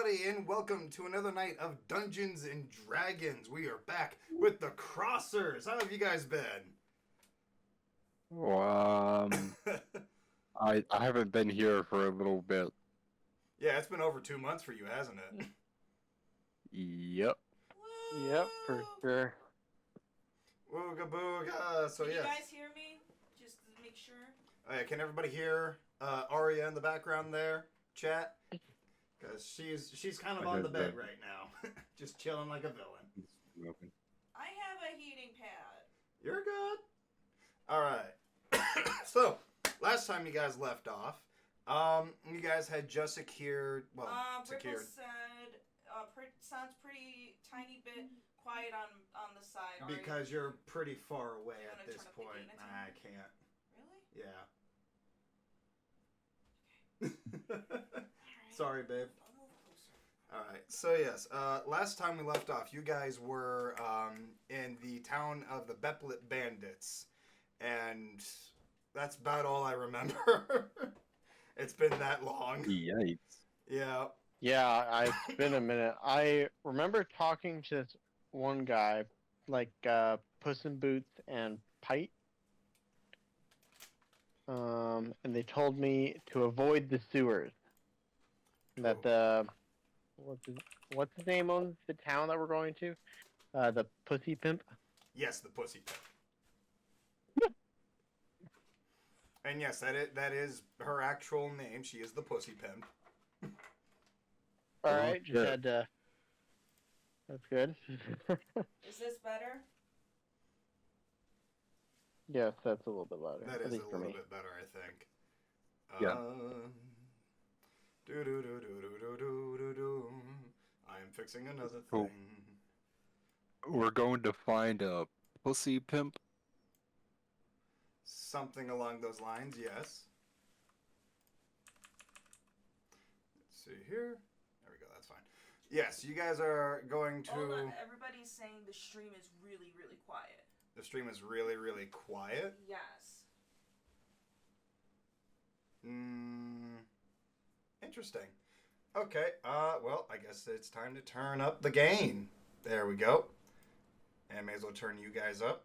everybody, and welcome to another night of Dungeons and Dragons. We are back with the Crossers. How have you guys been? Um, I haven't been here for a little bit. Yeah, it's been over 2 months for you, hasn't it? Yep. Yep, for sure. Wooga booga. So Can yes. you guys hear me? Just to make sure. Oh, yeah, can everybody hear Arya in the background there? Chat? Because she's kind of I on heard the bed that. right now. Just chilling like a villain. I have a heating pad. You're good. Alright. So, last time you guys left off, you guys had just secured, Ripple said, sounds pretty tiny bit quiet on the side. because you're pretty far away You at wanna this turn up the point. gain a Nah, I can't. Really? Yeah. Alright. Sorry, babe. I'll move closer. Alright, so yes, last time we left off, you guys were in the town of the Beplet Bandits, and that's about all I remember. It's been that long. Yikes. Yeah. Yeah, it's been a minute. I remember talking to this one guy, like Puss in Boots and Pite. And they told me to avoid the sewers. That the what's his name owns the town that we're going to? The Pussy Pimp. Yes, the pussy pimp. And yes, that is her actual name. She is the pussy pimp. All right, just good. had to. That's good. Is this better? Yes, that's a little bit louder. That at is least a for little me. bit better, I think. Yeah. Do. I am fixing another Cool. thing. We're going to find a pussy pimp. Something along those lines, yes. Let's see here. There we go, that's fine. Yes, you guys are going to... Hold on. Everybody's saying the stream is really, really quiet. The stream is really, really quiet. Yes. Interesting. Okay, well, I guess it's time to turn up the gain. There we go. And may as well turn you guys up.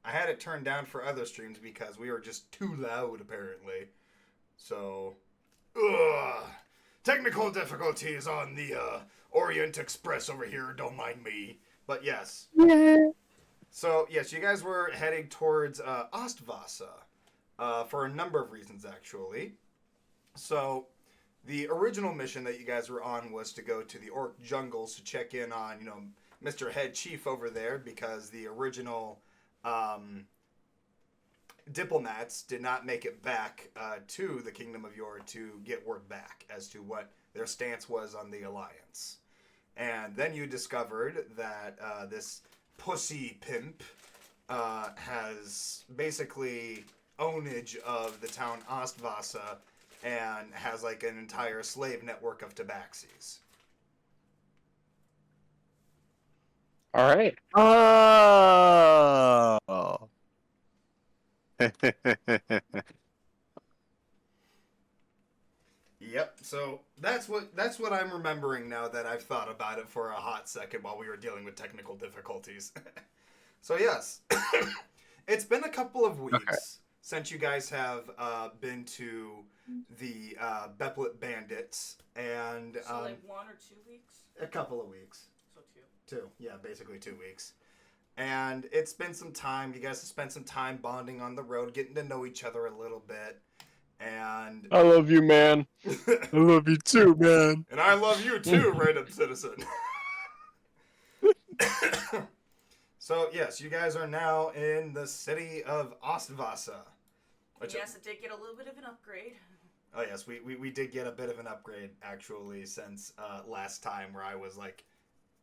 I had it turned down for other streams because we were just too loud, apparently. So, technical difficulties on the Orient Express over here, don't mind me. But yes. So, yes, you guys were heading towards Ostvasa for a number of reasons, actually. So, the original mission that you guys were on was to go to the Orc jungles to check in on, Mr. Head Chief over there, because the original diplomats did not make it back to the Kingdom of Yor to get word back as to what their stance was on the alliance. And then you discovered that this pussy pimp has basically ownage of the town Ostvasa and has like an entire slave network of tabaxis. All right. Oh. Yep. So that's what I'm remembering now that I've thought about it for a hot second while we were dealing with technical difficulties. So yes, it's been a couple of weeks since you guys have been to the Beplet Bandits, and So like 1 or 2 weeks? a couple of weeks. So 2. 2, yeah, basically 2 weeks. And it's been some time. You guys have spent some time bonding on the road, getting to know each other a little bit. And I love you, man. I love you too, man. and I love you too, random citizen. So yes, you guys are now in the city of Ostvasa. Yes, it did get a little bit of an upgrade. Oh yes, we did get a bit of an upgrade actually since last time where I was like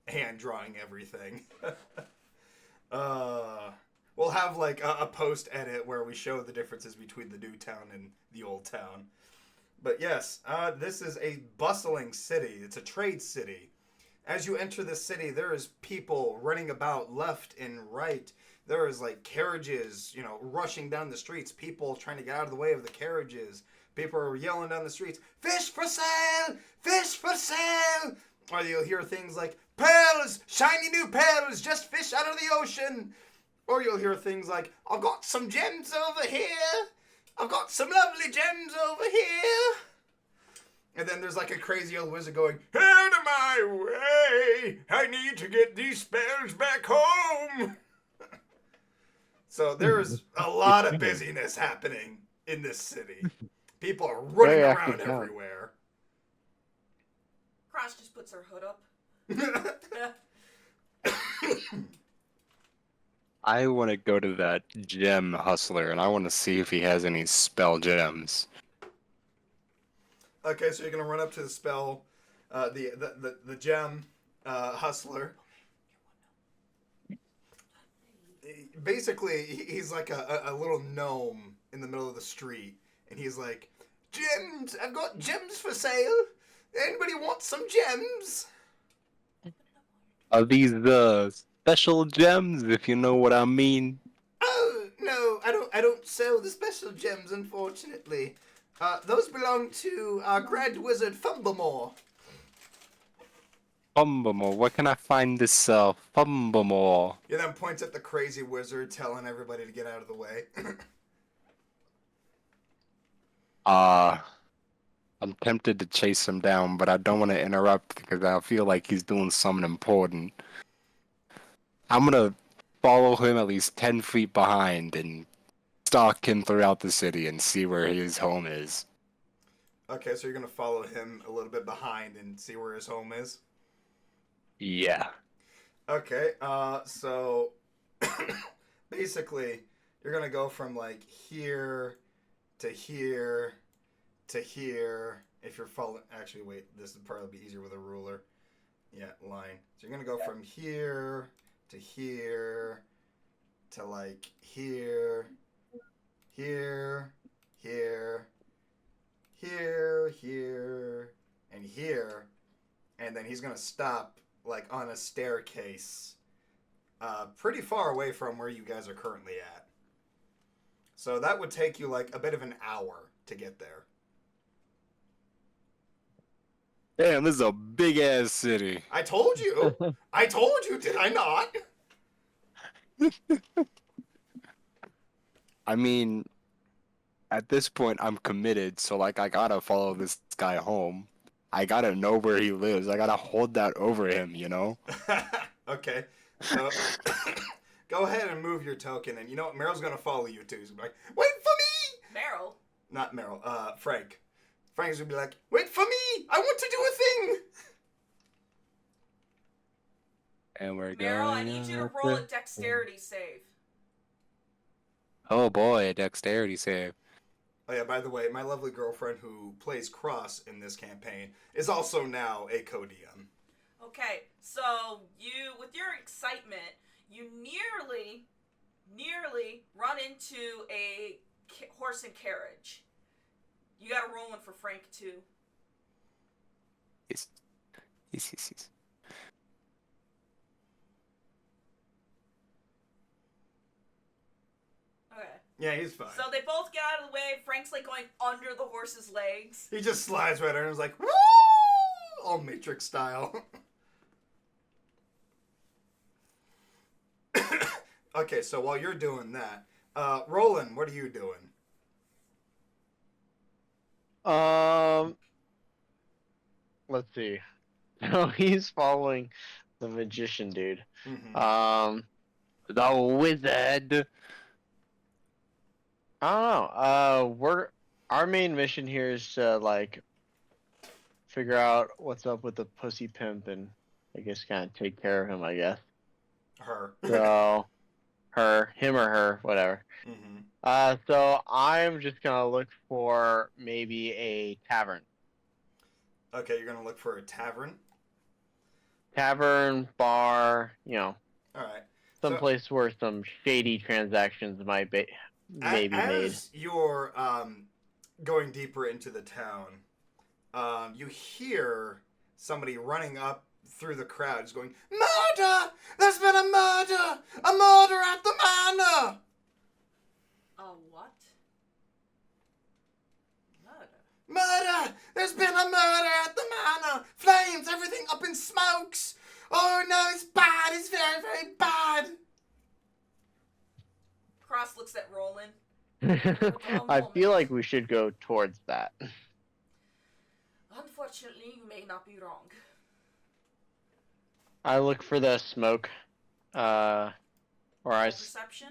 hand drawing everything. We'll have like a post edit where we show the differences between the new town and the old town. But yes, this is a bustling city. It's a trade city. As you enter the city, there is people running about left and right. There is like carriages, rushing down the streets. People trying to get out of the way of the carriages. People are yelling down the streets, "Fish for sale! Fish for sale!" Or you'll hear things like, "Pearls! Shiny new pearls! Just fish out of the ocean!" Or you'll hear things like, "I've got some gems over here! I've got some lovely gems over here!" And then there's like a crazy old wizard going, "Out of my way! I need to get these spells back home!" So there's a lot of busyness happening in this city. People are running Very around active town. everywhere. Cross just puts her hood up. I want to go to that gem hustler, and I want to see if he has any spell gems. Okay, so you're gonna run up to the spell, the gem hustler. Basically, he's like a little gnome in the middle of the street, and he's like, "Gems! I've got gems for sale. Anybody want some gems?" Are these the special gems, if you know what I mean? Oh no, I don't sell the special gems, unfortunately. Those belong to our Grand Wizard Fumblemore. Fumblemore, where can I find this Fumblemore? He then points at the crazy wizard, telling everybody to get out of the way. I'm tempted to chase him down, but I don't want to interrupt because I feel like he's doing something important. I'm gonna follow him at least 10 feet behind and stalk him throughout the city and see where his home is. Okay, so you're gonna follow him a little bit behind and see where his home is? Yeah. Okay, so basically, you're gonna go from like here to here to here. If you're following, actually, wait, this would probably be easier with a ruler. Yeah, line. So you're gonna go from here to here to like here, here, here, here, and here, and then he's gonna stop like on a staircase pretty far away from where you guys are currently at. So that would take you like a bit of an hour to get there. Damn, this is a big ass city. I told you. I told you, did I not? I mean, at this point, I'm committed, so like I gotta follow this guy home. I gotta know where he lives. I gotta hold that over him, you know? Okay. So go ahead and move your token, and you know what? Meryl's gonna follow you too. She's gonna be like, "Wait for me!" Meryl. Not Meryl. Frank. Frank's gonna be like, "Wait for me! I want to do a thing!" And we're Meryl, I going need you to up roll the- a dexterity save. Oh boy, a dexterity save. Oh yeah, by the way, my lovely girlfriend who plays Cross in this campaign is also now a co-DM. Okay, so you, with your excitement, you nearly run into a horse and carriage. You got to roll one for Frank too. Yes. Yes. Okay. Yeah, he's fine. So they both get out of the way. Frank's like going under the horse's legs. He just slides right under and is like, "Woo!" All Matrix style. Okay, so while you're doing that, Roland, what are you doing? Let's see. So he's following the magician dude. Mm-hmm. The wizard. I don't know. Our main mission here is to like figure out what's up with the pussy pimp and I guess kind of take care of him. I guess. Her. So, him or her, whatever. Mm-hmm. So I'm just gonna look for maybe a tavern. Okay, you're gonna look for a tavern. Tavern, bar, All right. some So- place where some shady transactions might be maybe made. As you're going deeper into the town, you hear somebody running up through the crowd, just going, "Murder! There's been a murder! A murder at the manor!" What? Murder. Murder! There's been a murder at the manor! Flames! Everything up in smokes! Oh no, it's bad! It's very, very bad! Cross looks at Roland. I feel like we should go towards that. Unfortunately, you may not be wrong. I look for the smoke. Or Perception?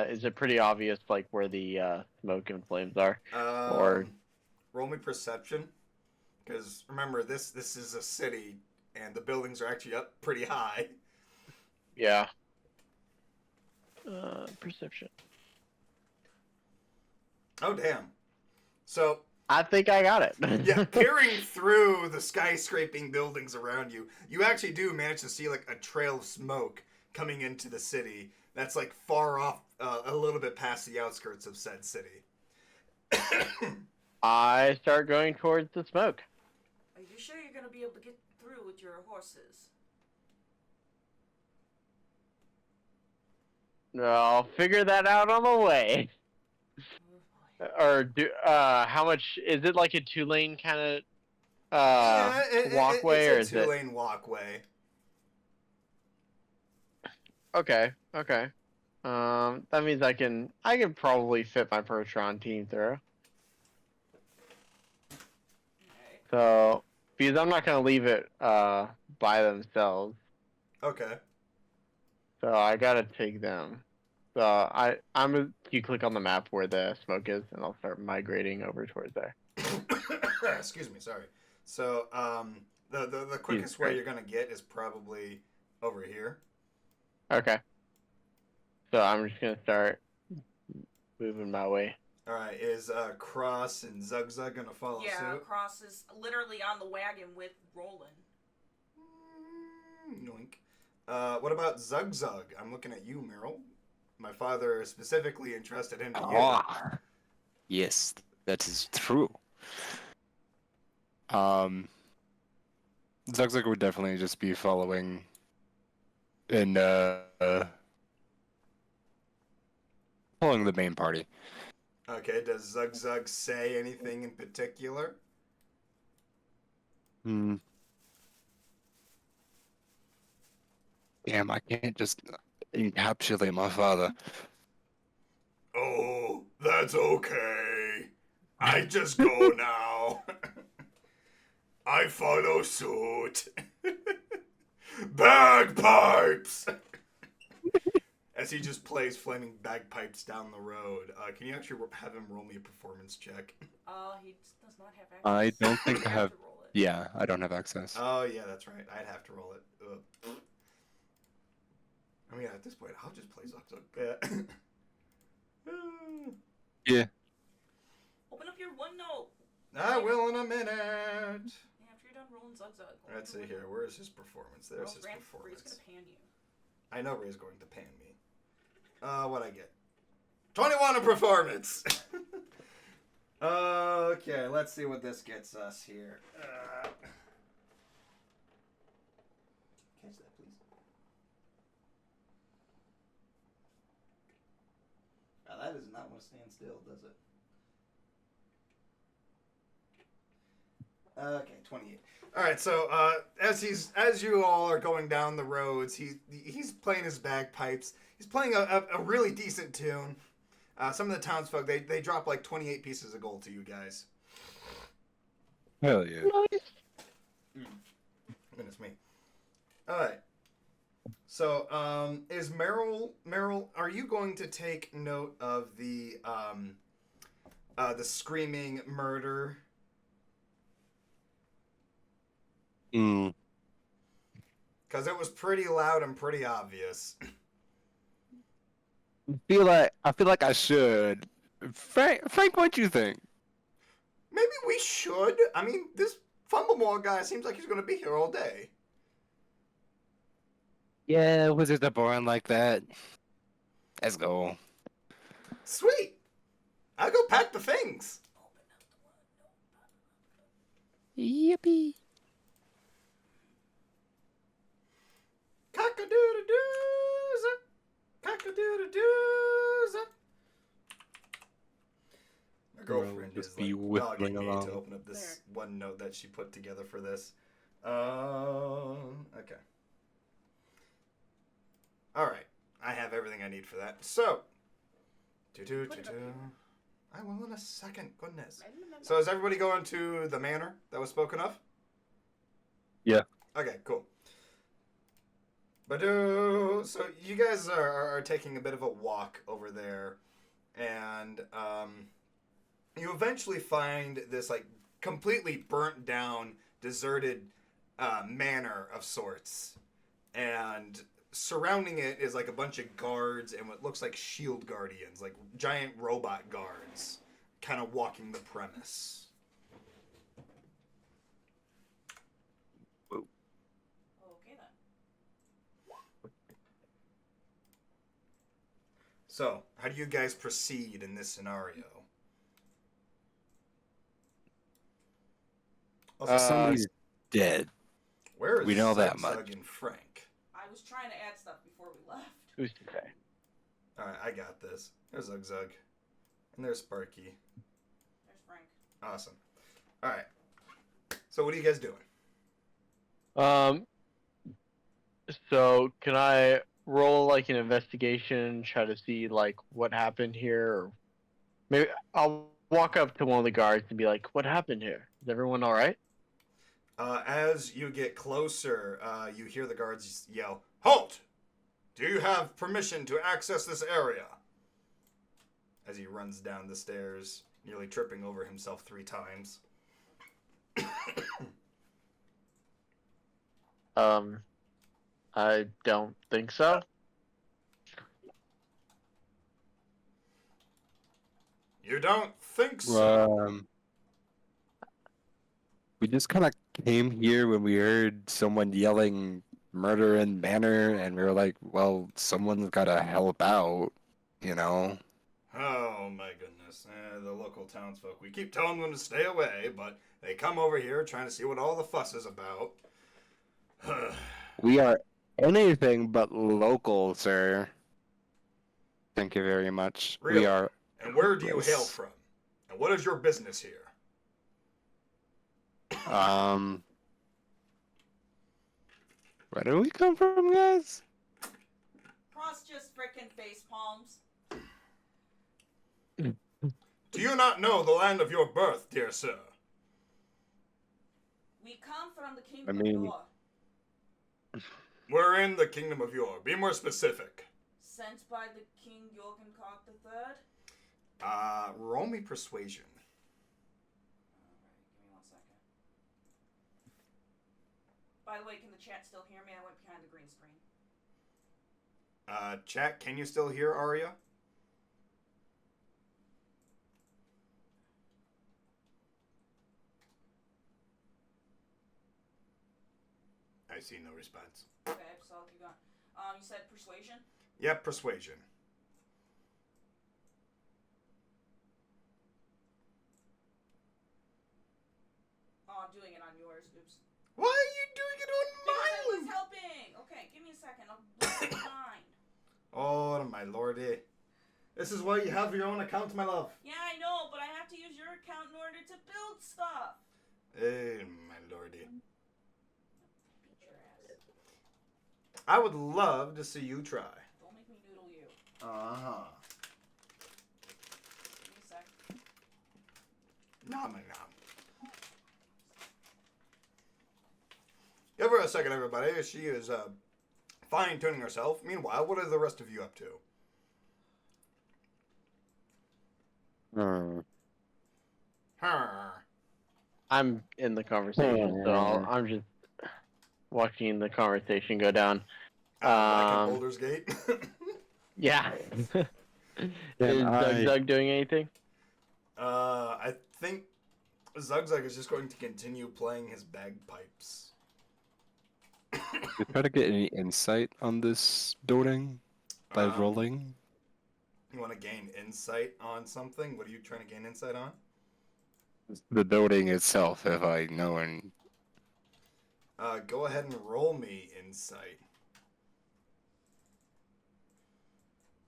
is it pretty obvious, like, where the smoke and flames are? Or roll me perception, because remember this is a city, and the buildings are actually up pretty high. yeah. Perception. Oh damn! So I think I got it. yeah, peering through the skyscraping buildings around you, you actually do manage to see like a trail of smoke coming into the city. That's like far off, a little bit past the outskirts of said city. I start going towards the smoke. Are you sure you're gonna be able to get through with your horses? I'll figure that out on the way. Oh, Or how much is it, like a 2-lane kind of walkway, or it's is a it? 2-lane walkway. Okay. That means I can probably fit my Pertron team through. Alright. So because I'm not gonna leave it by themselves, Okay. so I gotta take them. So you click on the map where the smoke is, and I'll start migrating over towards there. Excuse me, sorry. So, the quickest way you're gonna get is probably over here. Okay. So I'm just gonna start moving my way. All right, is Cross and Zugzug gonna follow Yeah, suit? Cross is literally on the wagon with Roland. Yoink. What about Zugzug? I'm looking at you, Meryl. My father is specifically interested in you. Ah, yes, that is true. Zugzug would definitely just be following in following the main party. Okay, does Zugzug say anything in particular? Hmm. Damn, I can't just encapsulate my father. Oh, that's okay. I just go now. I follow suit. Bagpipes! As he just plays flaming bagpipes down the road. Can you actually have him roll me a performance check? He does not have access. I don't think I You have. to roll it. Yeah, I don't have access. Oh, yeah, that's right. I'd have to roll it. Ugh. I mean, at this point, I'll just play Zugzug. Yeah. Open up your OneNote. I will in a minute. Yeah, after you're done rolling Zugzug. open Let's see your here. OneNote. Where is his performance? There's Well, his Ray's performance. gonna pan you. I know Ray's going to pan me. What'd I get? 21 in performance! Okay, let's see what this gets us here. Catch that, please. Now that does not want to stand still, does it? Okay, 28. All right, so as you all are going down the roads, he's playing his bagpipes. He's playing a really decent tune. Some of the townsfolk they drop like 28 pieces of gold to you guys. Hell yeah. Goodness me. All right. So is Meryl? Are you going to take note of the screaming murder? Mm. Because it was pretty loud and pretty obvious. I feel like I should. Frank, what you think? Maybe we should. I mean, this Fumblemore guy seems like he's going to be here all day. Yeah, wizards are boring like that. Let's go. Sweet. I'll go pack the things. Yippee. Cock-a-doodle-doo-za. Cock-a-doodle-doo-za. My girlfriend is be like whistling dogging me along. to open up this There. one note that she put together for this. Okay. All right. I have everything I need for that. So, Put it up here. I will in a second. Goodness. So is everybody going to the manor that was spoken of? Yeah. Okay, cool. But so you guys are taking a bit of a walk over there, and you eventually find this like completely burnt down, deserted manor of sorts, and surrounding it is like a bunch of guards and what looks like shield guardians, like giant robot guards, kind of walking the premise. Okay then. So, how do you guys proceed in this scenario? Also, Somebody's dead. where is we know that Zug much. Zug and Frank? I was trying to add stuff before we left. Who's to say? Alright, I got this. There's Zug Zug. And there's Sparky. There's Frank. Awesome. Alright. So what are you guys doing? So can I roll like an investigation, try to see like what happened here? Or maybe I'll walk up to one of the guards and be like, "What happened here? Is everyone all right?" As you get closer, you hear the guards yell, "Halt! Do you have permission to access this area?" As he runs down the stairs, nearly tripping over himself 3 times. I don't think so. You don't think so? We just kind of came here when we heard someone yelling murder in Manor, and we were like, well, someone's got to help out, you know? Oh my goodness. The local townsfolk. We keep telling them to stay away, but they come over here trying to see what all the fuss is about. We are anything but local, sir. Thank you very much. Really? We are. And where do you Yes. hail from? And what is your business here? Where do we come from, guys? Cross just frickin' face palms. Do you not know the land of your birth, dear sir? We come from the kingdom mean- of Yor, We're in the kingdom of Yor. Be more specific. sent by the King Jorgencock III. Roll me persuasion. Alright, give me 1 second. By the way, can the chat still hear me? I went behind the green screen. Chat, can you still hear Arya? I see no response. Okay, so I'll keep going. You said persuasion? Yep, persuasion. Oh, I'm doing it on yours. Oops. Why are you doing it Because I on was mine? helping! Okay, give me a second. I'll look at mine. Oh, my lordy. This is why you have your own account, my love. Yeah, I know, but I have to use your account in order to build stuff. Hey, my lordy. Beat your ass. I would love to see you try. Don't make me noodle you. Uh-huh. Give me a sec. Nom, nom. Give her a second, everybody. She is fine-tuning herself. Meanwhile, what are the rest of you up to? Huh. I'm in the conversation, so I'm just watching the conversation go down. Like in Boulder's Gate. Yeah. Is I- Zug doing anything? I think Zug Zug is just going to continue playing his bagpipes. We try to get any insight on this building by rolling. You want to gain insight on something? What are you trying to gain insight on? The building itself, if I know, and Go ahead and roll me insight.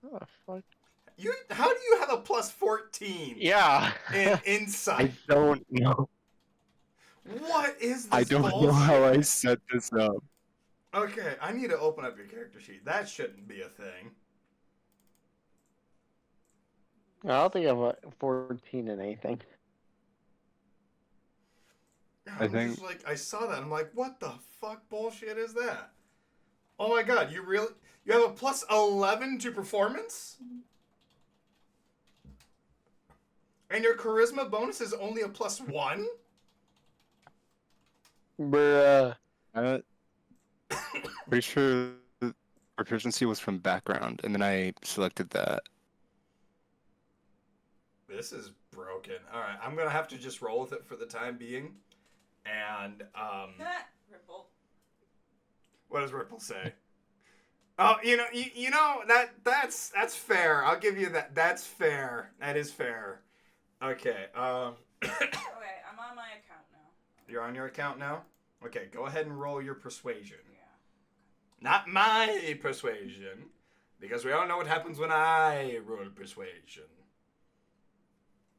Oh, fuck. How do you have a plus 14 Yeah. in I insight? don't know. What is this I don't know bullshit? how I set this up. Okay, I need to open up your character sheet. That shouldn't be a thing. I don't think I have a 14 in anything. I'm think- just like, I saw that. I'm like, what the fuck bullshit is that? Oh my god, you have a plus 11 to performance? And your charisma bonus is only a plus 1? Bruh. Pretty sure proficiency was from background, and then I selected that. This is broken. Alright, I'm gonna have to just roll with it for the time being. And, Ripple. what does Ripple say? Oh, you know that's fair. I'll give you that. That's fair. That is fair. Okay. Okay, I'm on my account now. You're on your account now. Okay, go ahead and roll your persuasion. Yeah. Not my persuasion, because we all know what happens when I roll persuasion.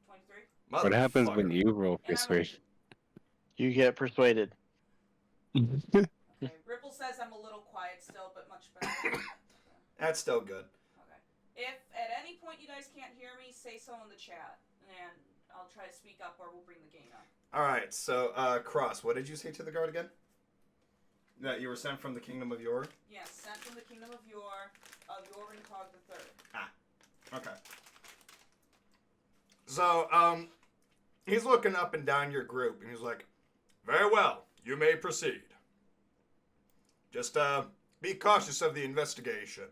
23. What happens Motherfucker. when you roll And I'm a- persuasion? You get persuaded. Okay, Ripple says I'm a little quiet still, but much better. That's still good. Okay. If at any point you guys can't hear me, say so in the chat, and I'll try to speak up, or we'll bring the game up. All right. So, Cross, what did you say to the guard again? That you were sent from the kingdom of Yor. Yes, sent from the kingdom of Yor Incog the Third. Okay. So, he's looking up and down your group, and he's like, "Very well, you may proceed. Just, be cautious of the investigation.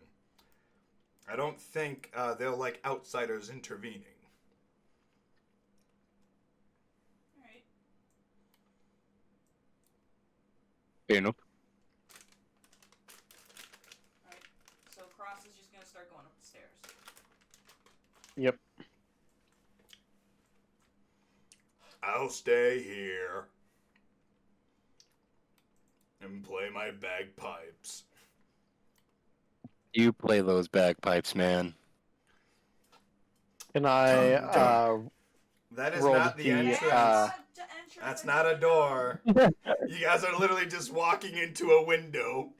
I don't think, they'll like outsiders intervening." Alright. You know? Alright. So Cross is just gonna start going up the stairs. Yep. I'll stay here and play my bagpipes. You play those bagpipes, man. Can I Dun, dun. That is Roll not the the key, entrance. That's not a door. You guys are literally just walking into a window.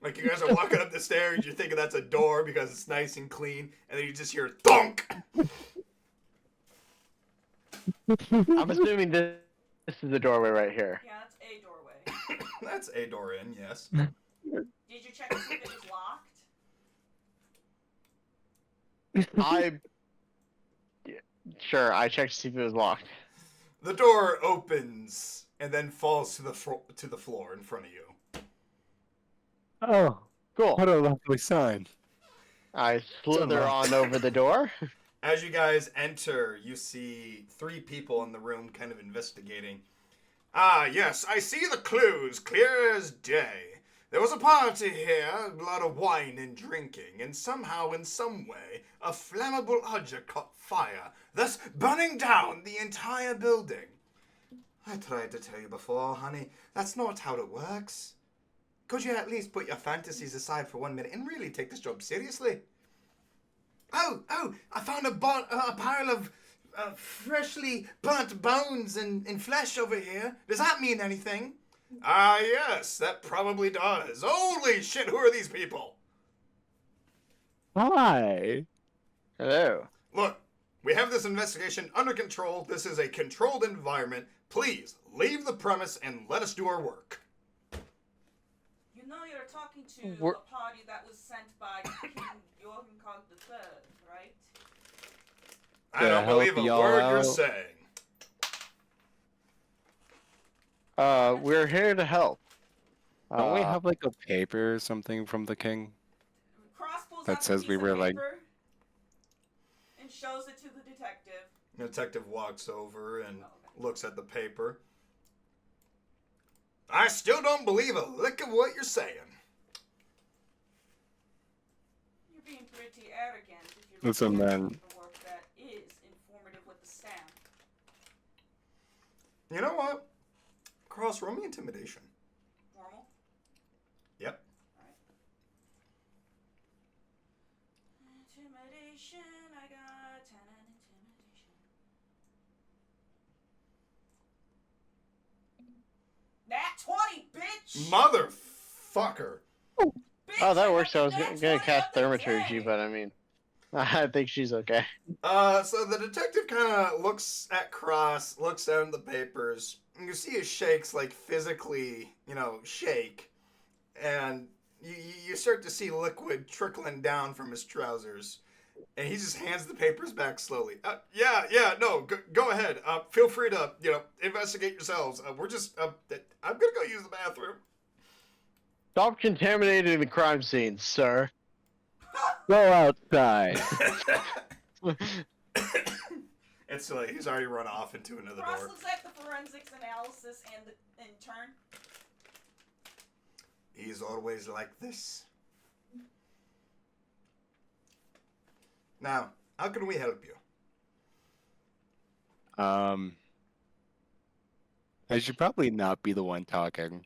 Like, you guys are walking up the stairs, you're thinking that's a door because it's nice and clean, and then you just hear thunk! I'm assuming this is the doorway right here. Yeah, that's a doorway. That's a door in, yes. Did you check to see if it was locked? Sure, I checked to see if it was locked. The door opens and then falls to the floor in front of you. Oh, Cool. what a lovely sign. I slither locked. on over the door. As you guys enter, you see 3 people in the room kind of investigating. Ah, yes, I see the clues, clear as day. There was a party here, a lot of wine and drinking, and somehow, in some way, a flammable object caught fire, thus burning down the entire building. I tried to tell you before, honey, that's not how it works. Could you at least put your fantasies aside for 1 minute and really take this job seriously? Oh, I found a pile of freshly burnt bones and flesh over here. Does that mean anything? Ah, yes, that probably does. Holy shit, who are these people? Hi. Hello. Look, we have this investigation under control. This is a controlled environment. Please, leave the premise and let us do our work. You know you're talking to We're- a party that was sent by King Jorgencog the Third, right? I To don't believe a help y'all word you're out. saying. We're here to help. Don't we have like a paper or something from the king? Cross pulls That out says the we piece were, of like- paper and shows it to the detective. The detective walks over and Oh, okay. looks at the paper. I still don't believe a lick of what you're saying. You're being pretty arrogant if you're Listen, looking at man. paperwork that is informative with the stamp. You know what? Cross, roll me intimidation. Normal? Yep. Intimidation. intimidation. I got 10 in intimidation. Nat 20, bitch! Motherfucker. Bitch, Oh, that I works. got I the was nat gonna 20 cast of the Thermaturgy, day. but I mean, I think she's okay. So the detective kind of looks at Cross, looks down at the papers, and you see his shakes, like, physically, shake. And you start to see liquid trickling down from his trousers. And he just hands the papers back slowly. No, go ahead. Feel free to, investigate yourselves. I'm gonna go use the bathroom. Stop contaminating the crime scene, sir. Go outside. It's like he's already run off into another Cross door. looks at the forensics analysis and the intern. He's always like this. Now, how can we help you? I should probably not be the one talking.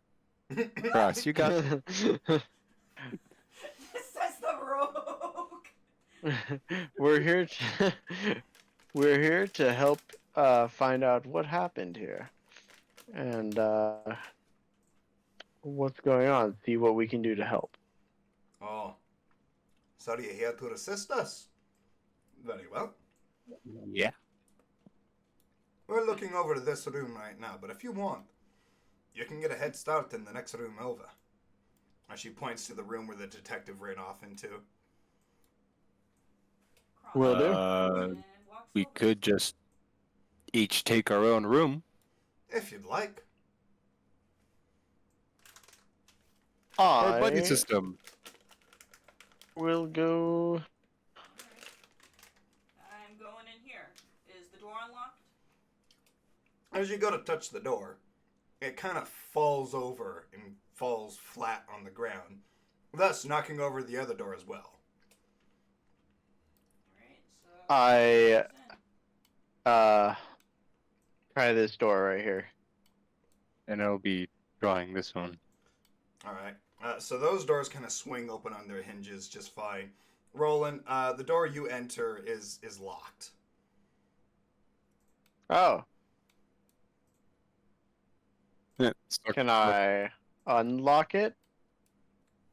Cross, you got This says the rogue. We're here to we're here to help find out what happened here and what's going on. See what we can do to help. Oh, so you're here to assist us? Very well. yeah. We're looking over this room right now, but if you want, you can get a head start in the next room over. And she points to the room where the detective ran off into. Will do. And walks We over. could just each take our own room. If you'd like. Our buddy I system. will go. Alright. I'm going in here. Is the door unlocked? As you go to touch the door, it kind of falls over and falls flat on the ground, thus knocking over the other door as well. Alright, so. I try this door right here. And I'll be drawing this one. Alright. So those doors kind of swing open on their hinges just fine. Roland, the door you enter is locked. Oh, Yeah, can I unlock it?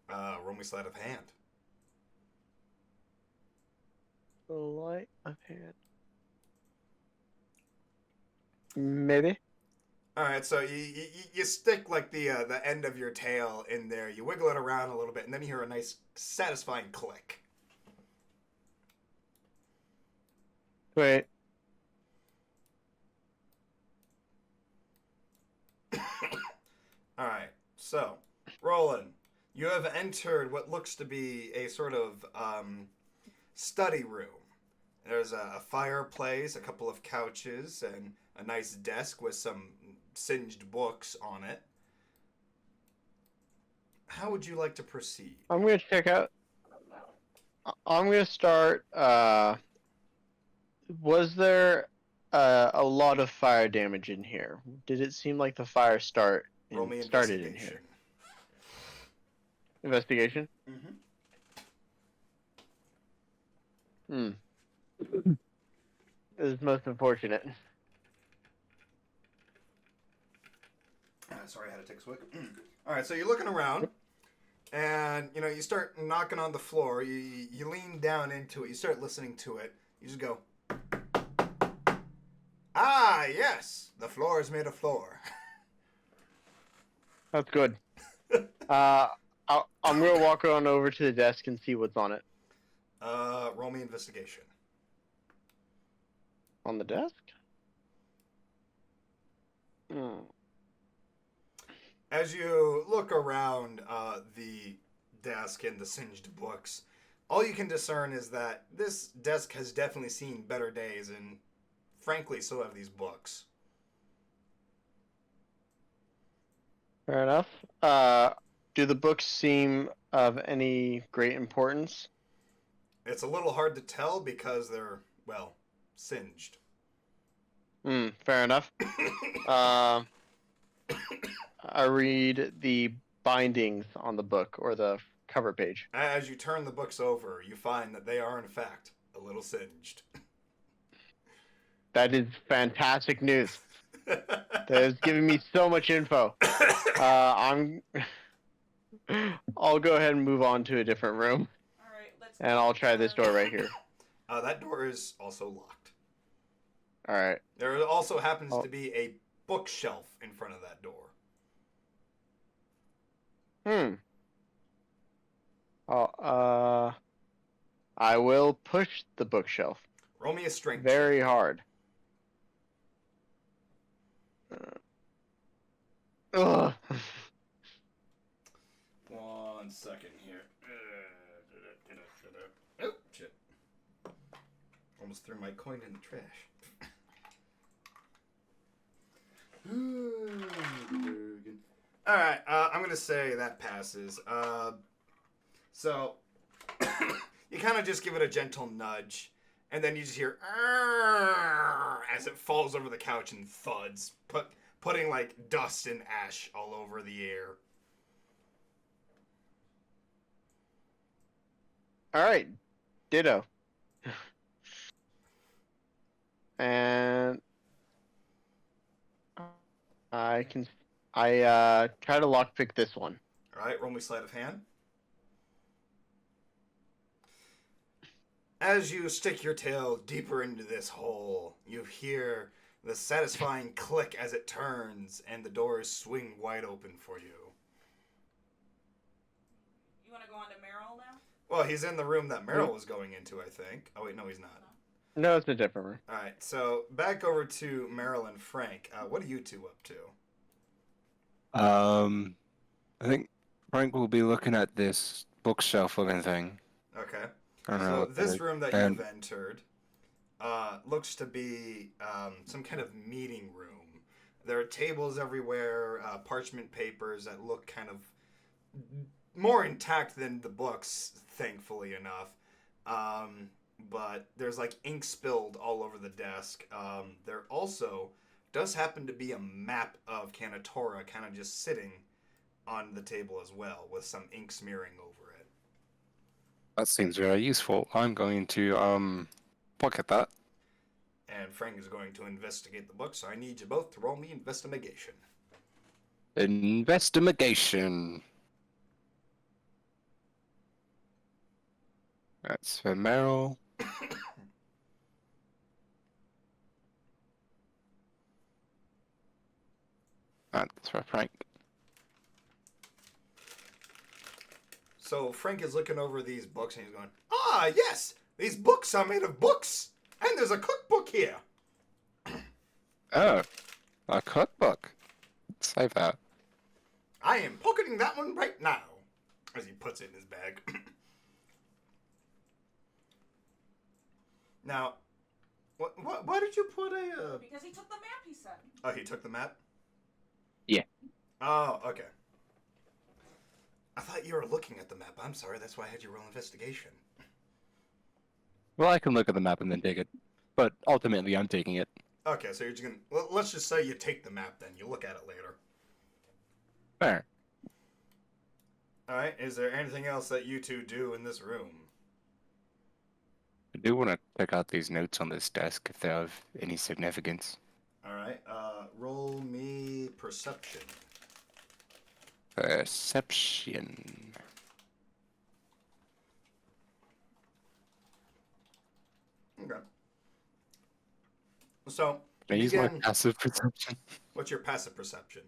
Roll me sleight of hand. Light of hand. Maybe. Alright, so you stick like the end of your tail in there, you wiggle it around a little bit, and then you hear a nice satisfying click. Wait. Alright, so, Roland, you have entered what looks to be a sort of study room. There's a fireplace, a couple of couches, and a nice desk with some singed books on it. How would you like to proceed? I'm gonna check out. I'm gonna start. Was there a lot of fire damage in here? Did it seem like the fire started in here? Investigation. Mm-hmm. This is most unfortunate. Sorry, I had to take a swig. Alright, so you're looking around, and, you start knocking on the floor. You lean down into it. You start listening to it. You just go, ah, yes, the floor is made of floor. That's good. I'm gonna walk on over to the desk and see what's on it. Roll me investigation. On the desk? Hmm. As you look around the desk and the singed books, all you can discern is that this desk has definitely seen better days, and frankly, so have these books. Fair enough. Do the books seem of any great importance? It's a little hard to tell because they're, well, singed. Fair enough. I read the bindings on the book or the cover page. As you turn the books over, you find that they are, in fact, a little singed. That is fantastic news. That is giving me so much info. I'll go ahead and move on to a different room, All right, let's. and I'll try this door right here. That door is also locked. All right. There also happens to be a bookshelf in front of that door. I will push the bookshelf Roll me a strength very check. hard. Ugh. 1 second here. Oh, shit. Almost threw my coin in the trash. Alright, I'm going to say that passes. So, you kind of just give it a gentle nudge, and then you just hear as it falls over the couch and thuds, putting like dust and ash all over the air. All right, ditto. And I try to lockpick this one. Alright, roll me sleight of hand. As you stick your tail deeper into this hole, you hear the satisfying click as it turns, and the doors swing wide open for you. You want to go on to Meryl now? Well, he's in the room that Meryl was going into, I think. Oh, wait, no, he's not. No, it's a different room. All right, so back over to Meryl and Frank. What are you two up to? I think Frank will be looking at this bookshelf looking thing. Okay. I don't So know. this room that and- you've entered looks to be some kind of meeting room. There are tables everywhere, parchment papers that look kind of more intact than the books, thankfully enough. But there's like ink spilled all over the desk. There also does happen to be a map of Kanatorra kind of just sitting on the table as well, with some ink smearing over it. That seems very useful. I'm going to pocket that. And Frank is going to investigate the book, so I need you both to roll me investigation. Investigation. That's for Meryl. That's for Frank. So Frank is looking over these books and he's going, "Ah, yes! These books are made of books! And there's a cookbook here!" Oh, a cookbook. Save that. "I am pocketing that one right now," as he puts it in his bag. Now, why did you put a... Because he took the map, he said. Oh, he took the map? Yeah. Oh, okay. I thought you were looking at the map. I'm sorry, that's why I had you roll investigation. Well, I can look at the map and then take it. But ultimately, I'm taking it. Okay, so you're just gonna... Well, let's just say you take the map then. You look at it later. Fair. Alright, is there anything else that you two do in this room? I do want to check out these notes on this desk if they're of any significance. Alright, roll me perception. Perception. Okay. So, Can I use my again, passive perception? what's your passive perception?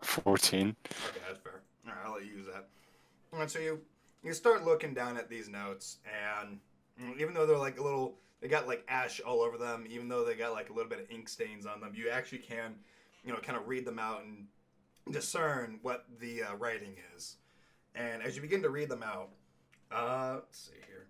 14. Okay, that's fair. Alright, I'll let you use that. Alright, so you start looking down at these notes, and even though they're like a little, they got like ash all over them, even though they got like a little bit of ink stains on them, you actually can, kind of read them out and discern what the writing is. And as you begin to read them out, let's see here.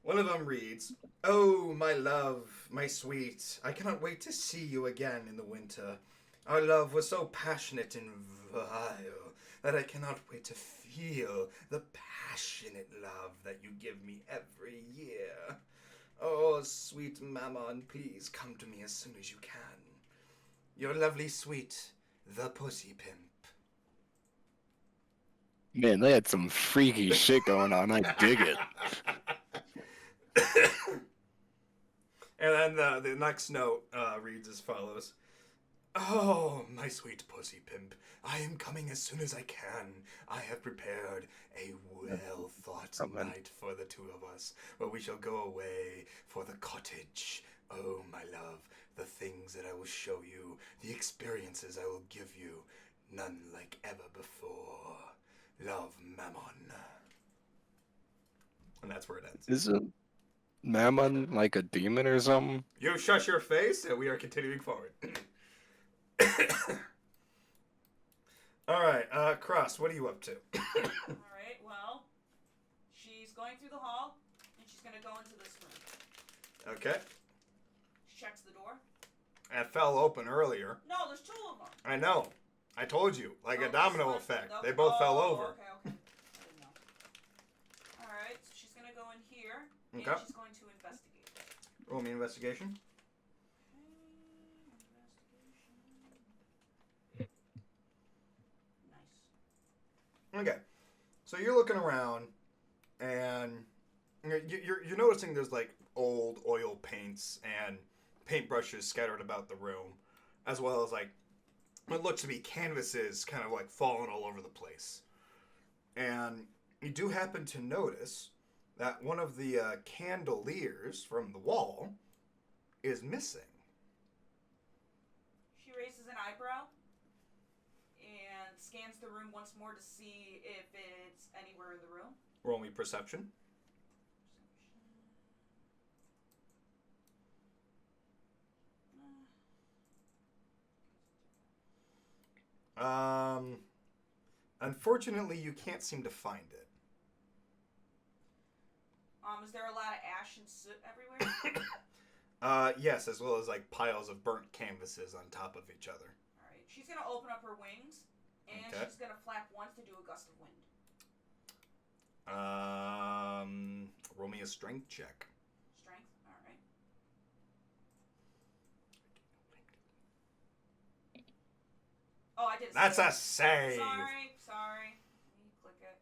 One of them reads, "Oh, my love, my sweet, I cannot wait to see you again in the winter. Our love was so passionate and vile that I cannot wait to feel the passionate love that you give me every year. Oh, sweet Mammon, please come to me as soon as you can. Your lovely sweet, the Pussy Pimp." Man, they had some freaky shit going on. I dig it. And then the next note reads as follows. Oh, my sweet pussy pimp, I am coming as soon as I can. I have prepared a well-thought night for the two of us, where we shall go away for the cottage. Oh, my love, the things that I will show you, the experiences I will give you, none like ever before. Love, Mammon. And that's where it ends. Isn't Mammon like a demon or something? You shush your face, and we are continuing forward. All right, Cross, what are you up to? All right, well, she's going through the hall, and she's going to go into this room. Okay. She checks the door. It fell open earlier. No, there's two of them. I know. I told you, like a Oh, domino this one- effect. okay. They both fell Oh, over. Okay. I didn't know. All right, so she's going to go in here, Okay. and she's going to investigate. Roll me investigation. Nice. Okay. So you're looking around, and you're noticing there's like old oil paints and paintbrushes scattered about the room, as well as like what looks to be canvases kind of like falling all over the place. And you do happen to notice that one of the candeliers from the wall is missing. She raises an eyebrow and scans the room once more to see if it's anywhere in the room. Roll me perception. Unfortunately, you can't seem to find it. Is there a lot of ash and soot everywhere? Yes, as well as like piles of burnt canvases on top of each other. All right. She's gonna open up her wings, and Okay. she's gonna flap once to do a gust of wind. Roll me a strength check. Strength. All right. Oh, I did. That's a save. save. Sorry. Let me click it.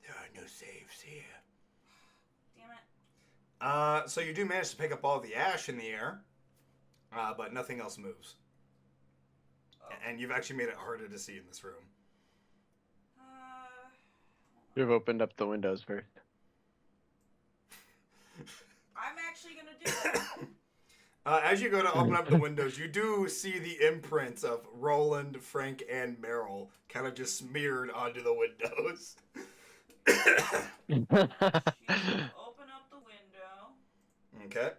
There are no saves here. Damn it. So you do manage to pick up all the ash in the air, but nothing else moves. Oh. And you've actually made it harder to see in this room. You've opened up the windows first. I'm actually gonna do that. As you go to open up the windows, you do see the imprints of Roland, Frank, and Meryl kind of just smeared onto the windows. She's gonna open up the window. Okay.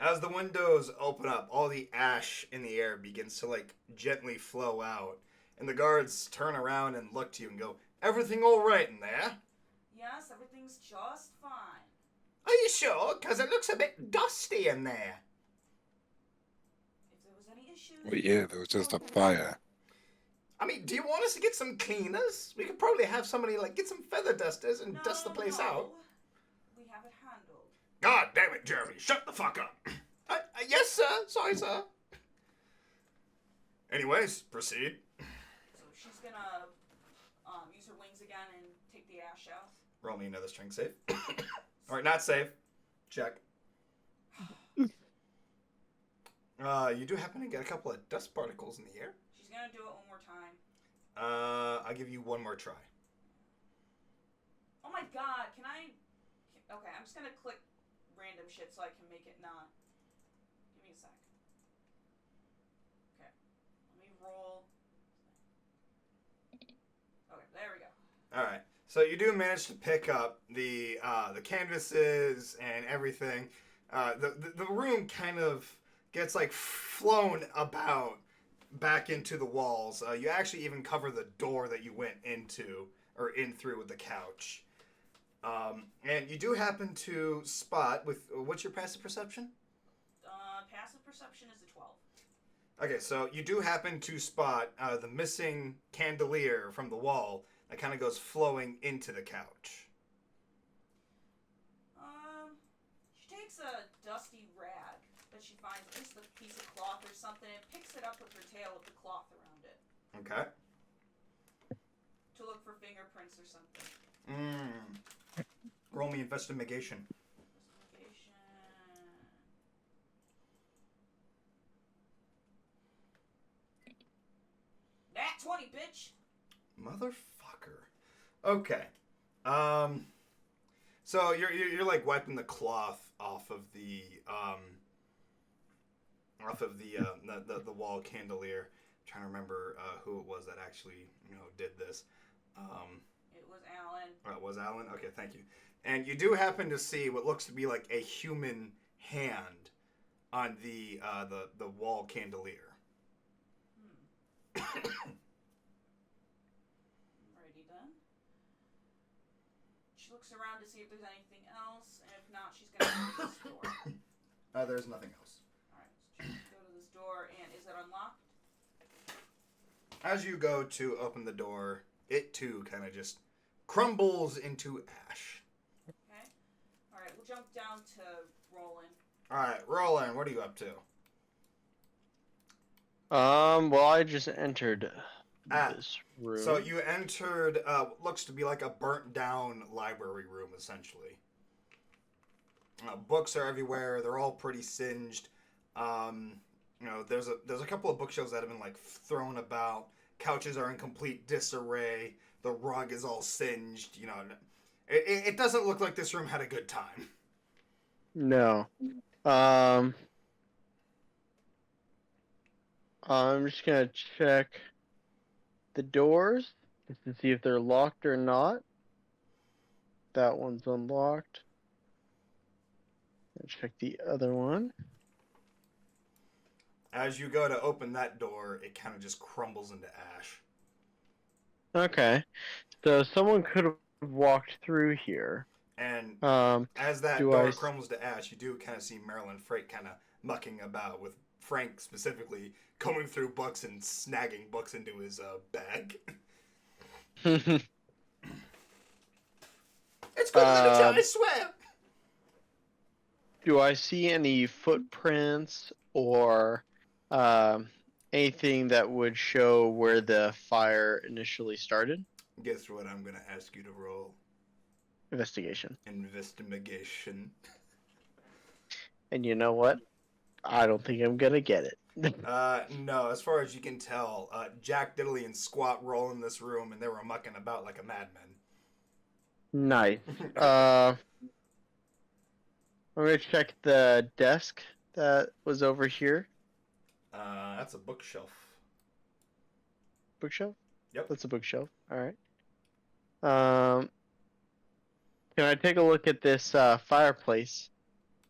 As the windows open up, all the ash in the air begins to like gently flow out, and the guards turn around and look to you and go, "Everything all right in there?" Yes, everything's just fine. Are you sure? Because it looks a bit dusty in there. If there was any issues. Well, yeah, there was just a fire. I mean, do you want us to get some cleaners? We could probably have somebody like get some feather dusters and dust the place out. We have it handled. God damn it, Jeremy! Shut the fuck up. Yes, sir. Sorry, sir. Anyways, proceed. So she's gonna use her wings again and take the ash out. Roll me another strength save. All right, not save. Check. You do happen to get a couple of dust particles in the air. She's gonna do it one more time. I'll give you one more try. Oh my god, can I... Okay, I'm just gonna click random shit so I can make it not... Give me a sec. Okay. Let me roll... Okay, there we go. All right. So you do manage to pick up the canvases and everything. The room kind of gets like flown about back into the walls. You actually even cover the door that you went into or in through with the couch. And you do happen to spot with what's your passive perception? Passive perception is a 12. Okay, so you do happen to spot the missing chandelier from the wall that kind of goes flowing into the couch. She takes a dusty rag that she finds, at least a piece of cloth or something, and picks it up with her tail with the cloth around it. Okay. To look for fingerprints or something. Roll me investigation. Investigation. Motherfucker. Okay. So you're like wiping the cloth off of the the wall chandelier. I'm trying to remember who it was that actually did this. It was Alan. It was Alan. Okay, thank you. And you do happen to see what looks to be like a human hand on the wall chandelier. Alrighty then. She looks around to see if there's anything else, and if not, she's gonna go to this door. There's nothing else. Alright, so she's gonna go to this door, and is it unlocked? As you go to open the door, it too kind of just crumbles into ash. Okay. Alright, we'll jump down to Roland. Alright, Roland, what are you up to? Well, I just entered this room. So you entered what looks to be like a burnt down library room, essentially. Books are everywhere. They're all pretty singed. There's a couple of bookshelves that have been like thrown about. Couches are in complete disarray. The rug is all singed. It doesn't look like this room had a good time. No. I'm just gonna check the doors just to see if they're locked or not. That one's unlocked. I'll check the other one. As you go to open that door, it kind of just crumbles into ash. Okay. So someone could have walked through here. And Um, as that do door I crumbles to ash, you do kind of see Marilyn Frank kind of mucking about, with Frank specifically combing through books and snagging books into his bag. It's good literature, I swear! do I see any footprints or anything that would show where the fire initially started? Guess what I'm going to ask you to roll? Investigation. Investigation. And you know what? I don't think I'm gonna get it. No, as far as you can tell, Jack Diddley and Squat roll in this room, and they were mucking about like a madman. Nice. I'm gonna check the desk that was over here. That's a bookshelf. Bookshelf? Yep. That's a bookshelf. Alright. Can I take a look at this fireplace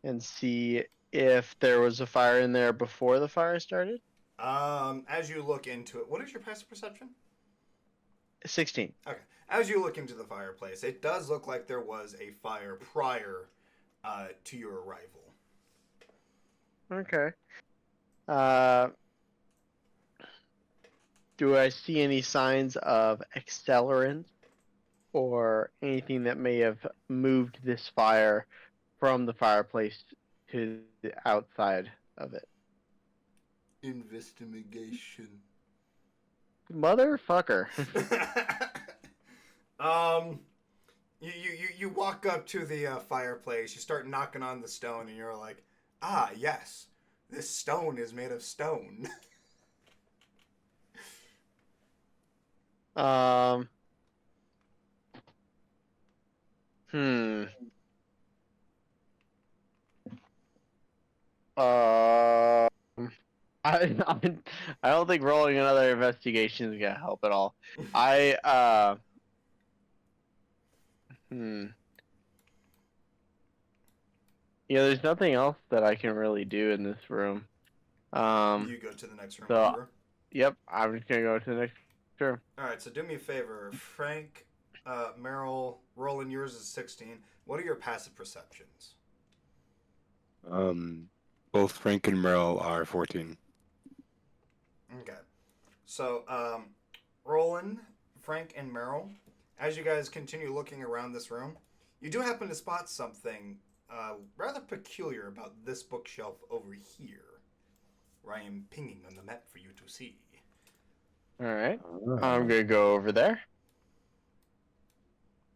and see if there was a fire in there before the fire started? As you look into it, what is your passive perception? 16. Okay. As you look into the fireplace, it does look like there was a fire prior to your arrival. Okay. Do I see any signs of accelerant or anything that may have moved this fire from the fireplace to the outside of it? Investigation. Motherfucker. You walk up to the fireplace, you start knocking on the stone, and you're like, ah, yes, this stone is made of stone. Hmm. I don't think rolling another investigation is gonna help at all. Yeah, there's nothing else that I can really do in this room. You go to the next room so- over. Yep, I'm just gonna go to the next room. Alright, so do me a favor. Frank, Meryl, Roland, yours is 16. What are your passive perceptions? Both Frank and Merle are 14. Okay. So, Roland, Frank, and Meryl, as you guys continue looking around this room, you do happen to spot something rather peculiar about this bookshelf over here, where I am pinging on the map for you to see. Alright. I'm gonna go over there.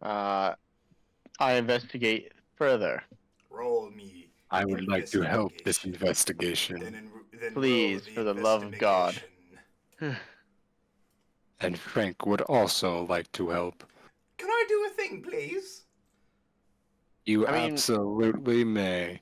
I investigate further. Roll me. I would like to help this investigation. Then Please, roll for the love of God. And Frank would also like to help. Can I do a thing, please? You I mean- absolutely may.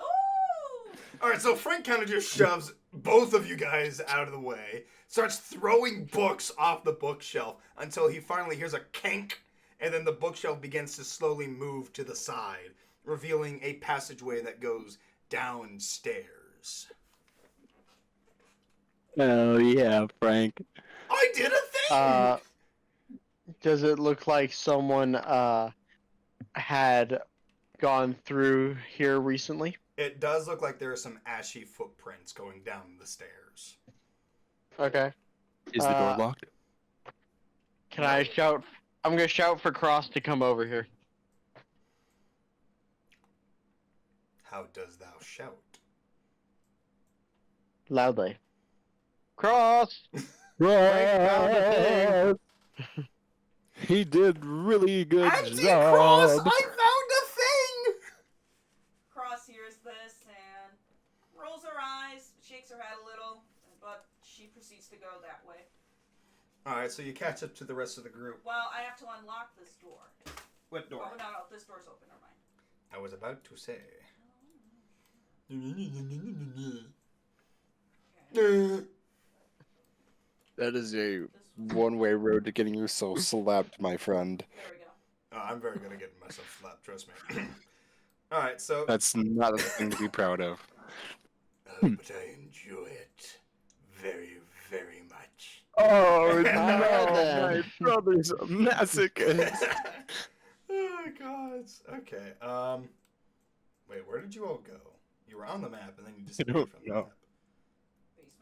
Ooh! All right, so Frank kind of just shoves both of you guys out of the way, starts throwing books off the bookshelf until he finally hears a kink, and then the bookshelf begins to slowly move to the side, revealing a passageway that goes downstairs. Oh yeah, Frank. I did a thing! Does it look like someone had gone through here recently? It does look like there are some ashy footprints going down the stairs. Okay. Is the door Uh, locked? Can I No. shout? I'm gonna shout for Cross to come over here. How does thou shout? Loudly. Cross! Frank found a thing. He did really good Anti-Cross! job. I found a thing! Cross hears this and rolls her eyes, shakes her head a little, but she proceeds to go that way. Alright, so you catch up to the rest of the group. Well, I have to unlock this door. What Oh, no, this door's open. Never mind. I was about to say. Okay. That is a This one. one-way road to getting yourself slapped, my friend. There we go. Oh, I'm very good at getting myself slapped, trust me. Alright, so. That's not a thing to be proud of. But I enjoy it very, very much. Oh no, my brother's a masochist. Oh, God. Okay, wait, where did you all go? You were on the map and then you disappeared don't from the know. map.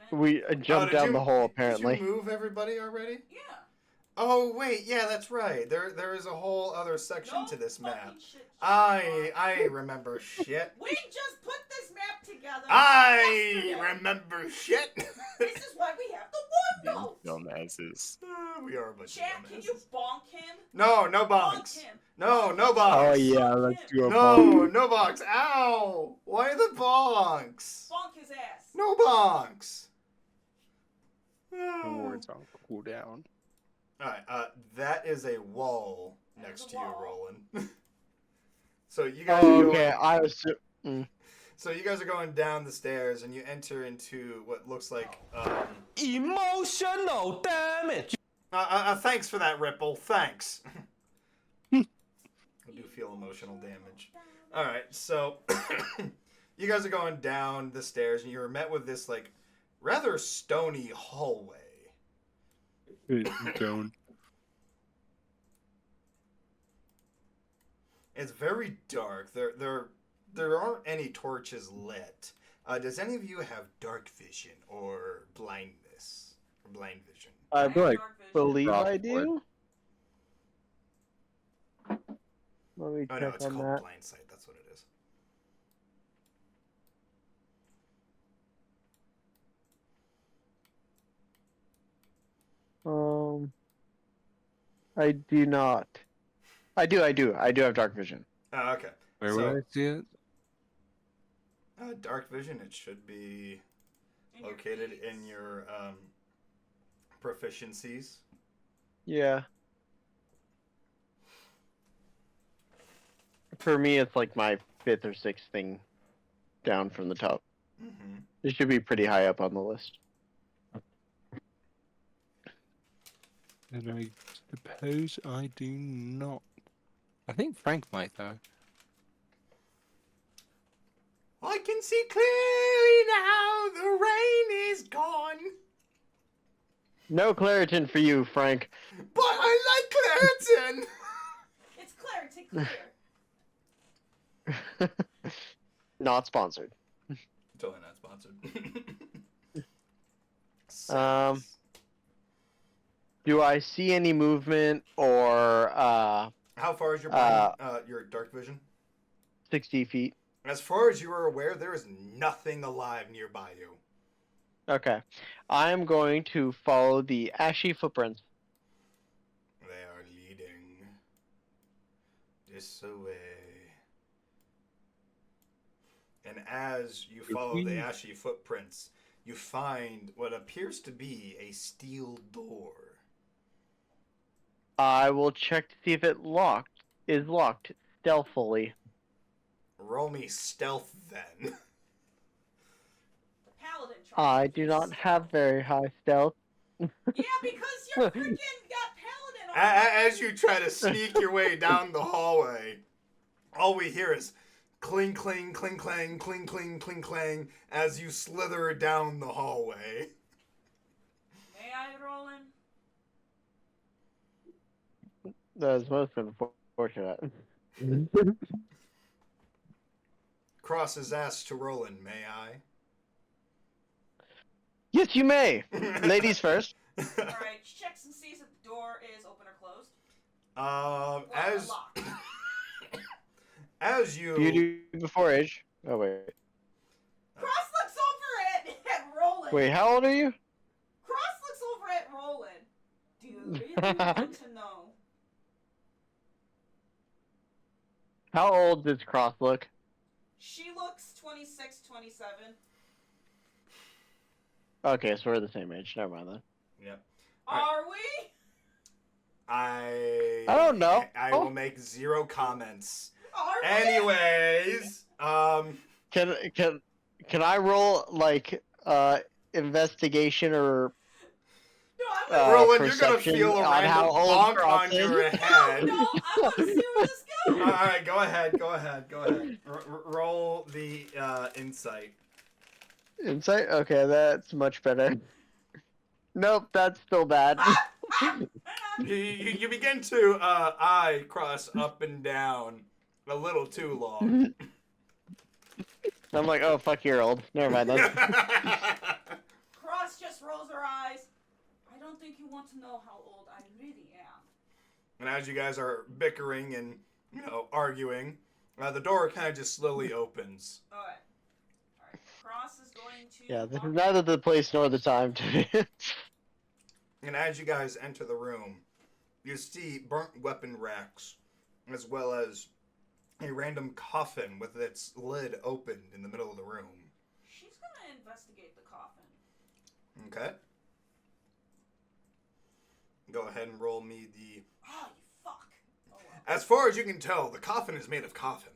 Basement? We jumped did down you- the hole, Did apparently. you move everybody already? Yeah. Oh, wait, yeah, that's right. There is a whole other section No to this map. fucking shit, I remember shit. We just put this map together. I yesterday. remember shit. This is why we have the one note. Dumbasses. We are a bunch Chat, of can you dumbasses. bonk him? No Bonk bonks. him. No Oh bonks. yeah, let's do a No bonks. Ow! Why the bonks? Bonk his ass. No bonks. Words on cooldown. Alright, that is a wall That next is a to you, wall. Roland. So you guys are Oh, going, okay. I was. so you guys are going down the stairs and you enter into what looks like Emotional damage. thanks for that, Ripple. Thanks. I do feel emotional damage. Alright, so you guys are going down the stairs and you're met with this like rather stony hallway. Don't. It's very dark. There aren't any torches lit. Does any of you have dark vision or blindness? Or blind vision? I have like dark vision. believe Rock I wood. do. Let me Oh no, check it's on called that. blind sight. That's what it is. I do not. I do have dark vision. Oh, okay. Where So- would I see it? Dark vision. It should be In your located feeds. in your proficiencies. Yeah. For me, it's like my fifth or sixth thing down from the top. Mm-hmm. It should be pretty high up on the list. And I suppose I do not. I think Frank might though. I can see clearly now. The rain is gone. No Claritin for you, Frank. But I like Claritin. It's clarity clear. Not sponsored. Totally not sponsored. Um, Do I see any movement or How far is your your dark vision? 60 feet? As far as you are aware, there is nothing alive nearby you. Okay. I'm going to follow the ashy footprints. They are leading this way. And as you follow the ashy footprints, you find what appears to be a steel door. I will check to see if it is locked stealthily. Roll me stealth then. The paladin tries I to do be not have stealth. very high stealth. Yeah, because you're freaking got paladin on. As you try to sneak your way down the hallway, all we hear is cling, cling, cling, clang, cling, cling, cling, clang as you slither down the hallway. May I roll in? That is most unfortunate. Cross is asked to roll in, may Yes, you may. I? Ladies first. Alright, she checks and sees if the door is open or closed. As Locked. as you Beauty before age. Oh wait. Cross looks over at Roland. Wait, how old are you? Cross looks over at Roland. Do you really want to know? How old does Cross look? She looks 26, 27. Okay, so we're the same age. Never mind then. Yep. Are we? I don't know. I will make 0 comments. Are we? Anyways, Can I roll like investigation or No, I Roland, you're gonna perception feel a on how random old bonk Cross on is? your want head. no, I want to see where this goes. All right, go ahead. Roll the insight. Insight? Okay, that's much better. Nope, that's still bad. You begin to eye cross up and down a little too long. I'm like, oh fuck, you're old. Never mind then. Cross just rolls her eyes. I don't think you want to know how old I really am. And as you guys are bickering and arguing, the door kind of just slowly opens. Alright. Cross is going to. Yeah, this is neither the place nor the time to. And as you guys enter the room, you see burnt weapon racks, as well as a random coffin with its lid opened in the middle of the room. She's gonna investigate the coffin. Okay. Go ahead and roll me the... Oh, you fuck. Oh, well. As far as you can tell, the coffin is made of coffin.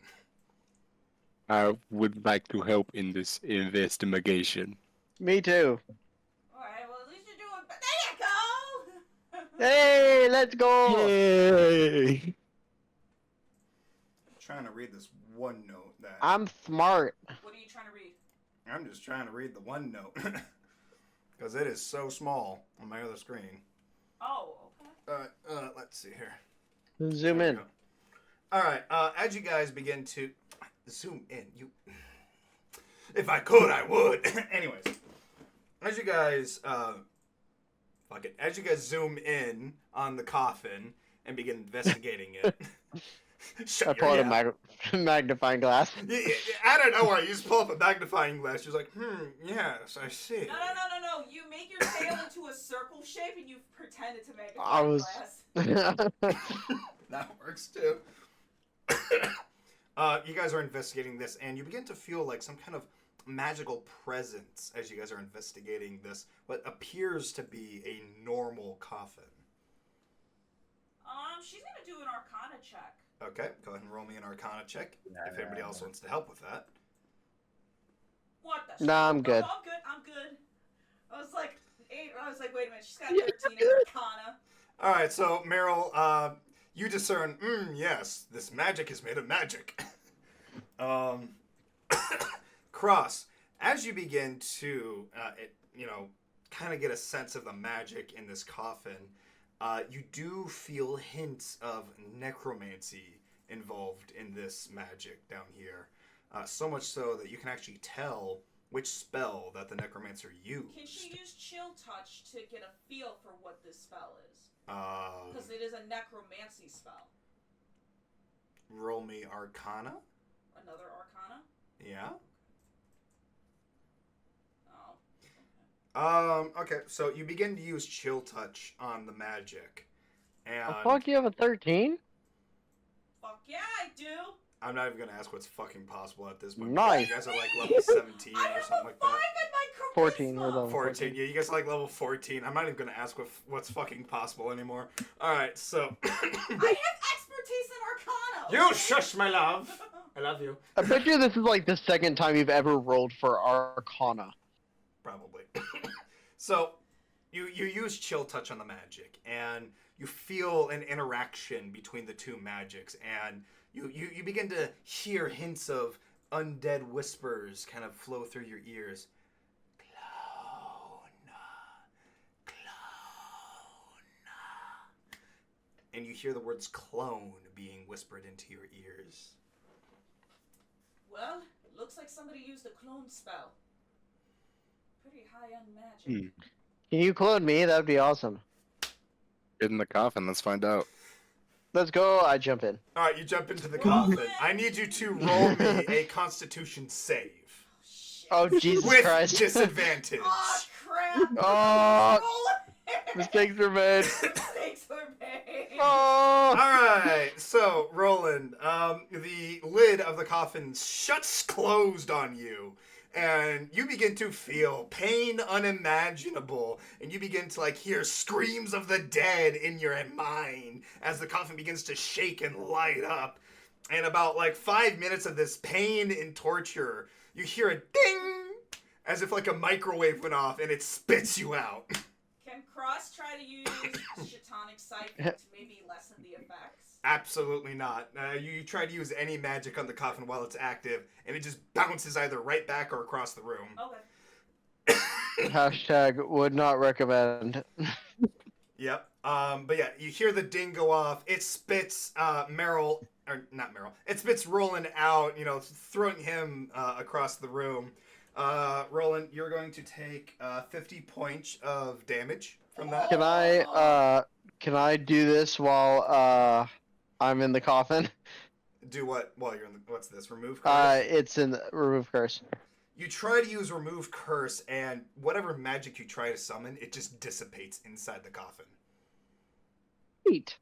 I would like to help in this investigation. Me too. Alright, well, at least you're doing. There you go! Hey, let's go. Yay! I'm trying to read this one note that... I'm smart. What are you trying to read? I'm just trying to read the one note. Because it is so small on my other screen. Oh, okay. Let's see here. Zoom There we in. go. All right. As you guys begin to zoom in, if I could, I would. Anyways, as you guys, as you guys zoom in on the coffin and begin investigating it, I pull out a magnifying glass. Out of nowhere, you just pull up a magnifying glass. You're like, yes, I see. No. You make your tail into a circle shape and you pretend it's a magnifying I was- glass. That works too. You guys are investigating this, and you begin to feel like some kind of magical presence as you guys are investigating this, what appears to be a normal coffin. She's gonna do an Arcana check. Okay, go ahead and roll me an Arcana check if anybody else wants to help with that. What the? Nah, I'm No, good. I'm good. I was like 8. I was like, wait a minute. She's got 13 in Arcana. All right, so Meryl, you discern. Yes, this magic is made of magic. Cross, as you begin to, kind of get a sense of the magic in this coffin, you do feel hints of necromancy involved in this magic down here. So much so that you can actually tell which spell that the necromancer used. Can she use Chill Touch to get a feel for what this spell is? Because it is a necromancy spell. Roll me Arcana. Another Arcana? Yeah. Oh. Okay, so you begin to use Chill Touch on the magic. And Oh, fuck, you have a 13? Fuck yeah, I do! I'm not even gonna ask what's fucking possible at this point. Nice. You guys are like level 17 I or have something a like 5 that. in my 14. We're level 14. Yeah, you guys are like level 14. I'm not even gonna ask what's fucking possible anymore. All right, so. I have expertise in Arcana. You shush, my love. I love you. I bet you this is like the second time you've ever rolled for Arcana. Probably. So, you use chill touch on the magic, and you feel an interaction between the two magics, and you begin to hear hints of undead whispers kind of flow through your ears. And you hear the words clone being whispered into your ears. Well, looks like somebody used a clone spell. Pretty high on magic. Can you clone me? That'd be awesome. Get in the coffin. Let's find out. Let's go. I jump in. All right, you jump into the Roll coffin. it. I need you to roll me a Constitution save Shit. Oh, Jesus with Christ. disadvantage. Oh, crap. Oh, Roll it. mistakes were made. Mistakes were made. Oh. All right, so Roland, the lid of the coffin shuts closed on you, and you begin to feel pain unimaginable, and you begin to like hear screams of the dead in your mind as the coffin begins to shake and light up. And about like 5 minutes of this pain and torture, you hear a ding, as if like a microwave went off, and it spits you out. Can Cross try to use Shatonic Siphon to maybe lessen the effects? Absolutely not. You try to use any magic on the coffin while it's active, and it just bounces either right back or across the room. Okay. Hashtag would not recommend. Yep. But yeah, you hear the ding go off. It spits Meryl, or not Meryl. It spits Roland out. Throwing him across the room. Roland, you're going to take 50 points of damage from that. Can I do this while I'm in the coffin? Do what while you're in the? What's this? Remove curse. It's in remove curse. You try to use remove curse, and whatever magic you try to summon, it just dissipates inside the coffin. Sweet.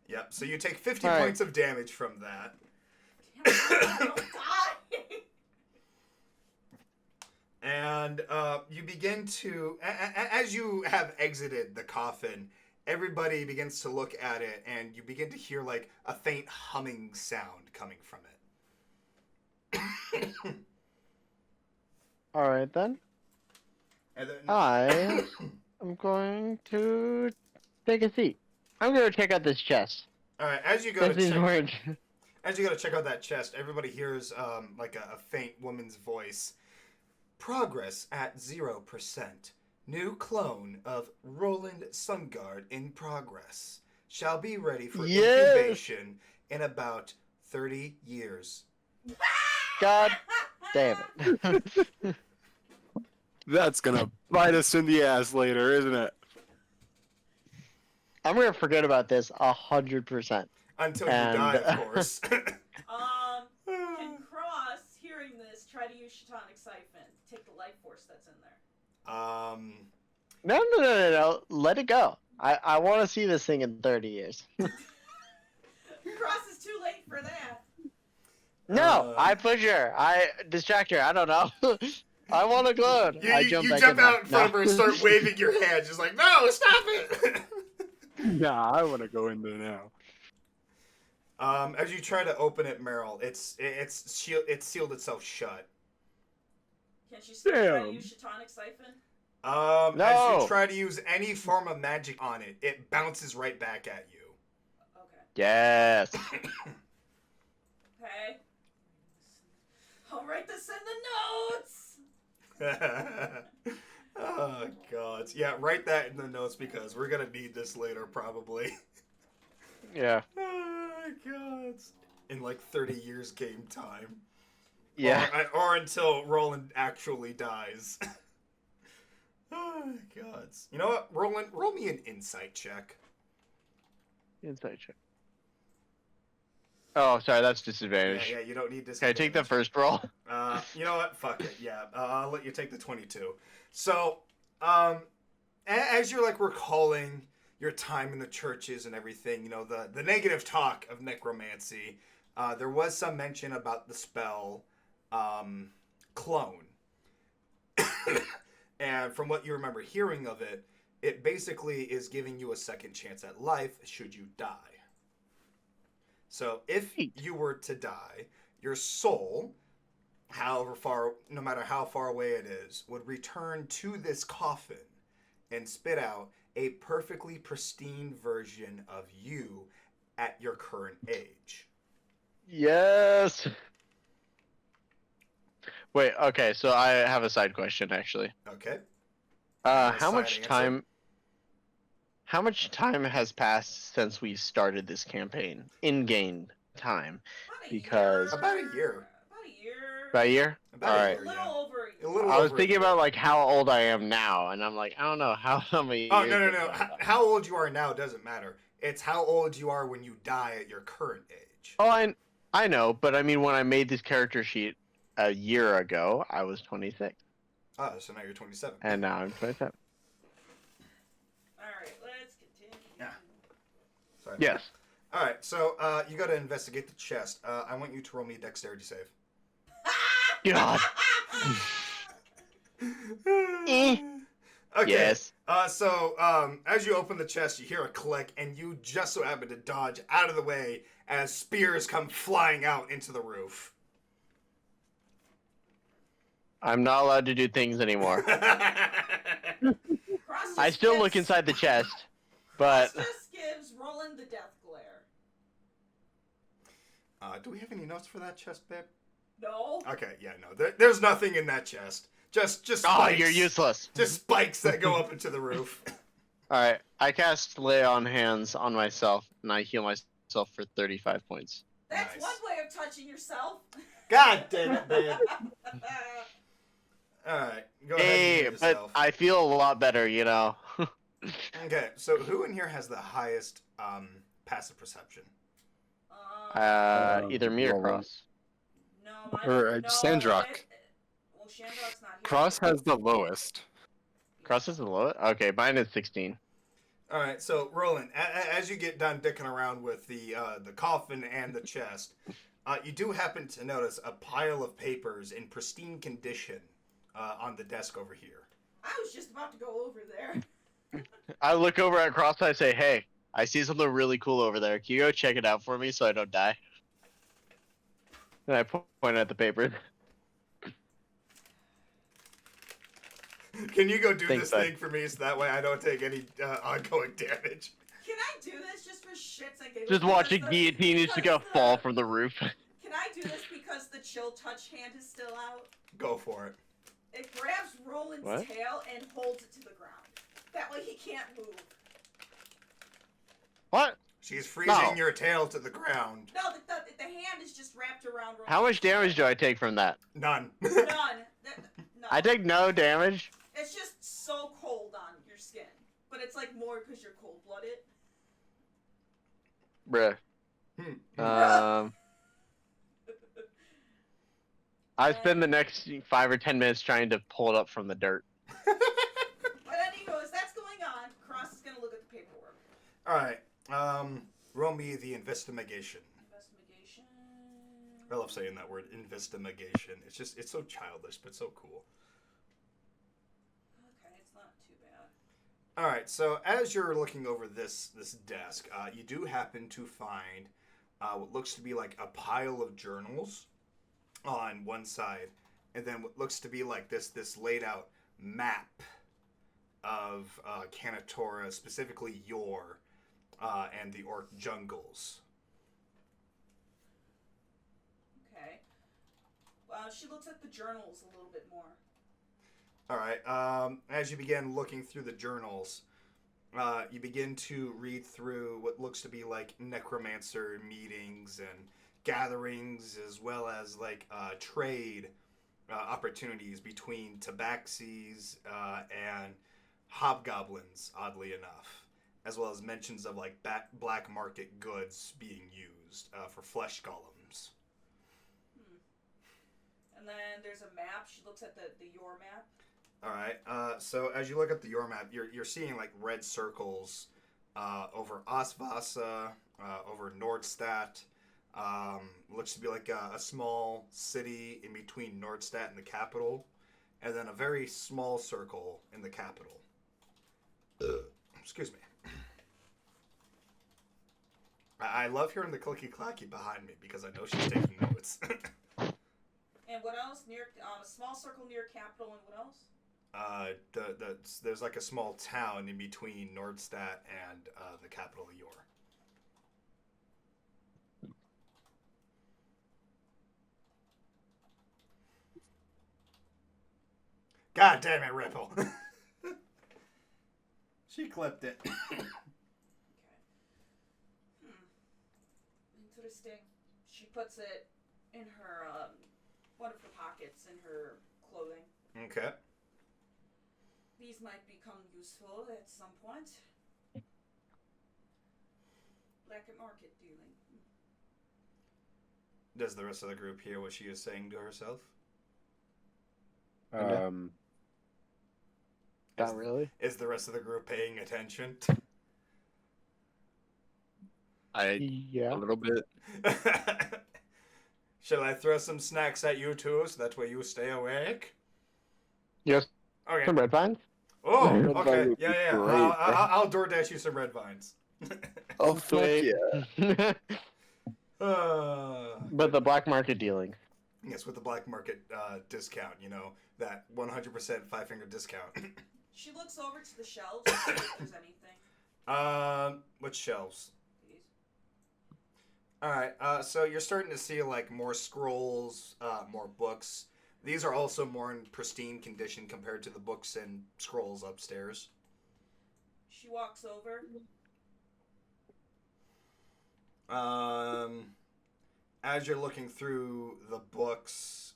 Yep. So you take 50 All right. points of damage from that. Damn it, don't die. And you begin to, as you have exited the coffin, everybody begins to look at it, and you begin to hear like a faint humming sound coming from it. All right then. And then, I am going to take a seat. I'm gonna check out this chest. all right, as you go That to seems check, weird. as you go to check out that chest, everybody hears like a faint woman's voice. Progress at 0%. New clone of Roland Sunguard in progress. Shall be ready for Yes! incubation in about 30 years. God damn it. That's gonna bite us in the ass later, isn't it? I'm gonna forget about this 100%. Until you And- die, of course. Can Cross, hearing this, try to use Shatonic Siphon to take the life force that's in there? No. Let it go. I want to see this thing in 30 years. Cross is too late for that. No, I push her. I distract her. I don't know. I want to clone. You, I you jump back jump in out in front of her and start waving your hand, just like, no, stop it! Nah, I want to go in there now. As you try to open it, Meryl, it's sealed itself shut. Can she still try to Damn. use Shatonic Siphon? As No. you try to use any form of magic on it, it bounces right back at you. Okay. Yes. Okay. I'll write this in the notes! Oh, God. Yeah, write that in the notes because we're going to need this later, probably. Yeah. Oh, my God. In like 30 years game time. Yeah. Or until Roland actually dies. Oh, my God. You know what, Roland? Roll me an insight check. Insight check. Oh, sorry, that's Yeah, disadvantage. you don't need this. Can I take the first roll? You know what? Fuck it. Yeah, I'll let you take the 22. So, as you're like recalling your time in the churches and everything, the negative talk of necromancy, there was some mention about the spell, clone. And from what you remember hearing of it, it basically is giving you a second chance at life should you die. So if you were to die, your soul, no matter how far away it is, would return to this coffin and spit out a perfectly pristine version of you at your current age. Yes. Wait. Okay. So I have a side question, actually. Okay. How side much answer? time? How much time has passed since we started this campaign? In-game time. Because- About a year. About a year. About a year? About All a right. year, A little over a A year. little I was over a thinking year. about like how old I am now, and I'm like, I don't know how many. Oh, years no. have gone by. How old you are now doesn't matter. It's how old you are when you die at your current age. Oh, I know, but I mean, when I made this character sheet a year ago, I was 26, Oh, so now you're 27. and now I'm 27. Alright, let's continue. Yeah. Sorry. Yes. All right, so you got to investigate the chest. I want you to roll me a dexterity save. God. Eh. Okay. Yes. So as you open the chest, you hear a click, and you just so happen to dodge out of the way as spears come flying out into the roof. I'm not allowed to do things anymore. Cross I just still look gives- inside the chest, but Cross just gives Roland the death glare. Do we have any notes for that chest, babe? No. Okay, yeah, no. There's nothing in that chest. Just oh, spikes. you're useless. Just spikes that go up into the roof. All right, I cast Lay on Hands on myself, and I heal myself for 35 points. That's Nice. one way of touching yourself. God damn it, babe. All right, go ahead Hey, and heal but yourself. I feel a lot better, you know. Okay, so who in here has the highest passive perception? Either me or Roland. Cross. No, mine. Or, no, Sandrock. Well, Shandrock's not here. Cross has the lowest. Cross is the lowest. Okay, mine is 16. All right, so Roland, as you get done dicking around with the coffin and the chest, you do happen to notice a pile of papers in pristine condition on the desk over here. I was just about to go over there. I look over at Cross and I say, "Hey, I see something really cool over there. Can you go check it out for me so I don't die?" And I point at the papers. Can you go do Thanks, this bud. thing for me so that way I don't take any ongoing damage? Can I do this just for shits and giggles? Just watching Because guillotine used to go because fall from the roof. Can I do this because the chill touch hand is still out? Go for it. It grabs Roland's What? tail and holds it to the ground. That way he can't move. What? She's freezing No. your tail to the ground. No, the hand is just wrapped around Roland's How much damage do I take from that? None. None. No. I take no damage. It's just so cold on your skin. But it's like more because you're cold blooded. Bruh. Hmm. I spend the next 5 or 10 minutes trying to pull it up from the dirt. But anyway, as that's going on, Cross is going to look at the paperwork. All right. Roll me the investigation. Investigation. I love saying that word, investigation. It's so childish, but so cool. Okay, it's not too bad. All right, so as you're looking over this desk, you do happen to find what looks to be like a pile of journals on one side, and then what looks to be like this laid out map of Kanatorra, specifically Yor, and the orc jungles. Okay. She looks at the journals a little bit more. All right. As you begin looking through the journals, you begin to read through what looks to be like necromancer meetings and gatherings, as well as like trade opportunities between tabaxis and hobgoblins, oddly enough, as well as mentions of like black market goods being used for flesh golems. And then there's a map. She looks at the Yor map. All right. So as you look at the Yor map, you're seeing like red circles over Osvasa, over Nordstadt. Looks to be like a small city in between Nordstadt and the capital. and then a very small circle in the capital. Excuse me. I love hearing the clicky clacky behind me because I know she's taking notes. And what else? Near a small circle near capital, and what else? There's like a small town in between Nordstadt and the capital of Yor. God damn it, Ripple! She clipped it. Okay. Interesting. She puts it in her one of her pockets in her clothing. Okay. These might become useful at some point. Black market dealing. Does the rest of the group hear what she is saying to herself? Not really. Is the rest of the group paying attention? A Yeah. little bit. Shall I throw some snacks at you too, so that way you stay awake? Yes. Okay. Some red vines. Oh, Red okay. vine would be Yeah. great, I'll DoorDash you some red vines. Oh, fuck Sweet. yeah. But the black market dealing. Yes, with the black market discount, you know, that 100% five-finger discount. She looks over to the shelves to see if there's anything. What shelves? These. All right, so you're starting to see like more scrolls, more books. These are also more in pristine condition compared to the books and scrolls upstairs. She walks over. As you're looking through the books,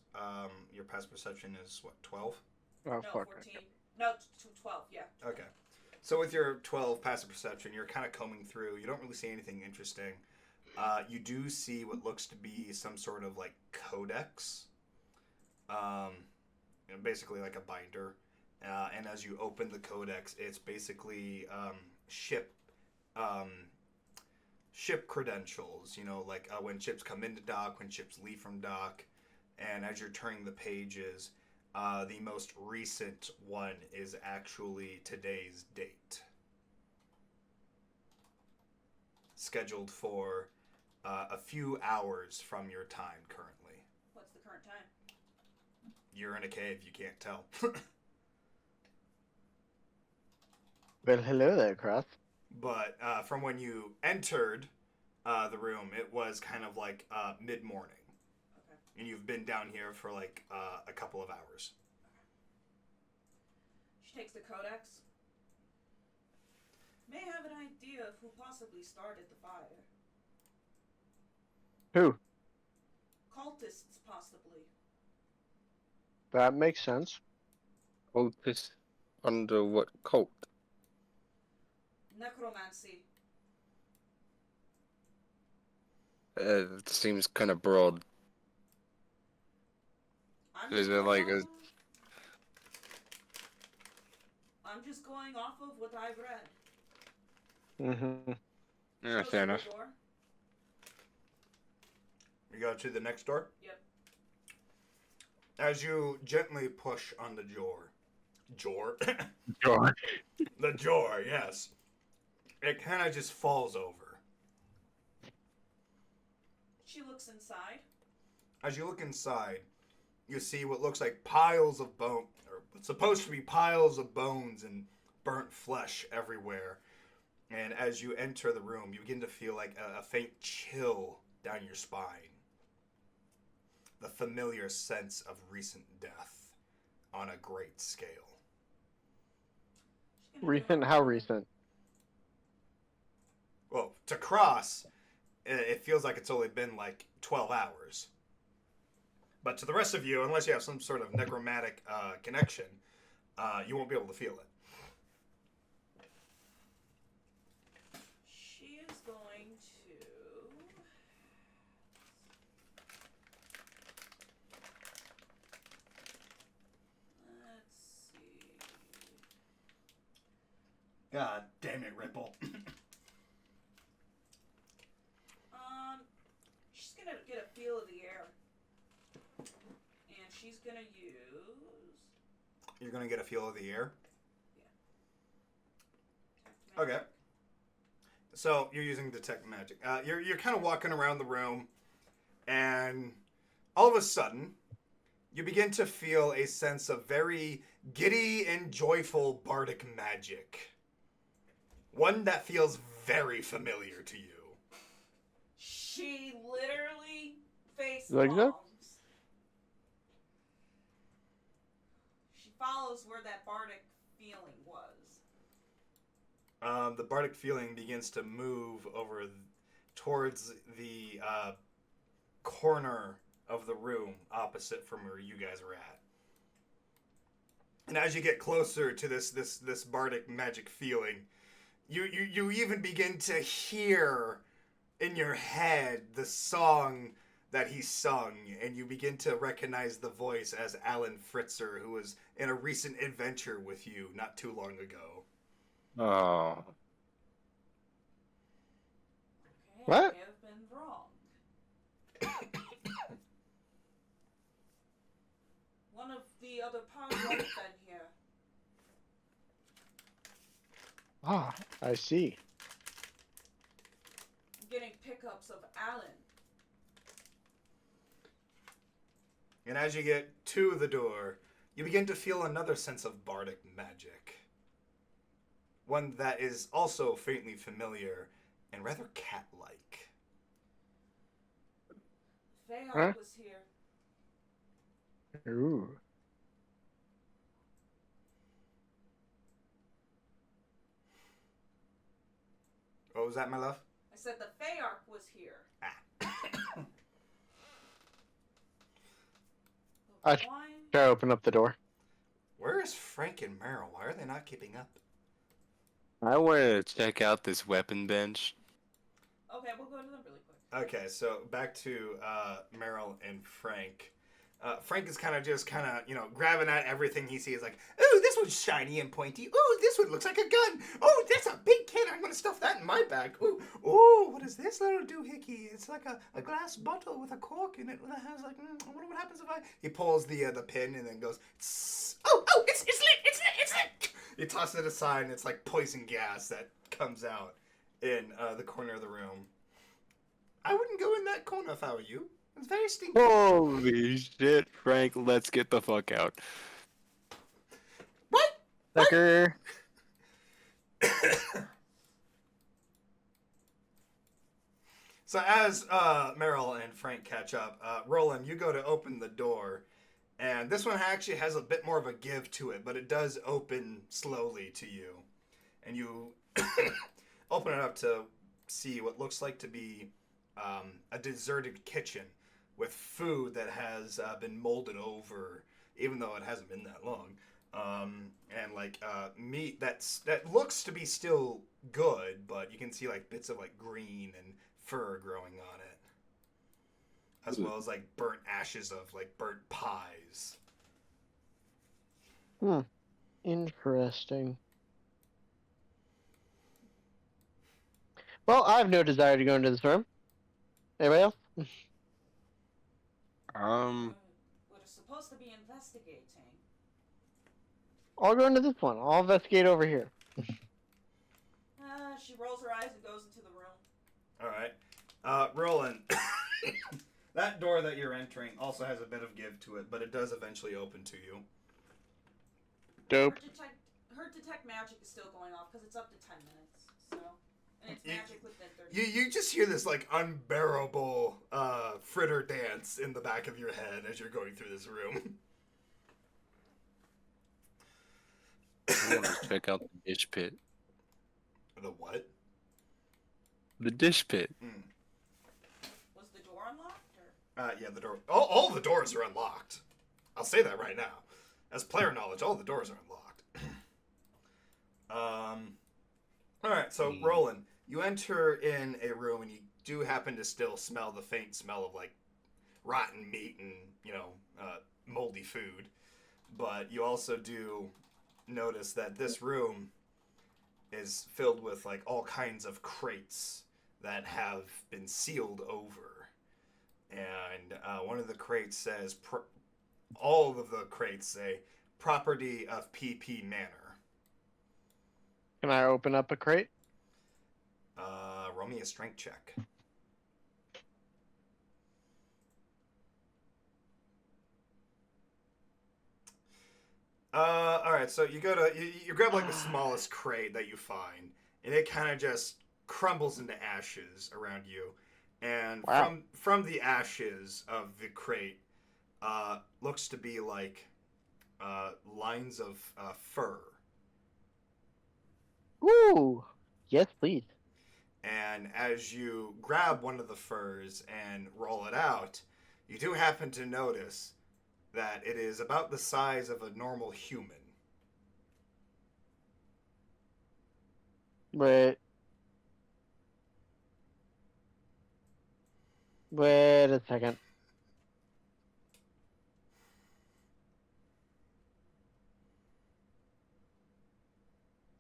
your past perception is what, 12? Oh, No, fuck. 14. No, 12, yeah. Okay. So with your 12 passive perception, you're kind of combing through. You don't really see anything interesting. You do see what looks to be some sort of like codex. Basically like a binder. And as you open the codex, it's basically ship credentials. You know, like when ships come into dock, when ships leave from dock. And as you're turning the pages, the most recent one is actually today's date. Scheduled for a few hours from your time currently. What's the current time? You're in a cave, you can't tell. Well, hello there, Cross. But from when you entered the room, it was kind of like mid-morning. Okay. And you've been down here for like a couple of hours. She takes the codex. May have an idea of who possibly started the fire. Who? Cultists, possibly. That makes sense. Cultist under what cult? Necromancy. It seems kind of broad. I'm Is just it going like off a- of- I'm just going off of what I've read. Mm-hmm. Yeah, Goes fair to the enough. door. You go to the next door? Yep. As you gently push on the door. Sure. The door, yes. It kind of just falls over. She looks inside. As you look inside, you see what looks like piles of bone, or what's supposed to be piles of bones and burnt flesh everywhere. And as you enter the room, you begin to feel like a faint chill down your spine. The familiar sense of recent death on a great scale. She's gonna do Recent? her- How recent? Well, to Cross, it feels like it's only been like 12 hours. But to the rest of you, unless you have some sort of necromantic connection, you won't be able to feel it. She is going to. Let's see. God damn it, Ripple. She's gonna get a feel of the air. And she's gonna use You're gonna get a feel of the air. Yeah. Okay. So you're using detect magic. You're kind of walking around the room, and all of a sudden, you begin to feel a sense of very giddy and joyful bardic magic. One that feels very familiar to you. She literally face Like that? palms. She follows where that bardic feeling was. The bardic feeling begins to move over towards the corner of the room opposite from where you guys are at. And as you get closer to this bardic magic feeling, you even begin to hear in your head the song that he sung, and you begin to recognize the voice as Alan Fritzer, who was in a recent adventure with you not too long ago. Oh. Okay, What? I may have been wrong. One of the other power would have been here. Ah, I see. I'm getting pickups of Alan. And as you get to the door, you begin to feel another sense of bardic magic. One that is also faintly familiar and rather cat-like. Feyard Huh? was here. Ooh. What was that, my love? I said the Feyarch was here. I- The wine? Try to open up the door. Where is Frank and Meryl? Why are they not keeping up? I wanted to check out this weapon bench. Okay, we'll go to them really quick. Okay, so back to Meryl and Frank. Frank is kind of grabbing at everything he sees, like, ooh, this one's shiny and pointy. Ooh, this one looks like a gun. Oh, that's a big can. I'm going to stuff that in my bag. Ooh, what is this little doohickey? It's like a glass bottle with a cork in it that has, like, I wonder what happens if I... He pulls the pin and then goes, tss. Oh, it's lit. He tosses it aside, and it's like poison gas that comes out in the corner of the room. I wouldn't go in that corner if I were you. It's very stinky. Holy shit, Frank, let's get the fuck out. What? Sucker. So as Meryl and Frank catch up, Roland, you go to open the door, and this one actually has a bit more of a give to it, but it does open slowly to you. And you open it up to see what looks like to be a deserted kitchen with food that has been molded over, even though it hasn't been that long. And like meat that looks to be still good, but you can see like bits of like green and fur growing on it, as well as like burnt ashes of like burnt pies. Interesting. Well, I have no desire to go into this room. Anybody else? Um, We're supposed to be investigating. I'll go into this one. I'll investigate over here. She rolls her eyes and goes into the room. All right, Roland. That door that you're entering also has a bit of give to it, but it does eventually open to you. Dope. Her detect magic is still going off because it's up to 10 minutes. So, and it's magic within 30 You just hear this like unbearable fritter dance in the back of your head as you're going through this room. I want to check out the dish pit. The what? The dish pit. Was the door unlocked? Or? Yeah, the door. All the doors are unlocked. I'll say that right now. As player knowledge, all the doors are unlocked. All right, so Roland, you enter in a room and you do happen to still smell the faint smell of like rotten meat and moldy food, but you also do notice that this room is filled with like all kinds of crates that have been sealed over, and one of the crates says all of the crates say property of PP Manor. Can I open up a crate? Roll me a strength check. All right, so you grab like the smallest crate that you find, and it kind of just crumbles into ashes around you, and Wow. from the ashes of the crate, looks to be like lines of fur, Ooh. Yes, please. and as you grab one of the furs and roll it out, you do happen to notice that it is about the size of a normal human. Wait. Wait a second.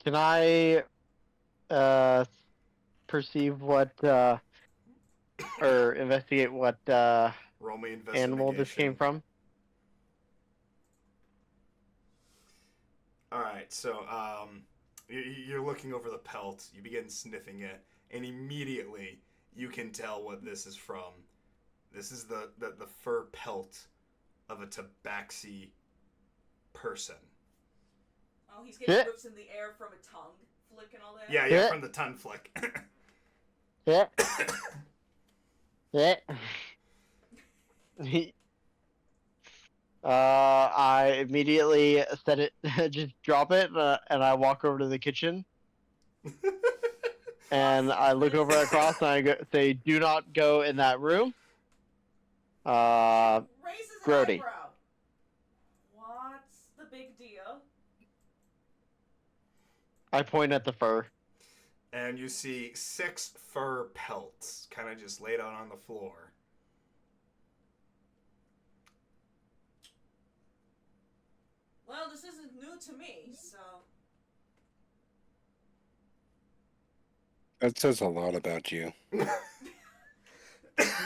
Can I perceive what or investigate what Roll me investigation. animal this came from? All right, so you're looking over the pelt. You begin sniffing it, and immediately you can tell what this is from. This is the fur pelt of a tabaxi person. Oh, he's getting Yeah. whips in the air from a tongue flick and all that. Yeah, Yeah. from the tongue flick. Yeah. Yeah. I immediately set it, just drop it, and I walk over to the kitchen, and I look over across, and I say, "Do not go in that room." Raises an Grody. eyebrow. What's the big deal? I point at the fur. And you see 6 fur pelts kind of just laid out on the floor. Well, this isn't new to me, so. That says a lot about you. I've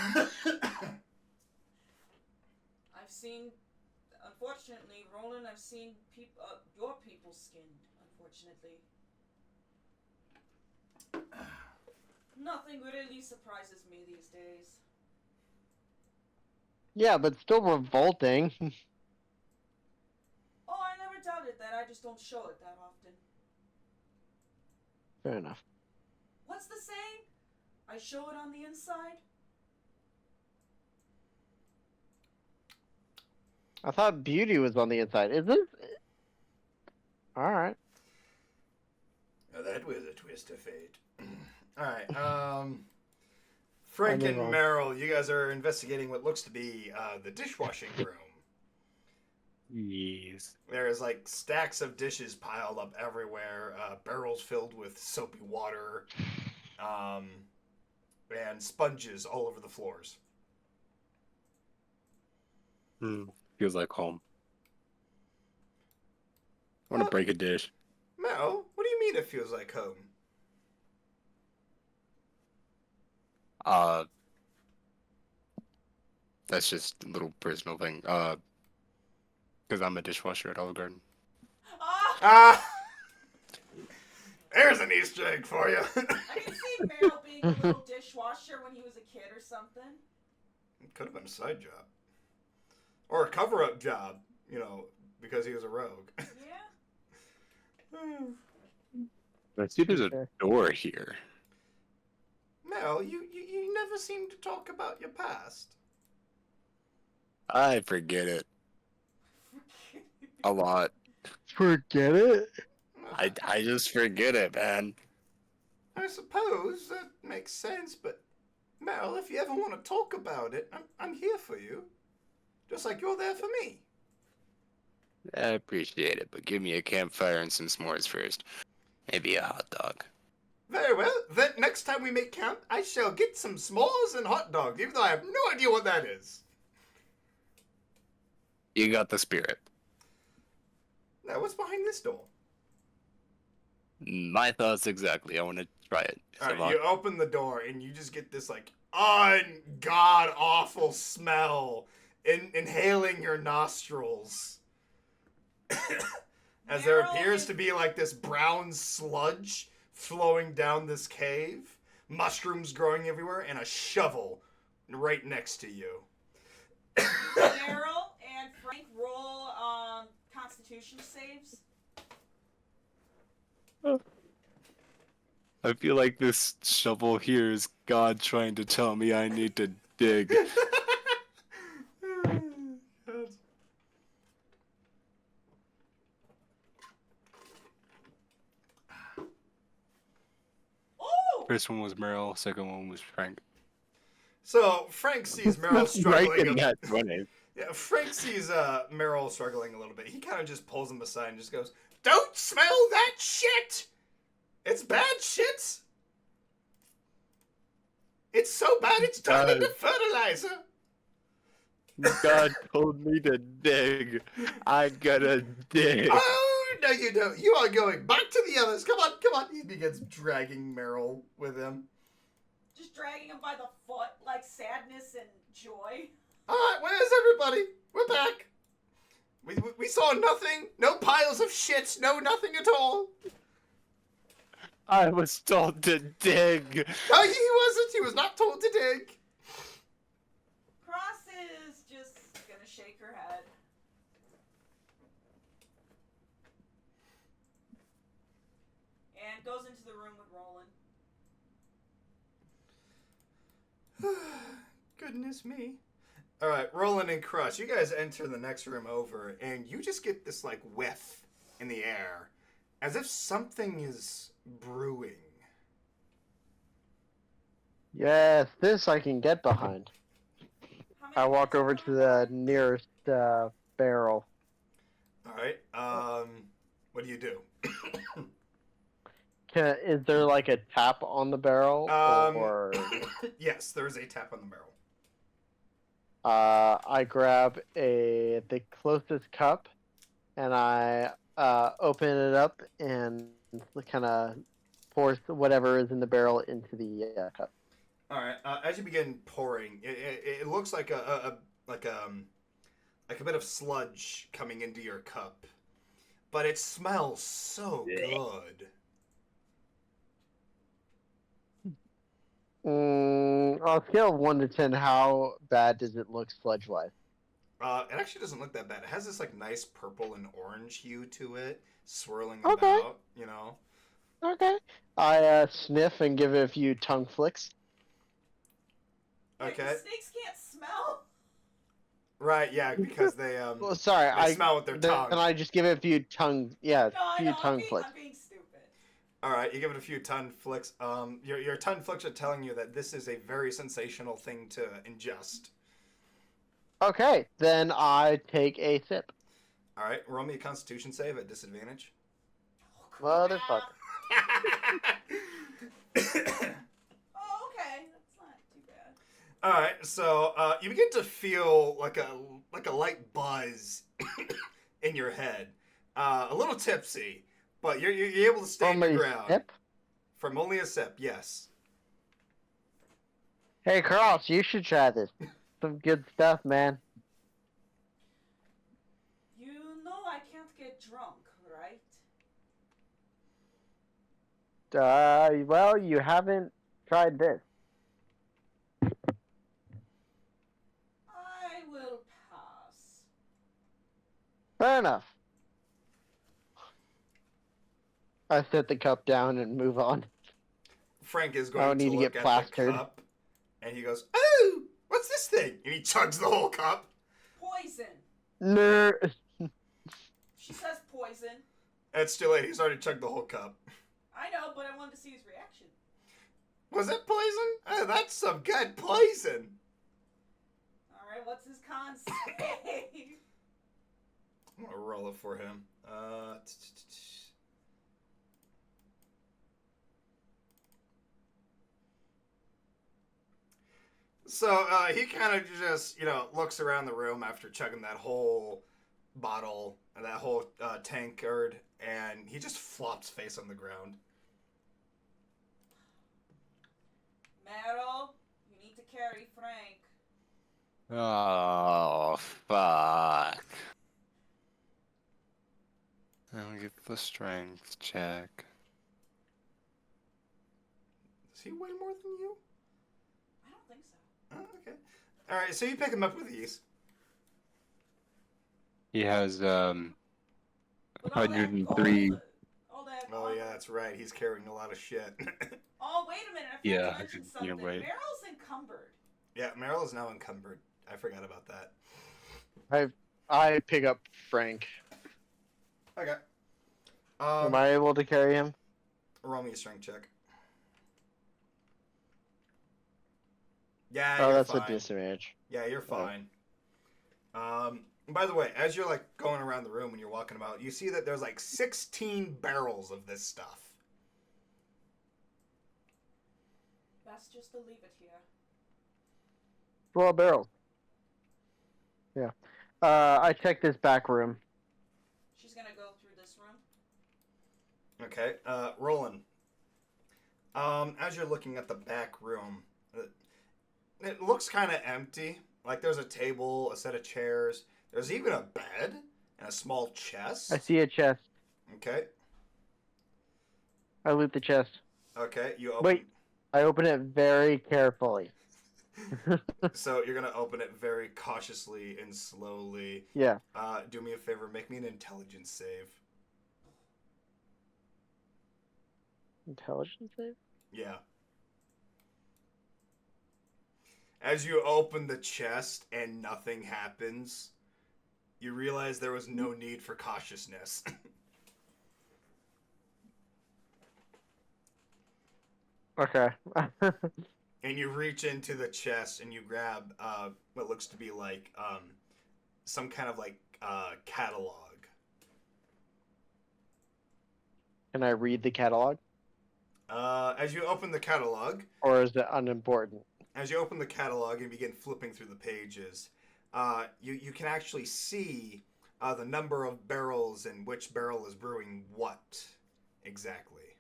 seen, unfortunately, Roland, I've seen your people skinned, unfortunately. Nothing really surprises me these days. Yeah, but still revolting. Oh, I never doubted that, I just don't show it that often. Fair enough. What's the saying? I show it on the inside? I thought beauty was on the inside. Is it? All right. Now that was a twist of fate. Alright, Frank I and move on. Meryl, you guys are investigating what looks to be the dishwashing room. Yes. There's like stacks of dishes piled up everywhere, barrels filled with soapy water, and sponges all over the floors. Feels like home. I want to What? break a dish. Mel, what do you mean it feels like home? That's just a little personal thing. Because I'm a dishwasher at Olive Garden. Ah! Ah! There's an Easter egg for you. I can see Meryl being a little dishwasher when he was a kid or something. It could have been a side job. Or a cover-up job, because he was a rogue. Yeah. I see there's a Okay. door here. Mel, you never seem to talk about your past. I forget it a lot. Forget it. I just forget it, man. I suppose that makes sense, but Mel, if you ever want to talk about it, I'm here for you. Just like you're there for me. I appreciate it, but give me a campfire and some s'mores first. Maybe a hot dog. Very well. Then next time we make camp, I shall get some s'mores and hot dogs, even though I have no idea what that is. You got the spirit. Now, what's behind this door? My thoughts exactly. I want to try it. Alright, you open the door and you just get this, god-awful smell inhaling your nostrils. As there Meryl appears is- to be like this brown sludge flowing down this cave, mushrooms growing everywhere, and a shovel right next to you. Meryl and Frank roll Constitution saves. I feel like this shovel here is God trying to tell me I need to dig. Oh! First one was Meryl, second one was Frank. So Frank sees Meryl struggling. That 20. Yeah, Frank sees Meryl struggling a little bit. He kind of just pulls him aside and just goes, "Don't smell that shit! It's bad shit! It's so bad it's turned into fertilizer!" God told me to dig. I gotta dig. Oh, no you don't. You are going back to the others. Come on, come on. He begins dragging Meryl with him. Just dragging him by the foot, like sadness and joy. Alright, where's everybody? We're back. We saw nothing. No piles of shit. No nothing at all. I was told to dig. No, he wasn't. He was not told to dig. Cross is just gonna shake her head. And goes into the room with Roland. Goodness me. Alright, Roland and Crush, you guys enter the next room over, and you just get this, like, whiff in the air. As if something is brewing. Yes, this I can get behind. How many I walk guys are over to coming the by? nearest barrel. Alright, what do you do? Is there like a tap on the barrel, or Yes, there's a tap on the barrel. I grab the closest cup, and I open it up and kind of pour whatever is in the barrel into the cup. Alright, as you begin pouring, it looks like a bit of sludge coming into your cup. But it smells so good. On a scale of 1 to 10, how bad does it look sludge-wise? It actually doesn't look that bad. It has this like nice purple and orange hue to it, swirling Okay. about, you know. Okay. I sniff and give it a few tongue flicks. Wait, Okay. the snakes can't smell? Right, yeah, because they Well, sorry, they smell with their tongue. And I just give it a few tongue, No, I few know, tongue flicks. I'm being stupid. All right, you give it a few tongue flicks. Your tongue flicks are telling you that this is a very sensational thing to ingest. Okay, then I take a sip. All right, roll me a Constitution save at disadvantage. Oh, crap. Motherfucker. Oh, okay. That's not too bad. All right, so you begin to feel like a light buzz in your head, a little tipsy, but you're able to stay From your a ground. sip? From only a sip, yes. Hey, Cross, you should try this. Some good stuff, man. You know I can't get drunk, right? Well, you haven't tried this. I will pass. Fair enough. I set the cup down and move on. Frank is I going don't need to to look get at plastered. the cup, and he goes, "Oh, what's this thing?" And he chugs the whole cup. Poison. Nerd. She says poison. It's too late. He's already chugged the whole cup. I know, but I wanted to see his reaction. Was it poison? Oh, that's some good poison. Alright, what's his con save? I'm gonna roll it for him. So he kind of just, looks around the room after chugging that whole bottle and that whole tankard, and he just flops face on the ground. Meryl, you need to carry Frank. Oh, fuck. a strength check. Does he weigh more than you? I don't think so. Oh, okay. All right, so you pick him up with ease. He has But all that, 103. all that. Oh yeah, that's right. He's carrying a lot of shit. Oh wait a minute! I forgot Yeah, to mention you're something. right. Meryl's encumbered. Yeah, Meryl is now encumbered. I forgot about that. I pick up Frank. Okay. Am I able to carry him? Roll me a strength check. Yeah, Oh, you're that's fine. a disadvantage. Yeah, you're fine. By the way, as you're like going around the room when you're walking about, you see that there's like 16 barrels of this stuff. Best just to leave it here. Raw barrel. Yeah. I check this back room. She's gonna go through this room. Okay, Roland. As you're looking at the back room, it looks kind of empty. Like there's a table, a set of chairs. There's even a bed and a small chest. I see a chest. Okay. I loot the chest. Okay, you open. Wait. I open it very carefully. So you're gonna open it very cautiously and slowly. Yeah. Do me a favor, make me an intelligence save. Intelligence save? Yeah. As you open the chest and nothing happens, you realize there was no need for cautiousness. Okay. And you reach into the chest and you grab what looks to be like some kind of like catalog. Can I read the catalog? As you open the catalog, Or is it unimportant? as you open the catalog and begin flipping through the pages, you can actually see the number of barrels and which barrel is brewing what exactly.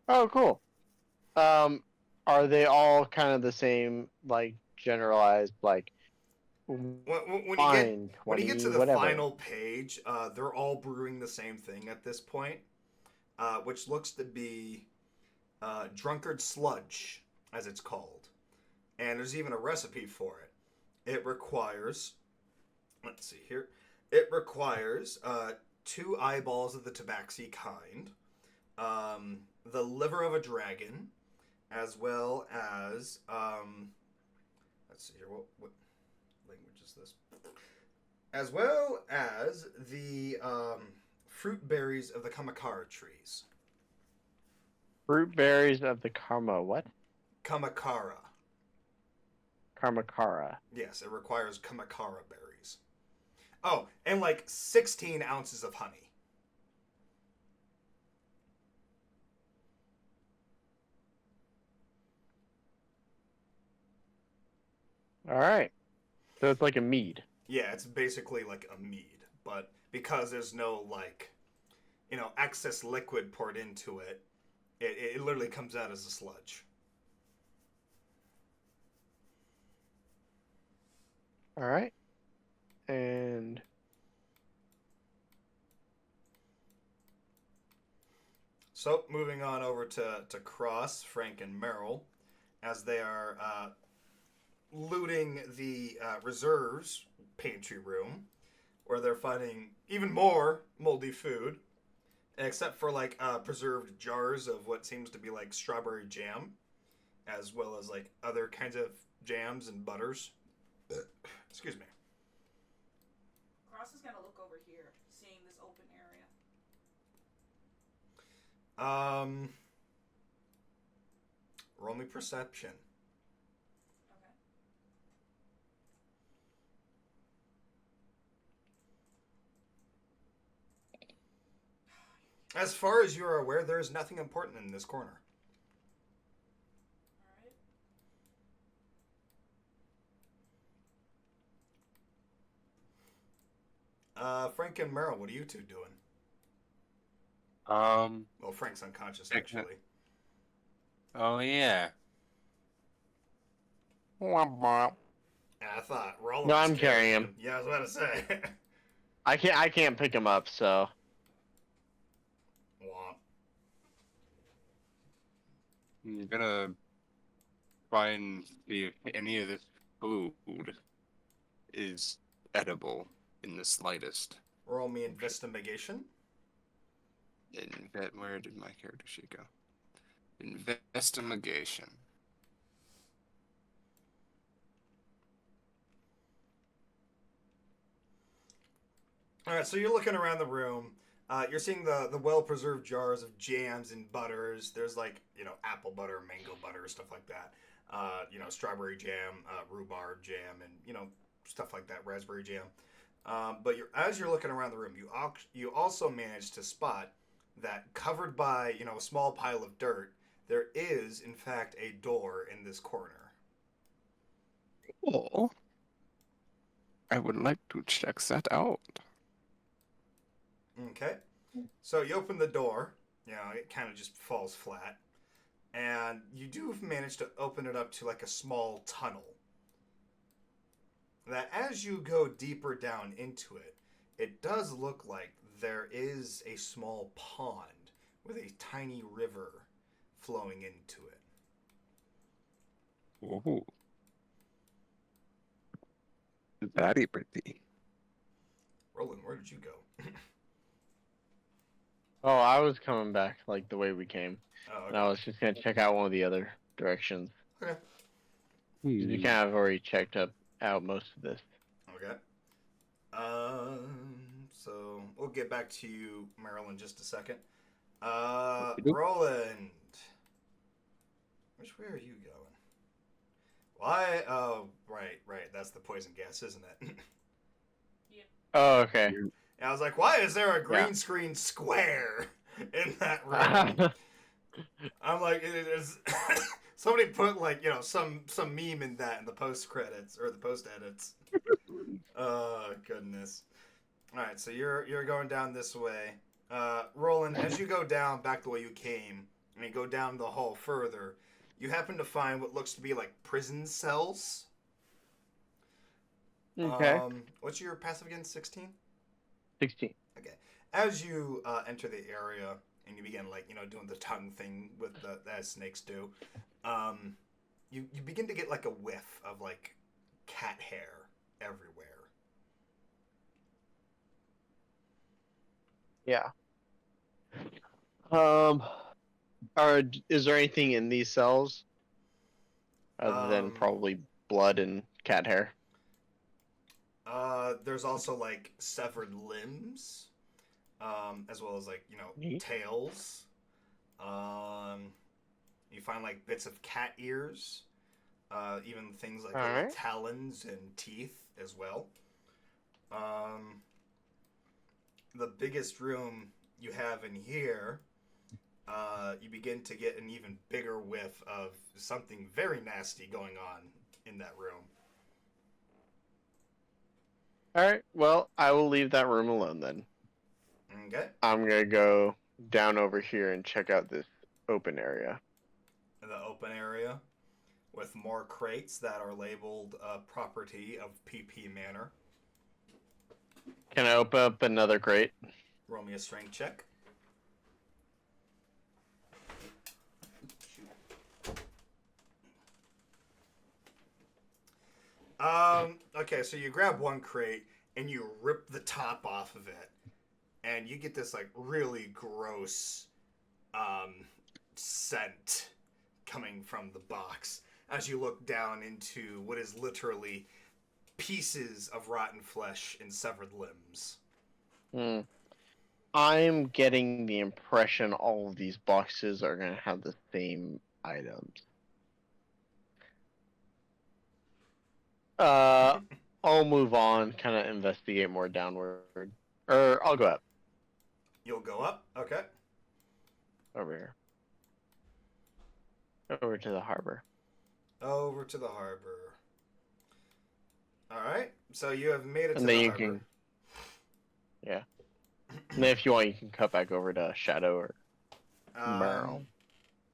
Oh, cool. Are they all kind of the same, like, generalized, like, When wine, you get to 20, the whatever? final page, they're all brewing the same thing at this point, which looks to be drunkard sludge, as it's called. And there's even a recipe for it. It requires, let's see here, it requires 2 eyeballs of the tabaxi kind, the liver of a dragon, as well as, let's see here, what language is this? As well as the fruit berries of the kamakara trees. Fruit berries of the what? Kamakara. Karmakara. Yes, it requires kamakara berries. Oh, and like 16 ounces of honey. All right. So it's like a mead. Yeah, it's basically like a mead, but because there's no like, excess liquid poured into it, it literally comes out as a sludge. All right. And So moving on over to Cross, Frank, and Merrill, as they are looting the reserves pantry room, where they're finding even more moldy food, except for like preserved jars of what seems to be like strawberry jam, as well as like other kinds of jams and butters. Excuse me. Cross is gonna look over here, seeing this open area. Roll me perception. Okay. As far as you are aware, there is nothing important in this corner. Frank and Merrill, what are you two doing? Well, Frank's unconscious, actually. Oh yeah. I thought Roland No, was I'm carrying him. Yeah, I was about to say. I can't pick him up, so I'm gonna try and see if any of this food is edible in the slightest. Roll me investigation. Where did my character sheet go? Investigation. All right, so you're looking around the room. You're seeing the well preserved jars of jams and butters. There's like apple butter, mango butter, stuff like that. Strawberry jam, rhubarb jam, and stuff like that, raspberry jam. But as you're looking around the room, you also manage to spot that covered by a small pile of dirt, there is in fact a door in this corner. Oh, I would like to check that out. Okay, so you open the door. It kind of just falls flat, and you do manage to open it up to like a small tunnel. That as you go deeper down into it, it does look like there is a small pond with a tiny river flowing into it. Oh, very pretty. Roland, where did you go? Oh, I was coming back like the way we came, Oh, and I was just gonna check out one of the other directions. okay. 'Cause we kind of already checked out most of this. Okay. So we'll get back to you, Marilyn, just a second. Roland, which way are you going? Why? Oh, right. That's the poison gas, isn't it? Oh, okay. And I was like, why is there a green screen square in that room? I'm like, it is. Somebody put like some meme in that in the post credits or the post edits. Oh goodness! All right, so you're going down this way, Roland. As you go down back the way you came, and you go down the hall further, you happen to find what looks to be like prison cells. Okay. What's your passive again? 16. 16. Okay. As you enter the area and you begin doing the tongue thing with as snakes do, you begin to get like a whiff of like cat hair everywhere. Yeah. Is there anything in these cells other than probably blood and cat hair? There's also like severed limbs, as well as like Neat. tails. You find like bits of cat ears, even things like little Alright. talons and teeth as well. The biggest room you have in here, you begin to get an even bigger whiff of something very nasty going on in that room. Alright, well, I will leave that room alone then. Okay. I'm gonna go down over here and check out this open area. The open area with more crates that are labeled property of PP Manor. Can I open up another crate? Roll me a strength check. Okay, so you grab one crate and you rip the top off of it, and you get this like really gross scent coming from the box as you look down into what is literally pieces of rotten flesh and severed limbs. I'm getting the impression all of these boxes are gonna have the same items. I'll move on, kind of investigate more downward. Or I'll go up. You'll go up? Okay. Over here. Over to the harbor. Over to the harbor. Alright, so you have made it to And the then you harbor. can. Yeah. And then if you want, you can cut back over to Shadow or Merle.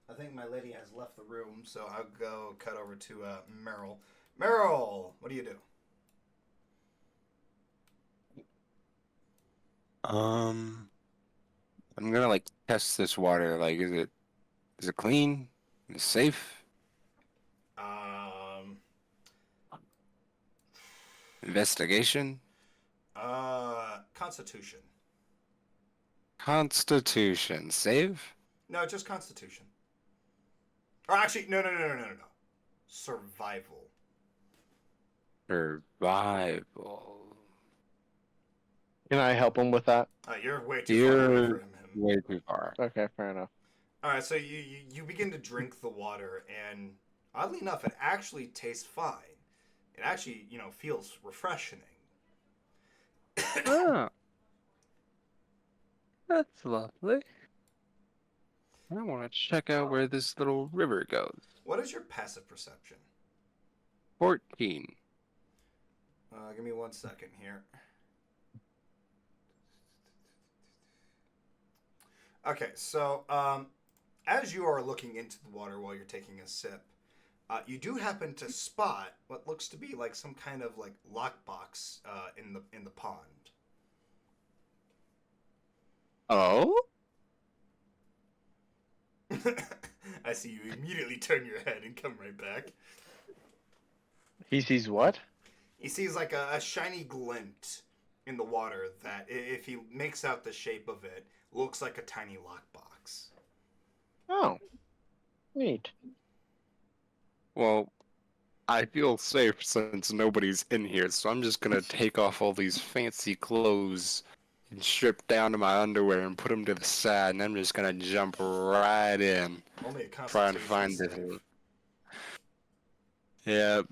I think my lady has left the room, so I'll go cut over to Merrill. Merrill, what do you do? I'm gonna like test this water. Like, is it clean? Safe. Um. Investigation. Constitution. Constitution. Save. No, just Constitution. Or actually, no. Survival. Survival. Can I help him with that? You're way too far away You're from him. way too far. Okay, fair enough. All right, so you begin to drink the water, and oddly enough, it actually tastes fine. It actually, feels refreshing. Oh, that's lovely. I want to check out where this little river goes. What is your passive perception? 14. Give me 1 second here. Okay, so as you are looking into the water while you're taking a sip, you do happen to spot what looks to be like some kind of like lockbox in the pond. Oh? I see you immediately turn your head and come right back. He sees what? He sees like a shiny glint in the water that, if he makes out the shape of it, looks like a tiny lockbox. Oh, neat. Well, I feel safe since nobody's in here, so I'm just gonna take off all these fancy clothes and strip down to my underwear and put them to the side, and I'm just gonna jump right in. Only a Try and Constitution find save. this. Yeah.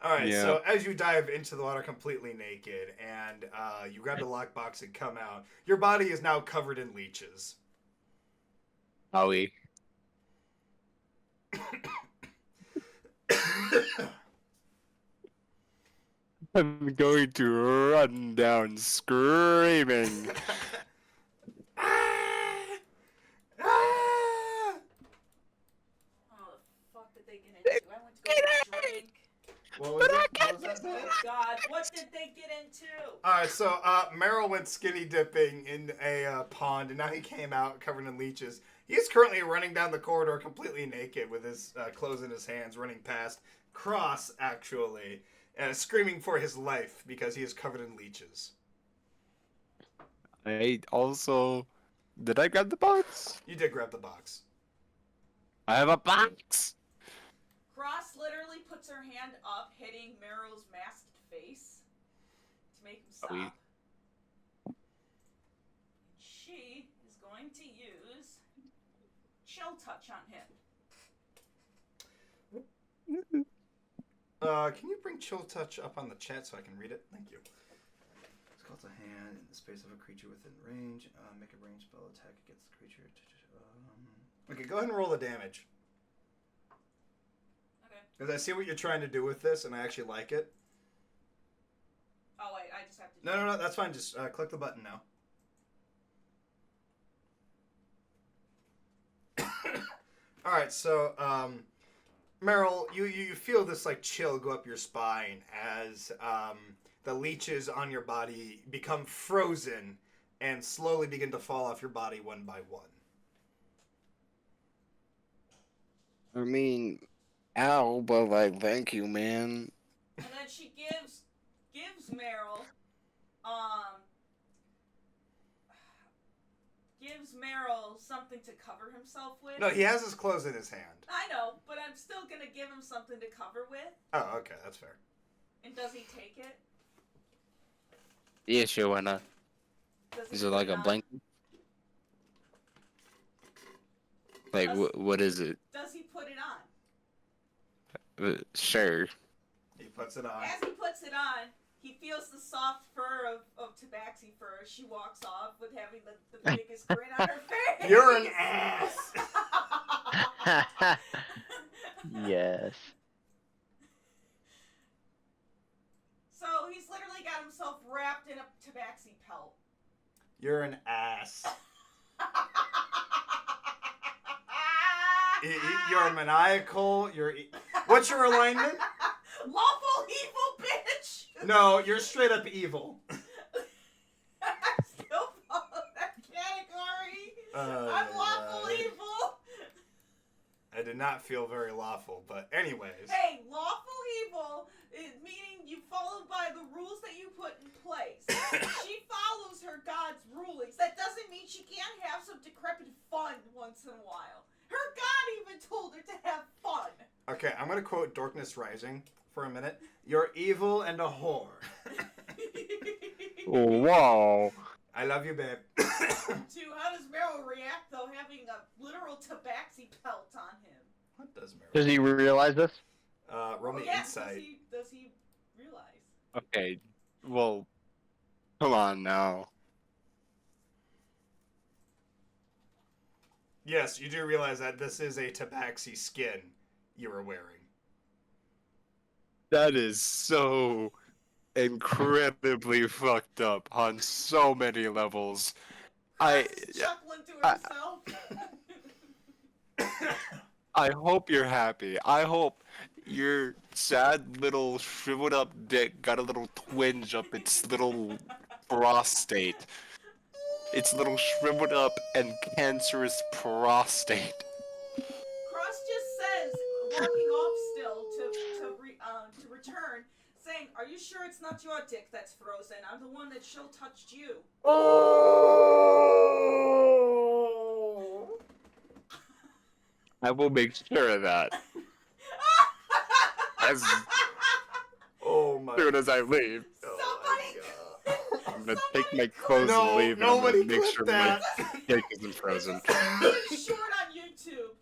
All right, Yeah. so as you dive into the water completely naked and you grab the lockbox and come out, your body is now covered in leeches. Howie. I'm going to run down screaming. Ah! Ah! Oh, the fuck did they get into? I went to go get a drink. What was that? Oh God, what did they get into? Alright, so Meryl went skinny dipping in a pond, and now he came out covered in leeches. He's currently running down the corridor completely naked with his clothes in his hands, running past Cross, actually, screaming for his life because he is covered in leeches. I also... Did I grab the box? You did grab the box. I have a box! Cross literally puts her hand up, hitting Meryl's masked face to make him stop. Oui. She is going to use Chill Touch on him. Can you bring Chill Touch up on the chat so I can read it? Thank you. It's called a hand in the space of a creature within range. Make a ranged spell attack against the creature. Okay, go ahead and roll the damage. Okay. Because I see what you're trying to do with this, and I actually like it. Oh wait, I just have to. No, that's fine. Just click the button now. All right, so Meryl, you feel this like chill go up your spine as the leeches on your body become frozen and slowly begin to fall off your body one by one. I mean, ow, but like, thank you, man. And then she gives Meryl, gives Meryl something to cover himself with. No, he has his clothes in his hand. I know, but I'm still gonna give him something to cover with. Oh, okay, that's fair. And does he take it? Yeah, sure, why not? Does he Is it put like a on? blanket? Like, what is it? Does he put it on? Sure. He puts it on. As he puts it on, he feels the soft fur of Tabaxi fur as she walks off with having the biggest grin on her face. You're an ass. Yes. So he's literally got himself wrapped in a Tabaxi pelt. You're an ass. You're maniacal. What's your alignment? Lawful evil bitch. No, you're straight up evil. I'm still following I'm lawful evil. I did not feel very lawful, but anyways. Hey, lawful evil is meaning you follow by the rules that you put in place. She follows her God's rulings. That doesn't mean she can't have some decrepit fun once in a while. Her God even told her to have fun. Okay, I'm gonna quote Darkness Rising for a minute. You're evil and a whore. Whoa. I love you, babe. How does Meryl react, though, having a literal tabaxi pelt on him? What does Meryl? Does he realize this? Roll me Yes, insight. does he realize? Okay, well, come on now. Yes, you do realize that this is a tabaxi skin you are wearing. That is so incredibly fucked up on so many levels. Cross is chuckling to himself. I hope you're happy. I hope your sad little shriveled up dick got a little twinge up its little prostate. Its little shriveled up and cancerous prostate. Cross just says, walking off still to return, saying, "Are you sure it's not your dick that's frozen? I'm the one that show touched you." Oh! I will make sure of that as Oh my! soon as I leave. Somebody! I'm gonna take my clothes No, and leave, and I'm nobody gonna make clip sure that. my dick isn't frozen. This is gonna be a short on YouTube.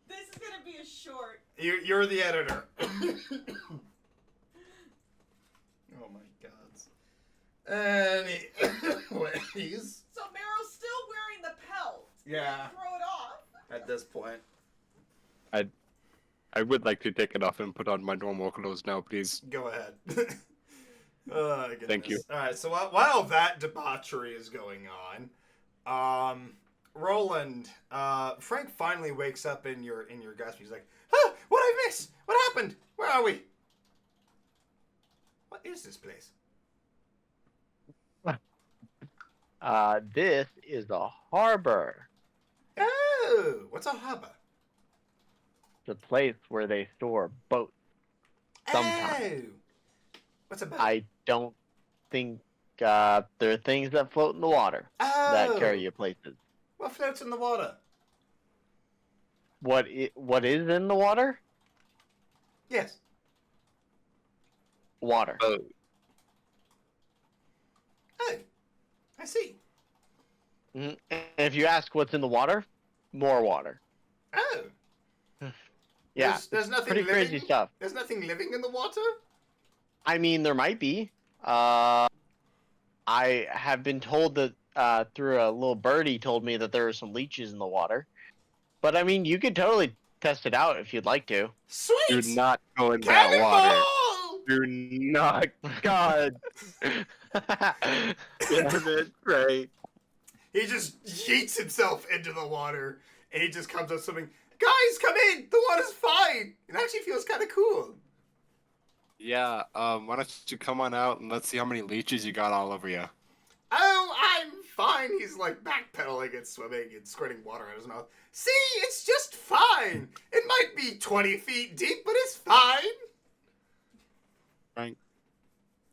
This is gonna be a short. You're the editor. Oh my god. Anyways. So Meryl's still wearing the pelt. Yeah. Throw it off. At this point. I would like to take it off and put on my normal clothes now, please. Go ahead. Thank you. All right. So while that debauchery is going on, Roland, Frank finally wakes up in your grasp. He's like, "Ah, what did I miss? What happened? Where are we? What is this place?" This is a harbor. Oh, what's a harbor? It's a place where they store boats. Sometimes. Oh, what's a boat? I don't think there are things that float in the water that carry you places. What floats in the water? What is in the water? Yes. Water. Oh, I see. Mhm. And if you ask what's in the water, more water. Oh. Yeah, There's nothing pretty living? crazy stuff. There's nothing living in the water? I mean, there might be. I have been told that through a little birdie told me that there are some leeches in the water. But I mean, you could totally test it out if you'd like to. Sweet! Do not go in that water. Cannonball! Do not. God. Damn it, right. He just yeets himself into the water, and he just comes up swimming. Guys, come in! The water's fine! It actually feels kind of cool. Yeah, why don't you come on out and let's see how many leeches you got all over you. Oh, I'm fine. He's like backpedaling and swimming and squirting water out of his mouth. See, it's just fine. It might be 20 feet deep, but it's fine. Frank,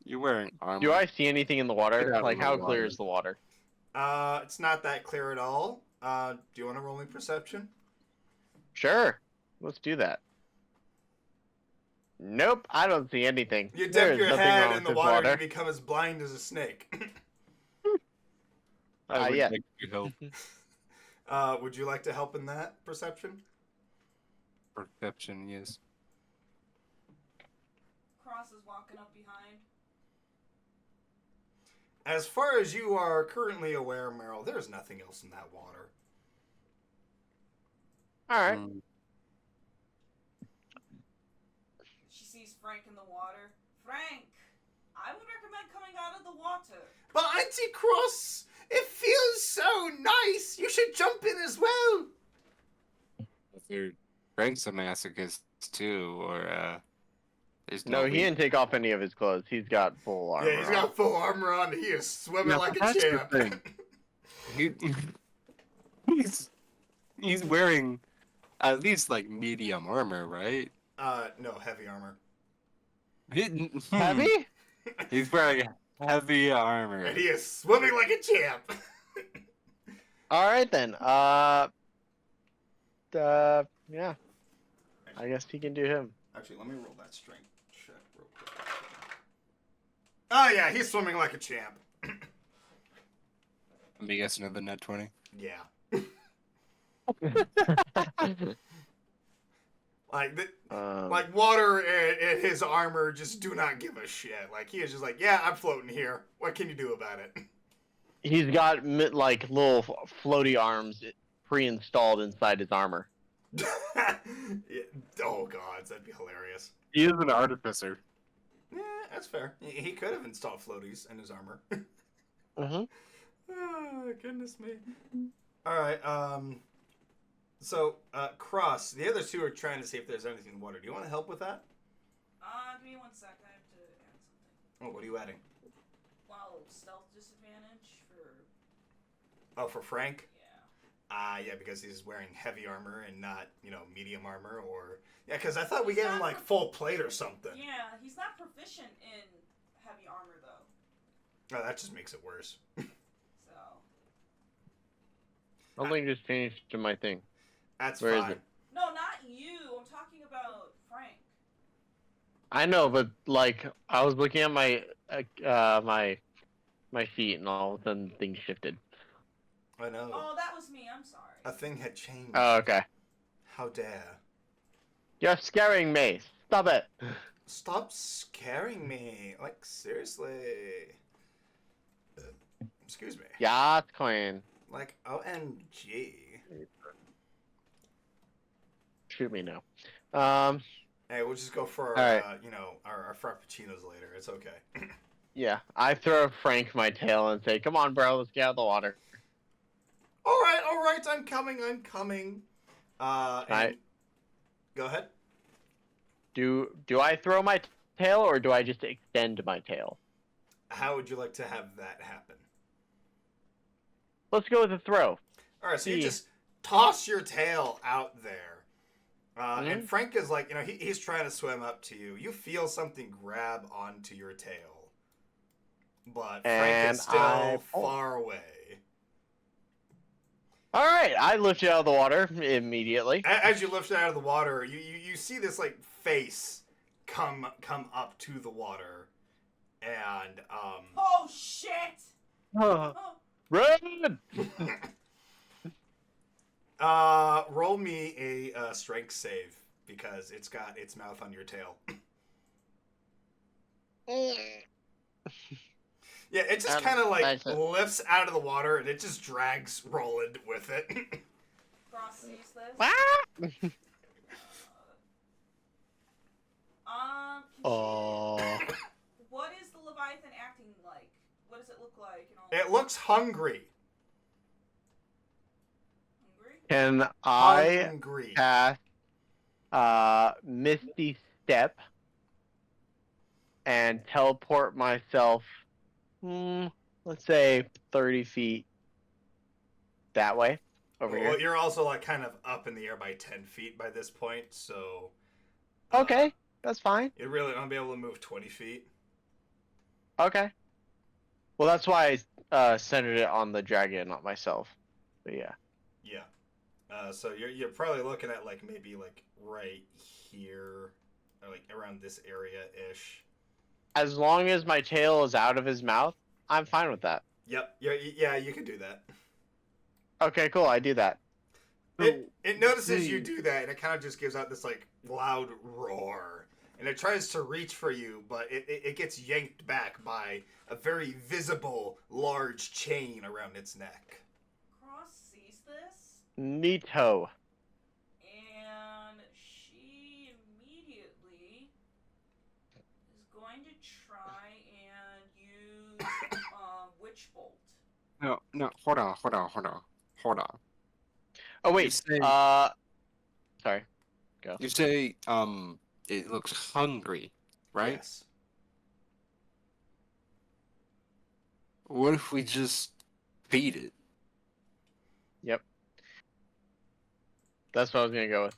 you're wearing armor. Do I see anything in the water? Get out Like, of the how water. clear is the water? It's not that clear at all. Do you want to roll me perception? Sure. Let's do that. Nope, I don't see anything. You dip There's your nothing head wrong in with the this water and you become as blind as a snake. I would yeah. like to help. Would you like to help in that perception? Perception, yes. Cross is walking up behind. As far as you are currently aware, Meryl, there's nothing else in that water. Alright. She sees Frank in the water. Frank, I would recommend coming out of the water. But Auntie Cross, it feels so nice. You should jump in as well. Dude, Frank's a masochist too, or there's No, he way- didn't take off any of his clothes. He's got full armor. Yeah, he's got full armor on. He is swimming Yeah, like a that's the champ. thing. He... He's wearing at least like medium armor, right? No, heavy armor. Heavy? He's wearing heavy armor. And he is swimming like a champ. All right then. Yeah. I guess he can do him. Actually, let me roll that strength check real quick. Oh yeah, he's swimming like a champ. Let me guess another net 20. Yeah. Like water and his armor just do not give a shit. Like he is just like, yeah, I'm floating here. What can you do about it? He's got like little floaty arms pre-installed inside his armor. Yeah. Oh god, that'd be hilarious. He is an artificer. Yeah, that's fair. He could have installed floaties in his armor. Mm-hmm. Oh, goodness me. All right. So, Cross, the other two are trying to see if there's anything in the water. Do you want to help with that? Give me 1 sec. I have to add something. Oh, what are you adding? Wow, stealth disadvantage for. Oh, for Frank? Yeah. Yeah, because he's wearing heavy armor and not, medium armor or... Yeah, because I thought we gave him, like, full plate or something. Yeah, he's not proficient in heavy armor, though. Oh, that just makes it worse. So. Something just changed to my thing. That's Where is fine. it? No, not you. I'm talking about Frank. I know, but like I was looking at my my sheet, and all of a sudden things shifted. I know. Oh, that was me. I'm sorry. A thing had changed. Oh, okay. How dare. You're scaring me. Stop it. Stop scaring me. Like, seriously. Excuse me. Yeah, Queen. Like, OMG. Shoot me now. Hey, we'll just go for, All right. our frappuccinos later. It's okay. Yeah, I throw Frank my tail and say, "Come on, bro, let's get out of the water." All right, I'm coming. I- Go ahead. Do I throw my tail, or do I just extend my tail? How would you like to have that happen? Let's go with a throw. All right, so you See. just toss your tail out there. And Mhm. Frank is like, he's trying to swim up to you. You feel something grab onto your tail. But Frank And is still I pull. far away. All right, I lift you out of the water immediately. As you lift it out of the water, you see this, like, face come up to the water. And, Oh shit! Oh, Run! roll me a strength save because it's got its mouth on your tail. Yeah, it just kind of like lifts out of the water and it just drags Roland with it. Cross sees this. Ah! Oh. What is the Leviathan acting like? What does it look like? And all It looks hungry. hungry. Can I Hungry. cast Misty Step and teleport myself, let's say 30 feet that way, over Well, here? you're also like kind of up in the air by 10 feet by this point, so... Okay, that's fine. You really won't be able to move 20 feet. Okay. Well, that's why I centered it on the dragon, not myself. But yeah. Yeah. So you're probably looking at like maybe like right here, or like around this area-ish. As long as my tail is out of his mouth, I'm fine with that. Yep. Yeah, you can do that. Okay, cool. I do that. It notices you do that, and it kind of just gives out this like loud roar, and it tries to reach for you, but it gets yanked back by a very visible large chain around its neck. Cross sees this, Neato. and she immediately is going to try and use Witch Bolt. No, hold on. Oh You wait. say, Sorry. Go. you say it looks hungry, right? Yes. What if we just feed it? Yep. That's what I was gonna go with.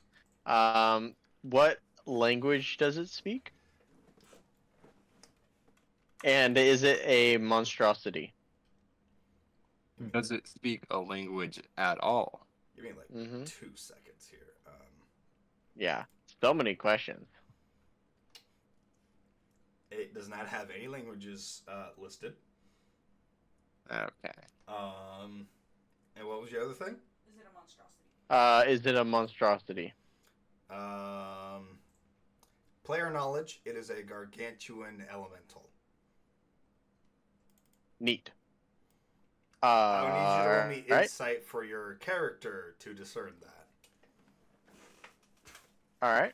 What language does it speak? And is it a monstrosity? Does it speak a language at all? Give me like Mm-hmm. 2 seconds here. Yeah. So many questions. It does not have any languages listed. Okay. And what was the other thing? Is it a monstrosity? Is it a monstrosity? Player knowledge. It is a gargantuan elemental. Neat. I would need you to roll me Right? insight for your character to discern that. All right.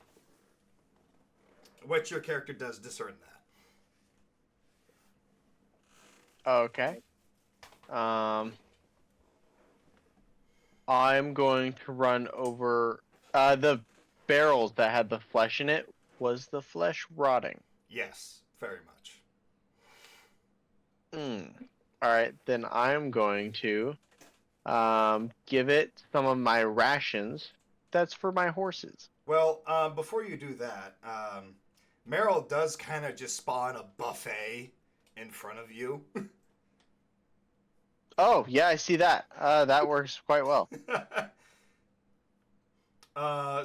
What your character does discern that. Okay. I'm going to run over the barrels that had the flesh in it. Was the flesh rotting? Yes, very much. All right, then I'm going to give it some of my rations. That's for my horses. Well, before you do that, Meryl does kind of just spawn a buffet in front of you. Oh, yeah, I see that. That works quite well.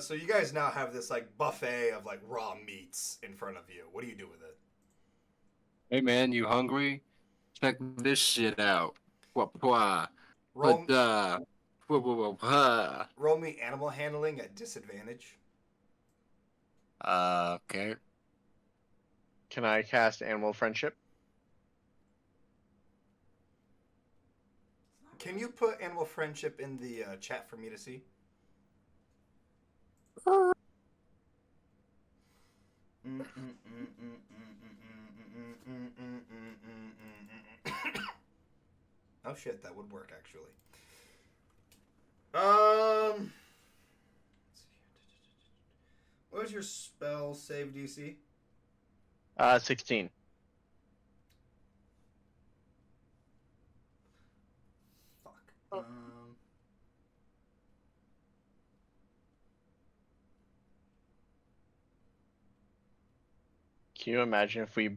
So you guys now have this like buffet of like raw meats in front of you. What do you do with it? Hey man, you hungry? Check this shit out. Wah. Roll, Wah. roll me animal handling at disadvantage. Okay. Can I cast Animal Friendship? Can you put animal friendship in the chat for me to see? Oh shit, that would work actually. What was your spell save DC? 16. Fuck. Can you imagine if we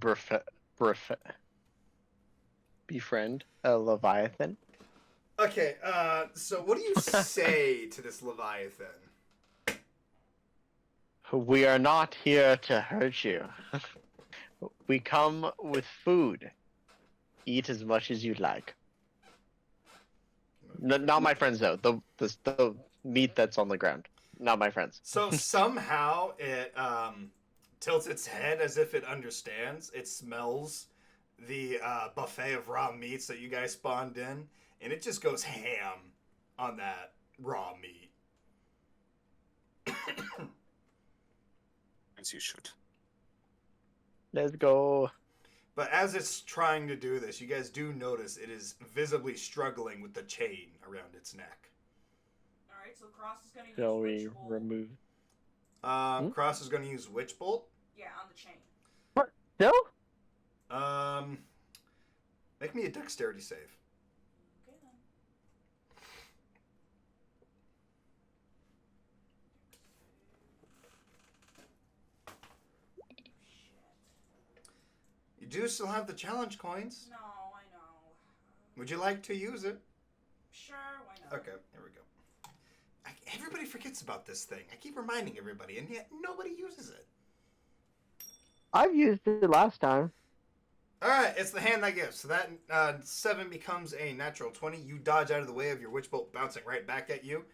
befriend a Leviathan? Okay, so what do you say to this Leviathan? We are not here to hurt you. We come with food. Eat as much as you like. Not my friends though. The meat that's on the ground. Not my friends. So somehow it tilts its head as if it understands. It smells the buffet of raw meats that you guys spawned in, and it just goes ham on that raw meat. As you should. Let's go. But as it's trying to do this, you guys do notice it is visibly struggling with the chain around its neck. Alright, so Cross is going to use Shall we Witch Bolt. remove? Cross is going to use Witch Bolt. Yeah, on the chain. What? No? Make me a dexterity save. Okay then. You do still have the challenge coins. No, I know. Would you like to use it? Sure, why not? Okay, here we go. Everybody forgets about this thing. I keep reminding everybody, and yet nobody uses it. I've used it last time. All right, it's the hand that gives. So that 7 becomes a natural 20. You dodge out of the way of your witch bolt bouncing right back at you,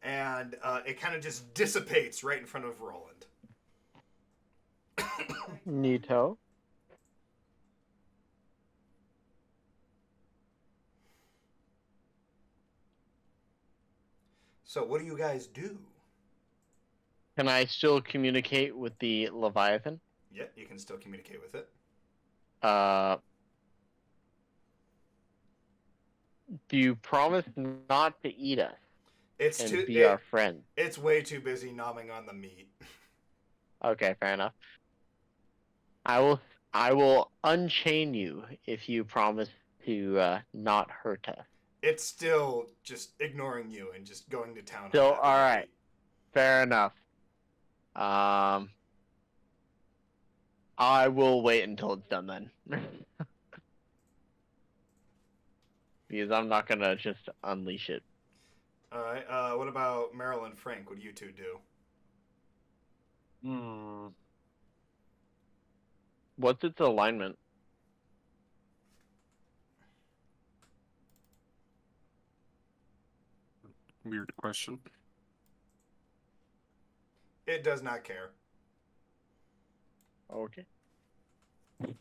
and it kind of just dissipates right in front of Roland. Neato. So what do you guys do? Can I still communicate with the Leviathan? Yeah, you can still communicate with it. Do you promise not to eat us It's and too. be our friend? It's way too busy nomming on the meat. Okay, fair enough. I will unchain you if you promise to not hurt us. It's still just ignoring you and just going to town. So, on that all right. meat. Fair enough. I will wait until it's done then. Because I'm not gonna just unleash it. All right. What about Meryl and Frank? What do you two do? Hmm. What's its alignment? Weird question. It does not care. Okay. It's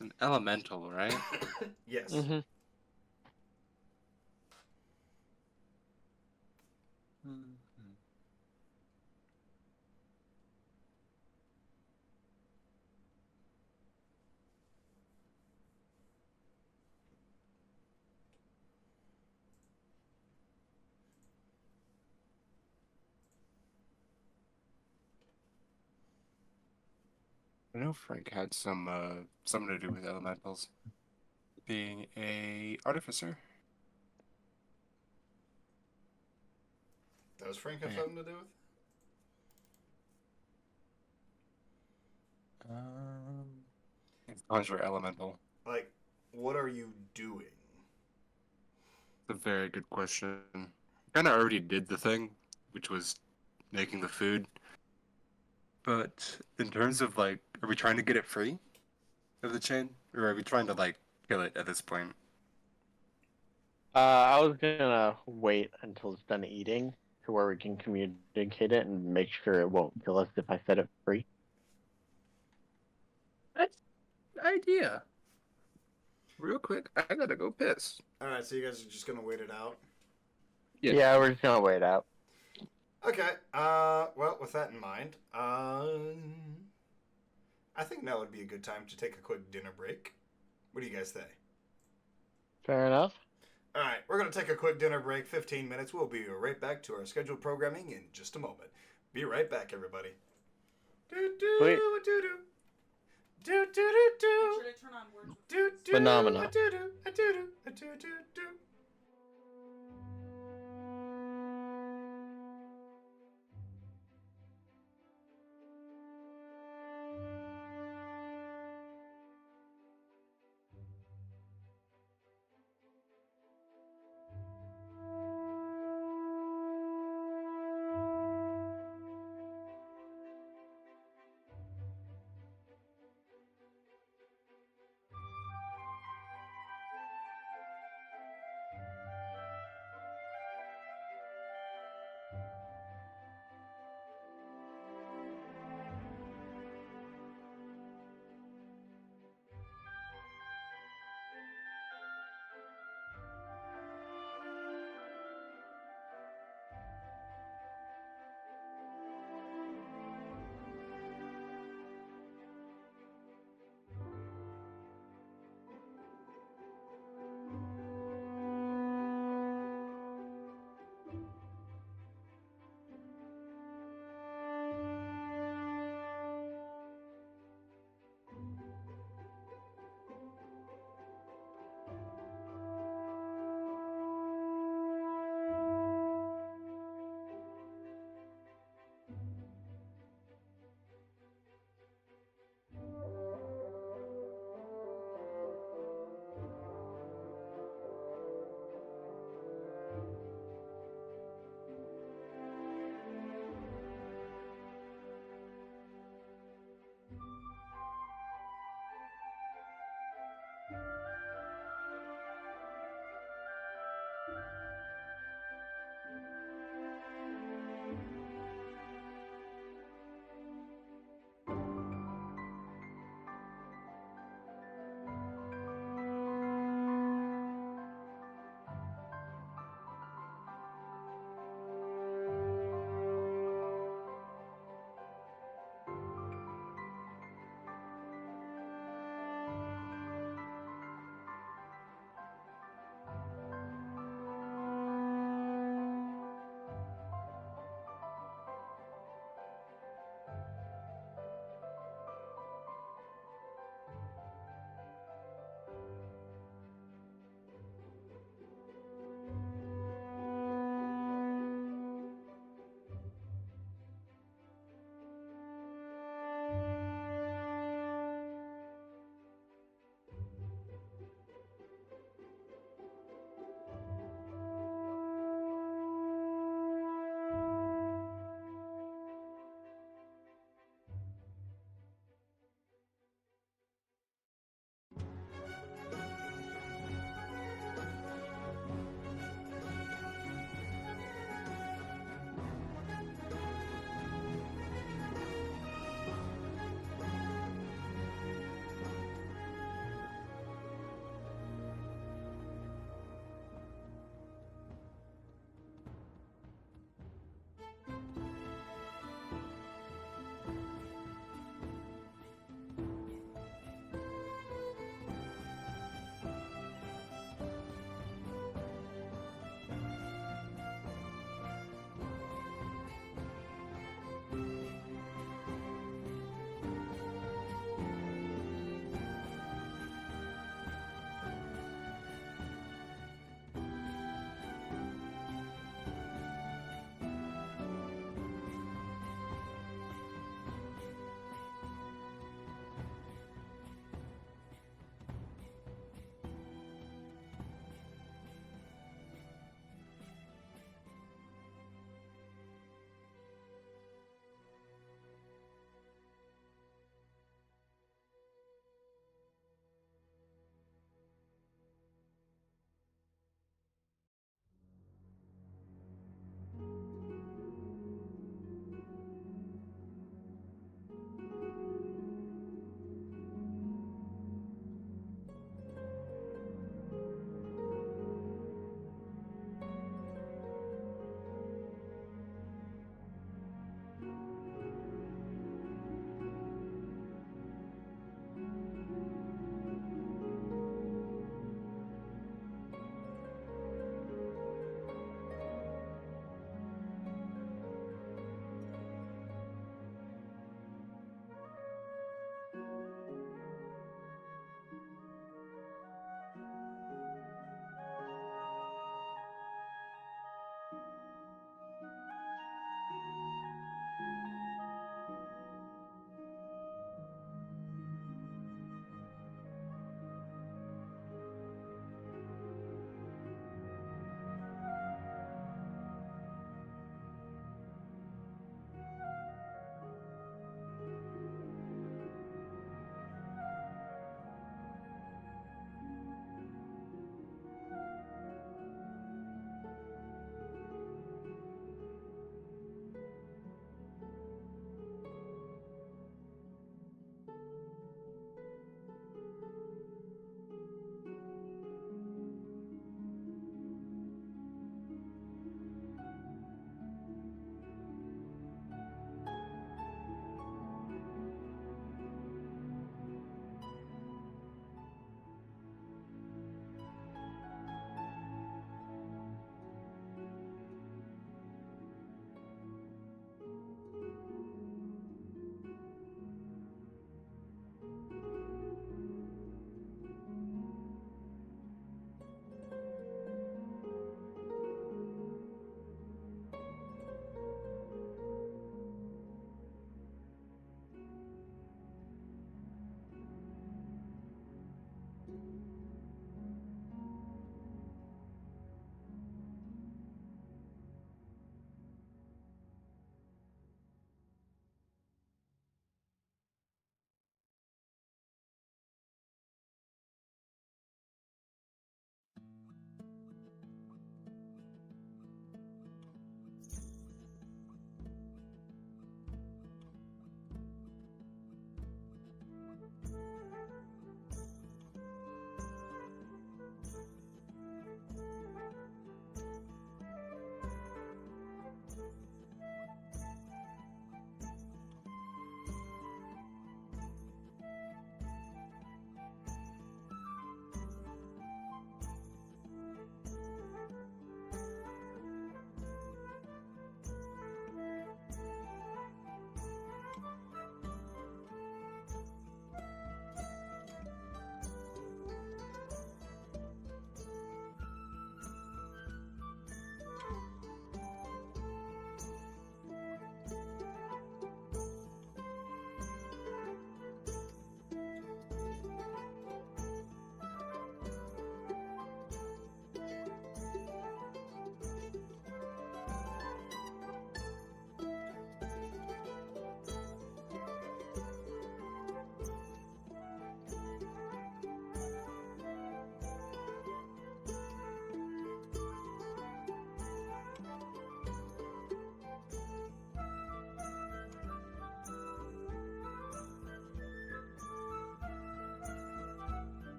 an elemental, right? Yes. Mm-hmm. I know Frank had something to do with elementals. Being a artificer. Does Frank have Yeah. something to do with? Conjure elemental. Like, what are you doing? It's a very good question. Kind of already did the thing, which was making the food. But in terms of like, are we trying to get it free of the chain, or are we trying to like kill it at this point? I was gonna wait until it's done eating to where we can communicate it and make sure it won't kill us if I set it free. That's the idea. Real quick, I gotta go piss. All right. So you guys are just gonna wait it out. Yeah. Yeah, we're just gonna wait out. Okay. Well, with that in mind, I think now would be a good time to take a quick dinner break. What do you guys think? Fair enough. All right, we're going to take a quick dinner break, 15 minutes. We'll be right back to our scheduled programming in just a moment. Be right back, everybody. Sweet. Make sure to turn on words. Phenomena.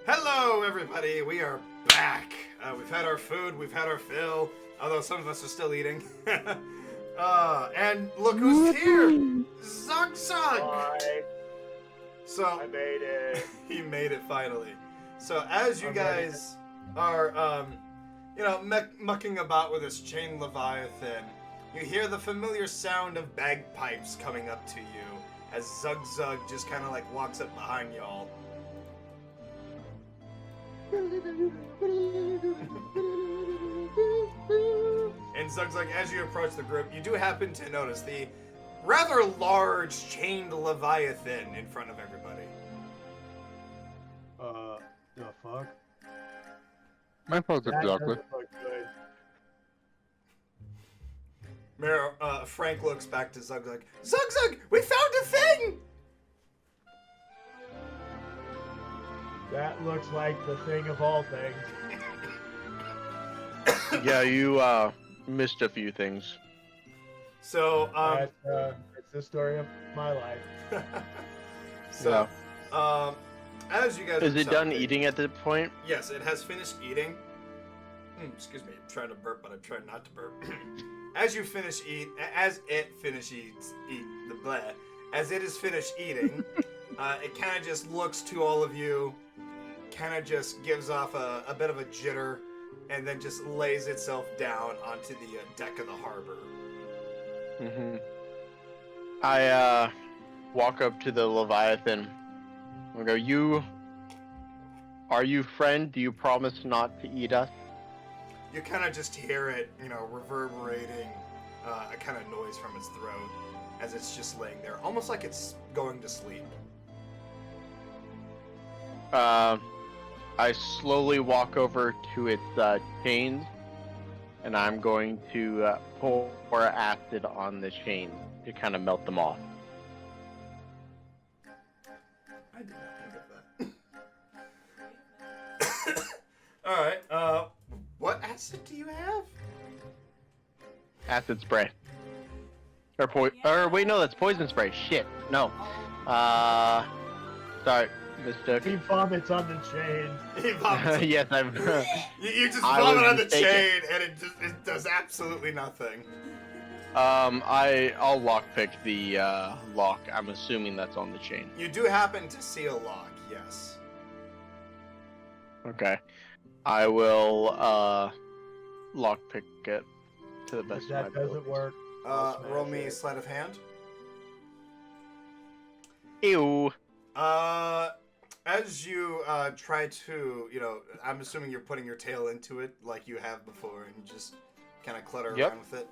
Hello, everybody. We are back. We've had our food. We've had our fill. Although some of us are still eating. And look who's here. Zug Zug. Bye. So I made it. he made it finally. So as you I'm guys are, mucking about with this chain leviathan, you hear the familiar sound of bagpipes coming up to you as Zug Zug just kind of like walks up behind y'all. And Zug Zug, as you approach the group, you do happen to notice the rather large chained leviathan in front of everybody. The fuck? My phone's That awkward. doesn't look good. Frank looks back to Zug Zug. Zug Zug, we found a thing! That looks like the thing of all things. Yeah, you missed a few things. So, It's the story of my life. so, as you guys Is are it done talking- eating at this point? Yes, it has finished eating. Excuse me, I'm trying to burp, but I'm trying not to burp. As it is finished eating, it kind of just looks to all of you, kind of just gives off a bit of a jitter, and then just lays itself down onto the deck of the harbor. Mm-hmm. I walk up to the Leviathan. I go, are you friend? Do you promise not to eat us? You kind of just hear it, reverberating a kind of noise from its throat as it's just laying there, almost like it's going to sleep. I slowly walk over to its chains, and I'm going to pour acid on the chains to kind of melt them off. I did not think of that. Alright, what acid do you have? Acid spray. Or wait, no, that's poison spray. Shit, no. Sorry, mistook. He vomits on the chain. He vomits. Yes, I'm. You just I vomit was on the mistaken. chain and it does absolutely nothing. I'll lockpick the lock. I'm assuming that's on the chain. You do happen to see a lock, yes. Okay. I will lockpick it to the best If of my that ability. doesn't work, I'll smash Roll me it. sleight of hand. Ew. As you try to, I'm assuming you're putting your tail into it like you have before and just kind of clutter Yep. around with it.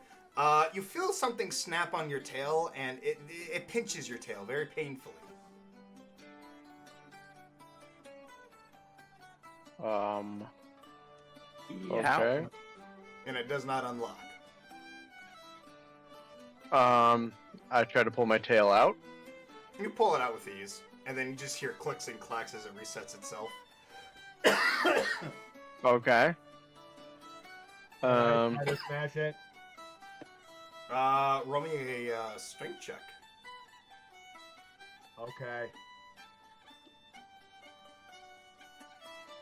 You feel something snap on your tail and it pinches your tail very painfully. Okay. And it does not unlock. I try to pull my tail out. You pull it out with ease, and then you just hear clicks and clacks as it resets itself. Okay. Alright, try to smash it. Roll me a strength check. Okay.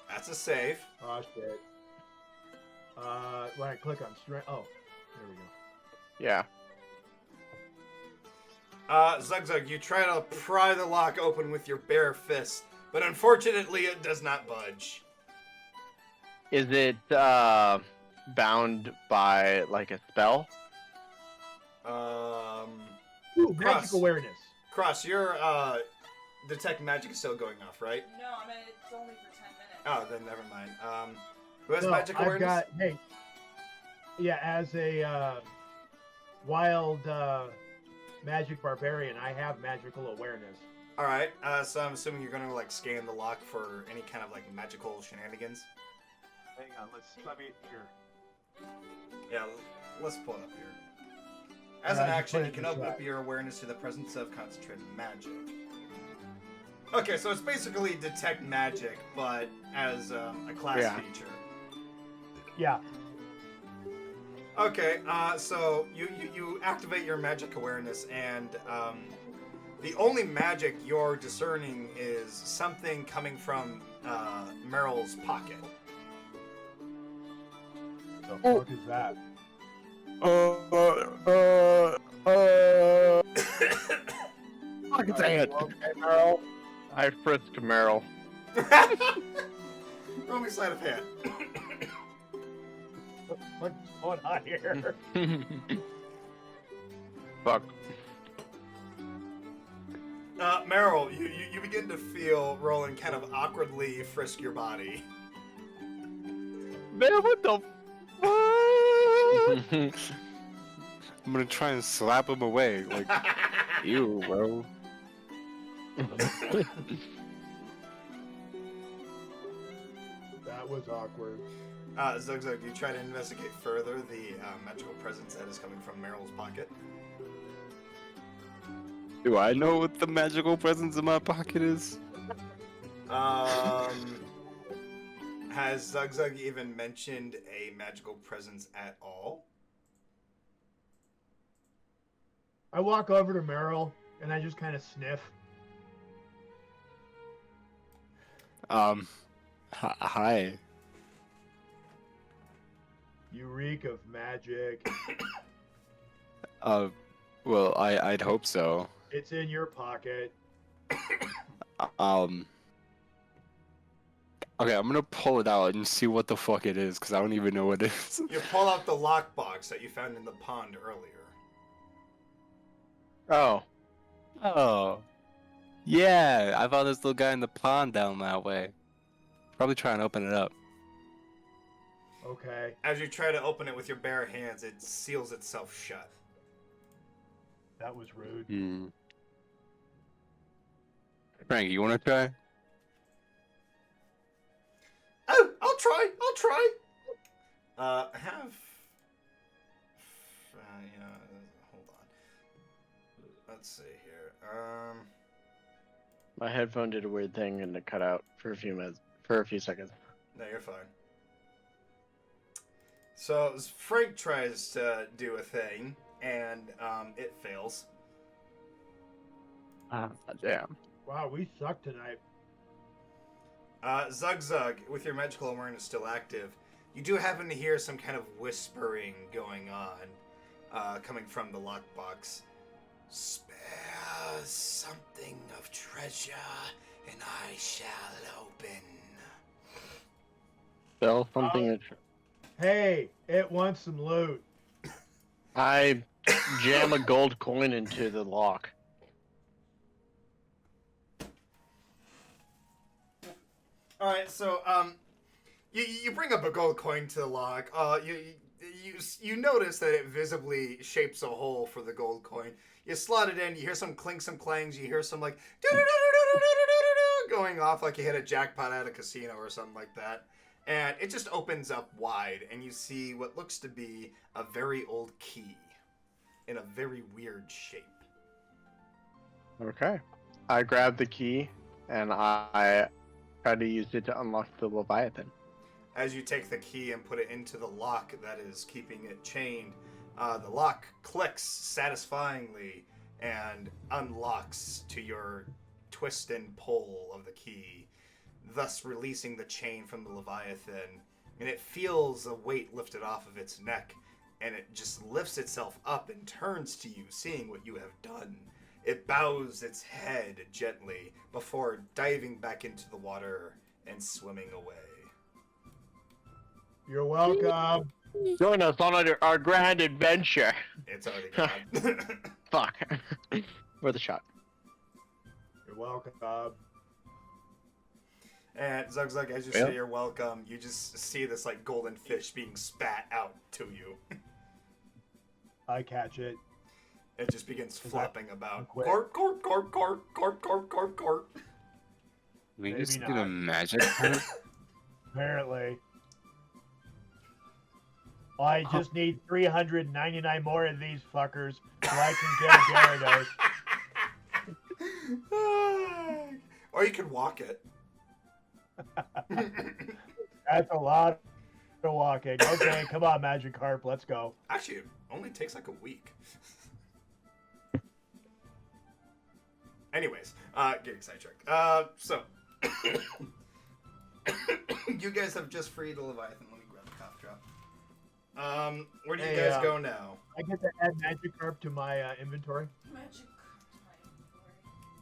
That's a save. Oh shit. When I click on strength. Oh, there we go. Yeah. Zug Zug, you try to pry the lock open with your bare fist, but unfortunately it does not budge. Is it bound by like a spell? Ooh, Cross. magic awareness. Cross, your detect magic is still going off, right? No, I mean, it's only for 10 minutes. Oh, then never mind. Who has No, magic awareness? As a wild magic barbarian, I have magical awareness. All right. So I'm assuming you're gonna like scan the lock for any kind of like magical shenanigans. Hang on, let me here. Yeah, let's pull it up here. As Yeah, an I just action, put you it can in open chat. up your awareness to the presence of concentrated magic. Okay, so it's basically detect magic, but as a class Yeah. feature. Yeah. Okay, so you activate your magic awareness, and The only magic you're discerning is something coming from Meryl's pocket. The fuck is that? Fucking dang it. Okay, Meryl. I frisked Meryl. Roll me sleight of hand. What's going on here? Fuck. Meryl, you begin to feel Roland kind of awkwardly frisk your body. Man, what the fuck? I'm gonna try and slap him away. Like, ew, bro. That was awkward. Zugzug, do you try to investigate further the magical presence that is coming from Meryl's pocket? Do I know what the magical presence in my pocket is? Has Zugzug even mentioned a magical presence at all? I walk over to Meryl and I just kind of sniff. Hi. You reek of magic. Well, I'd hope so. It's in your pocket. Okay, I'm gonna pull it out and see what the fuck it is, because I don't even know what it is. You pull out the lockbox that you found in the pond earlier. Oh. Oh. Yeah, I found this little guy in the pond down that way. Probably try and open it up. Okay. As you try to open it with your bare hands, it seals itself shut. That was rude. Frank, you wanna try? Oh, I'll try. Hold on. Let's see here. My headphone did a weird thing and it cut out for a few seconds. No, you're fine. So Frank tries to do a thing, and it fails. Ah, damn. Wow, we suck tonight. Zugzug, with your magical awareness still active, you do happen to hear some kind of whispering going on, coming from the lockbox. Spare something of treasure, and I shall open. Spell something. Hey, it wants some loot. I jam a gold coin into the lock. All right, so you bring up a gold coin to the lock. You notice that it visibly shapes a hole for the gold coin. You slot it in. You hear some clink, some clangs. You hear some like going off like you hit a jackpot at a casino or something like that. And it just opens up wide, and you see what looks to be a very old key in a very weird shape. Okay. I grab the key and I try to use it to unlock the Leviathan. As you take the key and put it into the lock that is keeping it chained, the lock clicks satisfyingly and unlocks to your twist and pull of the key, thus releasing the chain from the Leviathan. And it feels a weight lifted off of its neck, and it just lifts itself up and turns to you, seeing what you have done. It bows its head gently before diving back into the water and swimming away. You're welcome. Join us on our grand adventure. It's already gone. Fuck. Worth a shot. You're welcome. And Zugzug, as you say you're welcome, you just see this like golden fish being spat out to you. I catch it. It just begins flopping about. quick? Corp, corp, corp, corp, corp, corp, corp, corp. We Maybe just did not. a magic hunt? Apparently. I just need 399 more of these fuckers so I can get a Gyarados. Or you can walk it. That's a lot of walking. Okay, come on, Magikarp, let's go. Actually, it only takes like a week. Anyways, getting sidetracked. So you guys have just freed the Leviathan. Let me grab the cough drop. Where do you Hey, guys go now? I get to add Magikarp to my inventory. Magic.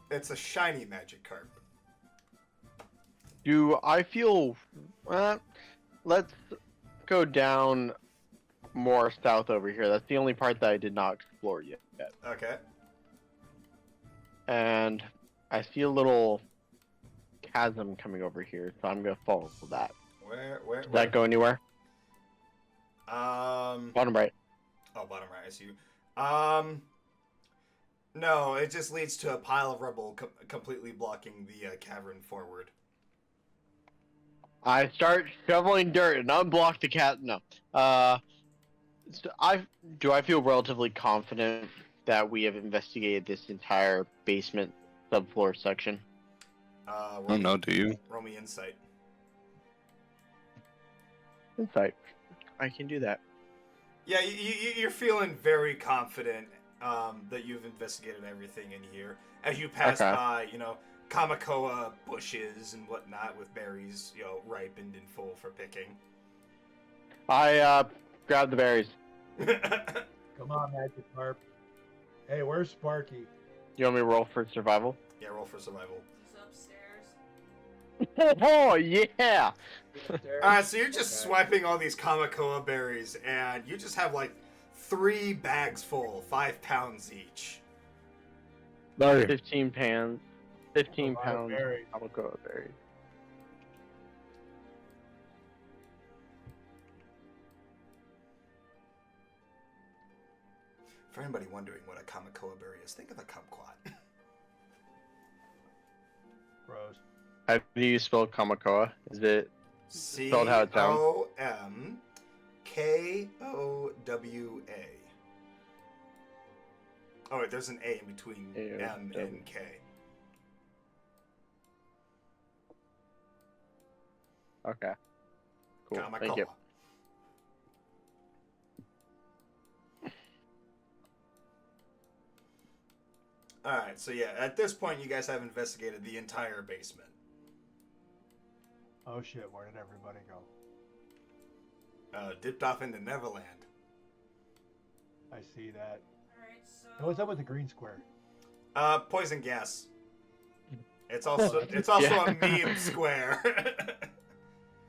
It's a shiny Magikarp. Do I feel? Let's go down more south over here. That's the only part that I did not explore yet. Okay. And I see a little chasm coming over here, so I'm gonna follow that. Where? Does that go anywhere? Bottom right. Oh, bottom right. I see you. No, it just leads to a pile of rubble completely blocking the cavern forward. I start shoveling dirt and unblock the cat. No. So I feel relatively confident that we have investigated this entire basement subfloor section. I don't know, do you? Roll me insight. Insight. I can do that. Yeah, you're feeling very confident that you've investigated everything in here. As you pass Okay. by, Kamakoa bushes and whatnot with berries, ripened and full for picking. I grab the berries. Come on, Magikarp. Hey, where's Sparky? You want me to roll for survival? Yeah, roll for survival. He's upstairs. Oh yeah! Alright, so you're just Okay. swiping all these Kamakoa berries, and you just have like 3 bags full, 5 pounds each. 15 pounds. 15 A lot of pounds. berries. Avocado berries. For anybody wondering what a Kamakoa berry is, think of a kumquat. Gross. How do you spell Kamakoa? Is it Spelled how it sounds. COMKOWA. Oh wait, there's an A in between M and K. okay? Cool. Kamakoa. Thank you. Alright, so yeah, at this point you guys have investigated the entire basement. Oh shit, where did everybody go? Dipped off into Neverland. I see that. Alright, so. And what's up with the green square? Poison gas. It's also a meme square.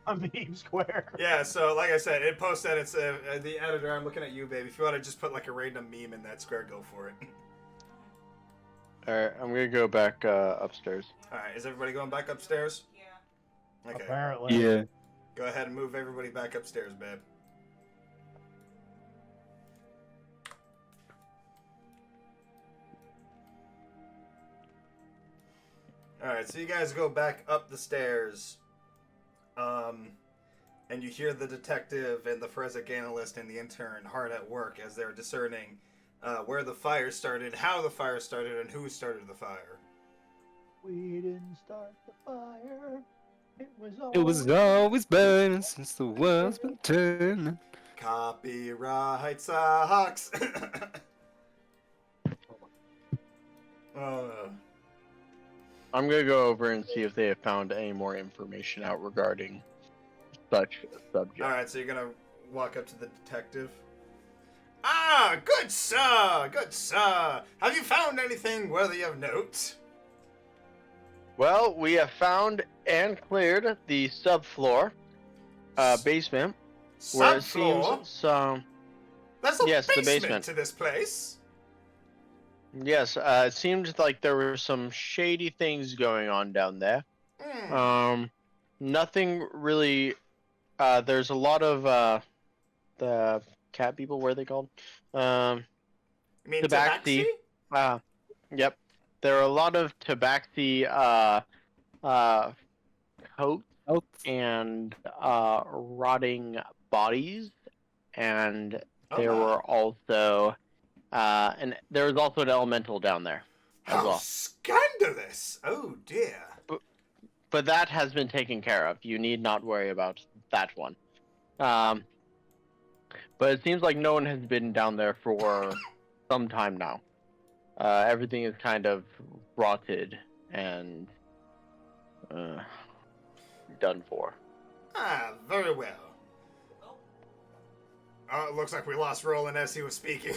A meme square. Yeah, so like I said, it posts that it's the editor. I'm looking at you, baby. If you want to just put like a random meme in that square, go for it. Alright, I'm gonna go back upstairs. All right, is everybody going back upstairs? Yeah. Okay. Apparently. Yeah. Go ahead and move everybody back upstairs, babe. All right, so you guys go back up the stairs. And you hear the detective and the forensic analyst and the intern hard at work as they're discerning where the fire started, how the fire started, and who started the fire. We didn't start the fire. It was always burning since the world's been turning. Copyright sucks. I'm gonna go over and see if they have found any more information out regarding such a subject. All right, so you're gonna walk up to the detective. Ah, good sir, good sir. Have you found anything worthy of note? Well, we have found and cleared the subfloor basement where it seems Subfloor? some. That's a Yes, the basement basement. to this place. Yes, it seemed like there were some shady things going on down there. Nothing really. There's a lot of the cat people. What are they called? You mean Tabaxi. tabaxi? Yep. There are a lot of tabaxi coats Oh, and rotting bodies, and Oh there my. were also and there was also an elemental down there as How well. scandalous! Oh dear. But that has been taken care of. You need not worry about that one. But it seems like no one has been down there for some time now. Everything is kind of rotted and done for. Ah, very well. Oh, it looks like we lost Roland as he was speaking.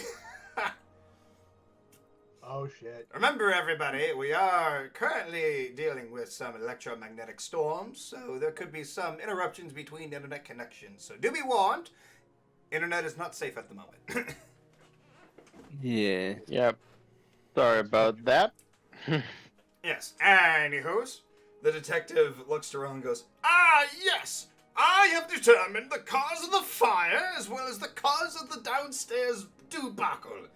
Oh shit. Remember, everybody, we are currently dealing with some electromagnetic storms, so there could be some interruptions between internet connections. So do be warned, internet is not safe at the moment. Yeah. Yep. Sorry about that. Yes, anywho's, the detective looks to Roland and goes, "Ah, yes! I have determined the cause of the fire as well as the cause of the downstairs debacle.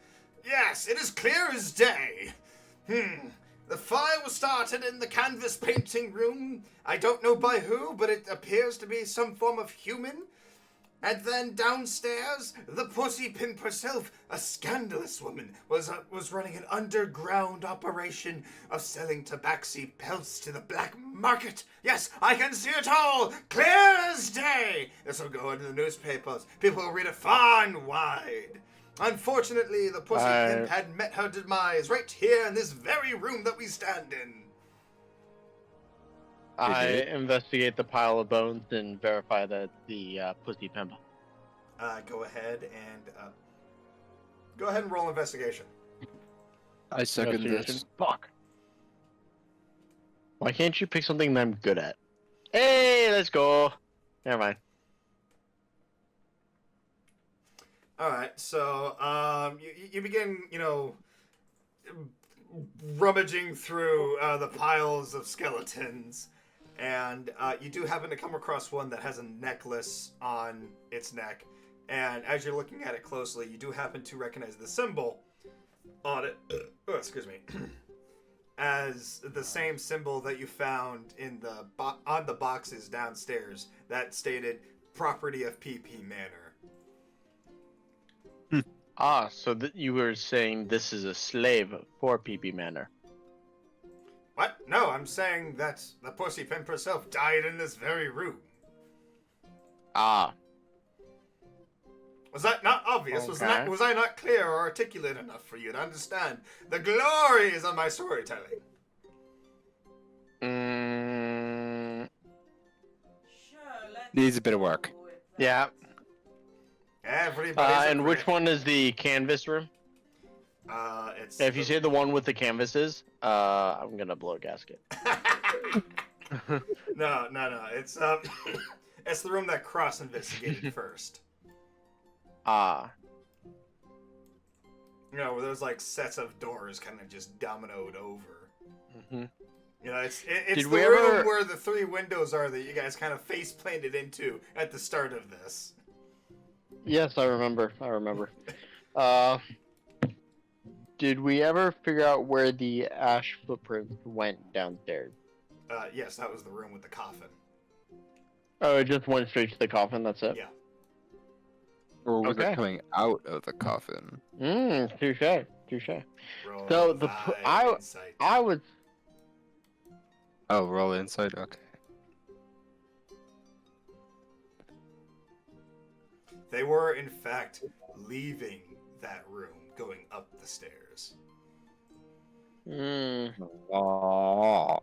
Yes, it is clear as day. The fire was started in the canvas painting room. I don't know by who, but it appears to be some form of human. And then downstairs, the pussy pimp herself, a scandalous woman, was running an underground operation of selling tabaxi pelts to the black market. Yes, I can see it all, clear as day. This will go into the newspapers. People will read it far and wide. Unfortunately, the pussy pimp had met her demise right here in this very room that we stand in." I investigate the pile of bones and verify that the pussy pimp. Go ahead and roll investigation. I second Investigation. this. Fuck. Why can't you pick something that I'm good at? Hey, let's go. Never mind. All right, so you begin, rummaging through the piles of skeletons, and you do happen to come across one that has a necklace on its neck. And as you're looking at it closely, you do happen to recognize the symbol on it. Excuse me. As the same symbol that you found in on the boxes downstairs that stated "Property of PP Manor." Ah, so you were saying this is a slave for PP Manor. What? No, I'm saying that the pussy pimp herself died in this very room. Ah. Was that not obvious? Okay. Was I not clear or articulate enough for you to understand the glories of my storytelling? Sure, let's Needs a bit of work. go with that. Yeah. Everybody's And agree- which one is the canvas room? It's If you say the one with the canvases, I'm gonna blow a gasket. No. It's it's the room that Cross investigated first. Ah. Where there's like sets of doors kind of just dominoed over. Mm-hmm. It's Did the we room ever- where the 3 windows are that you guys kind of face planted into at the start of this. Yes, I remember. Did we ever figure out where the ash footprint went downstairs? Yes, that was the room with the coffin. Oh, it just went straight to the coffin, that's it? Yeah. Or was Okay. it coming out of the coffin? Touche. Roll So insight. I was... Oh, roll inside? Okay. They were, in fact, leaving that room, going up the stairs. Oh.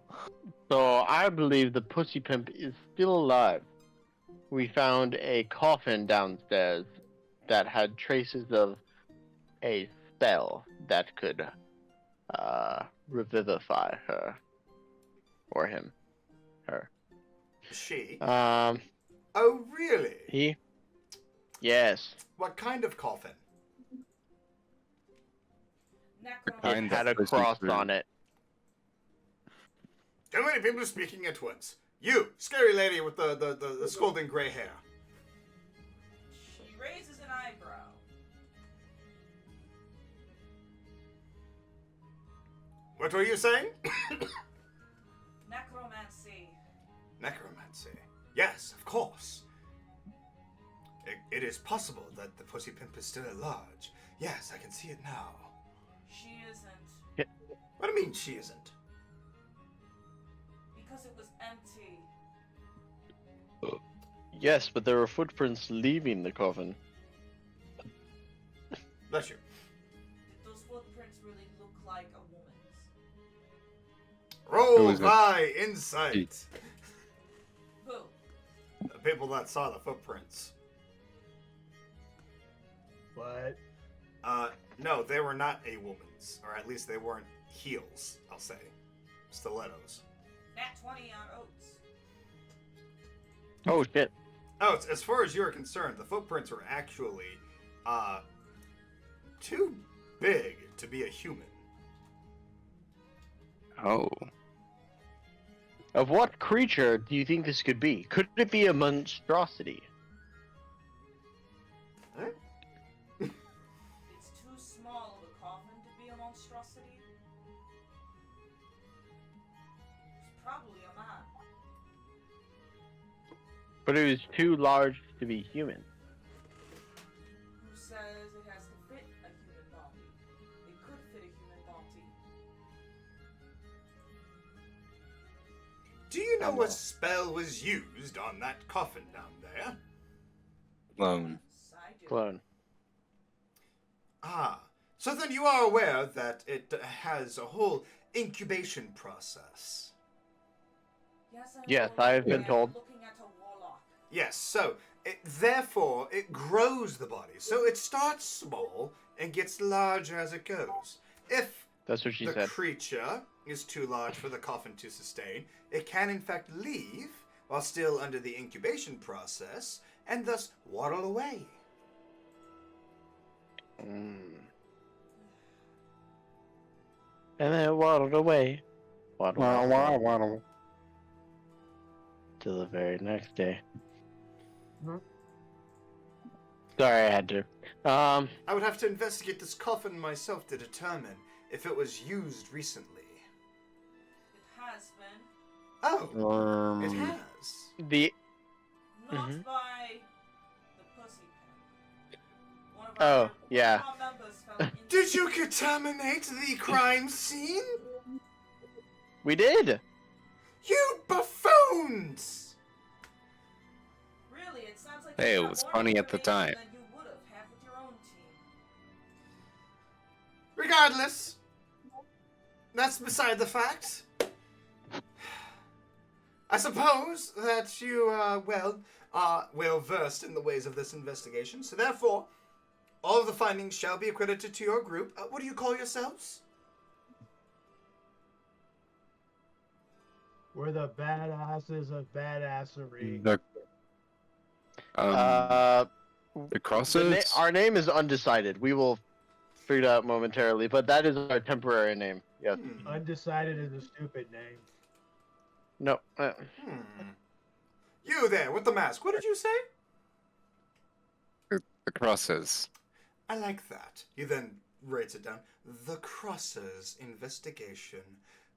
So I believe the pussy pimp is still alive. We found a coffin downstairs that had traces of a spell that could revivify her. Or him. Her. She? Um, Oh, really? he? Yes. What kind of coffin? Necromancer. Kind It had a of cross pussy on it. Too many people speaking at once. You, scary lady with the scolding gray hair. She raises an eyebrow. What were you saying? Necromancy. Necromancy. Yes, of course. It is possible that the pussy pimp is still at large. Yes, I can see it now. She isn't. What do you mean she isn't? Because it was empty. Yes, but there were footprints leaving the coffin. Bless you. Did those footprints really look like Roll was it? by insight. Who? The people that saw the footprints. But No, they were not a woman's, or at least they weren't heels. I'll say, stilettos. Nat 20 on Oats. Oh shit. Oh, as far as you're concerned, the footprints were actually too big to be a human. Oh. Of what creature do you think this could be? Could it be a monstrosity? It's too small of a coffin to be a monstrosity. It's probably a man. But it was too large to be human. Who says it has to fit a human body? It could fit a human body. Do you know I'm what off. spell was used on that coffin down there? Clone. Yes, I do. Clone. Ah, so then you are aware that it has a whole incubation process. Yes, know I have been that. told. Looking at a warlock. Yes, so therefore it grows the body. So it starts small and gets larger as it goes. If That's what she the said. creature is too large for the coffin to sustain, it can in fact leave while still under the incubation process and thus waddle away. Mm. And then it waddled away. Waddle, Wow, waddle, wow, waddle. wow. Till the very next day. Mhm. Sorry, I had to. I would have to investigate this coffin myself to determine if it was used recently. It has been. Oh, it has. The Not Mhm. by the pussy pen. One of Oh, our, yeah. One of our members fell into Did you contaminate the crime scene? we did. You buffoons! Really, it sounds like Hey, you it got was more funny at the information time. than you would have had with your own team. Regardless, that's beside the fact. I suppose that you are well versed in the ways of this investigation, so therefore, all of the findings shall be accredited to your group. What do you call yourselves? we're the badasses of badassery. The The crosses. our name is undecided. We will figure it out momentarily, but that is our temporary name. Yes. Undecided is a stupid name. No. You there with the mask. What did you say? The crosses. I like that. He then writes it down. The Crossers Investigation.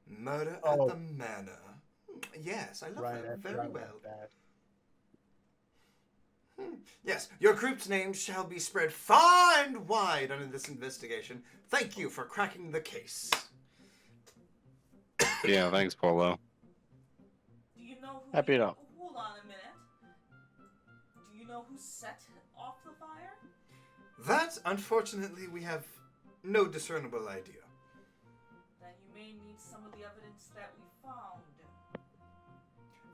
Murder Oh. at the Manor. Yes, I love Right, that I very forgot well. about that. Yes, your group's name shall be spread far and wide under this investigation. Thank you for cracking the case. Yeah, thanks, Polo. Do you know who? Happy to know. Hold on a minute. Do you know who set off the fire? That, unfortunately, we have no discernible idea. Then you may need some of the evidence that we found.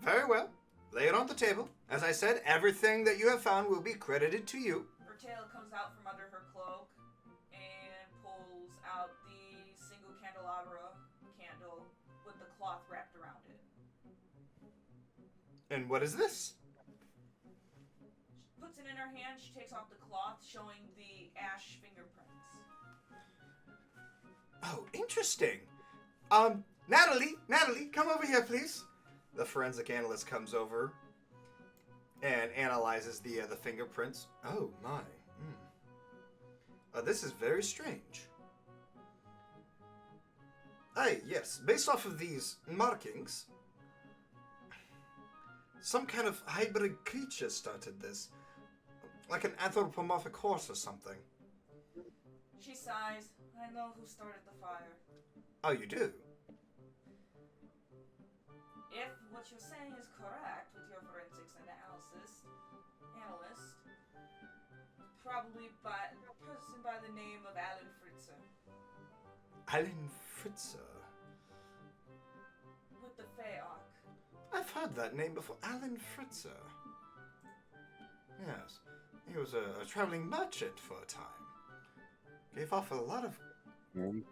Very well. Lay it on the table. As I said, everything that you have found will be credited to you. Her tail comes out from under her cloak and pulls out the single candelabra candle with the cloth wrapped around it. And what is this? She puts it in her hand. She takes off the cloth, showing the ash fingerprints. Oh, interesting. Natalie, come over here, please. The forensic analyst comes over and analyzes the fingerprints. Oh my. This is very strange. Yes, based off of these markings, some kind of hybrid creature started this. Like an anthropomorphic horse or something. She sighs. I know who started the fire. Oh, you do? If what you're saying is correct with your forensics and analyst, probably by a person by the name of Alan Fritzer. Alan Fritzer. heard that name before. Alan Fritzer. Yes. He was a traveling merchant for a time. Gave off a lot of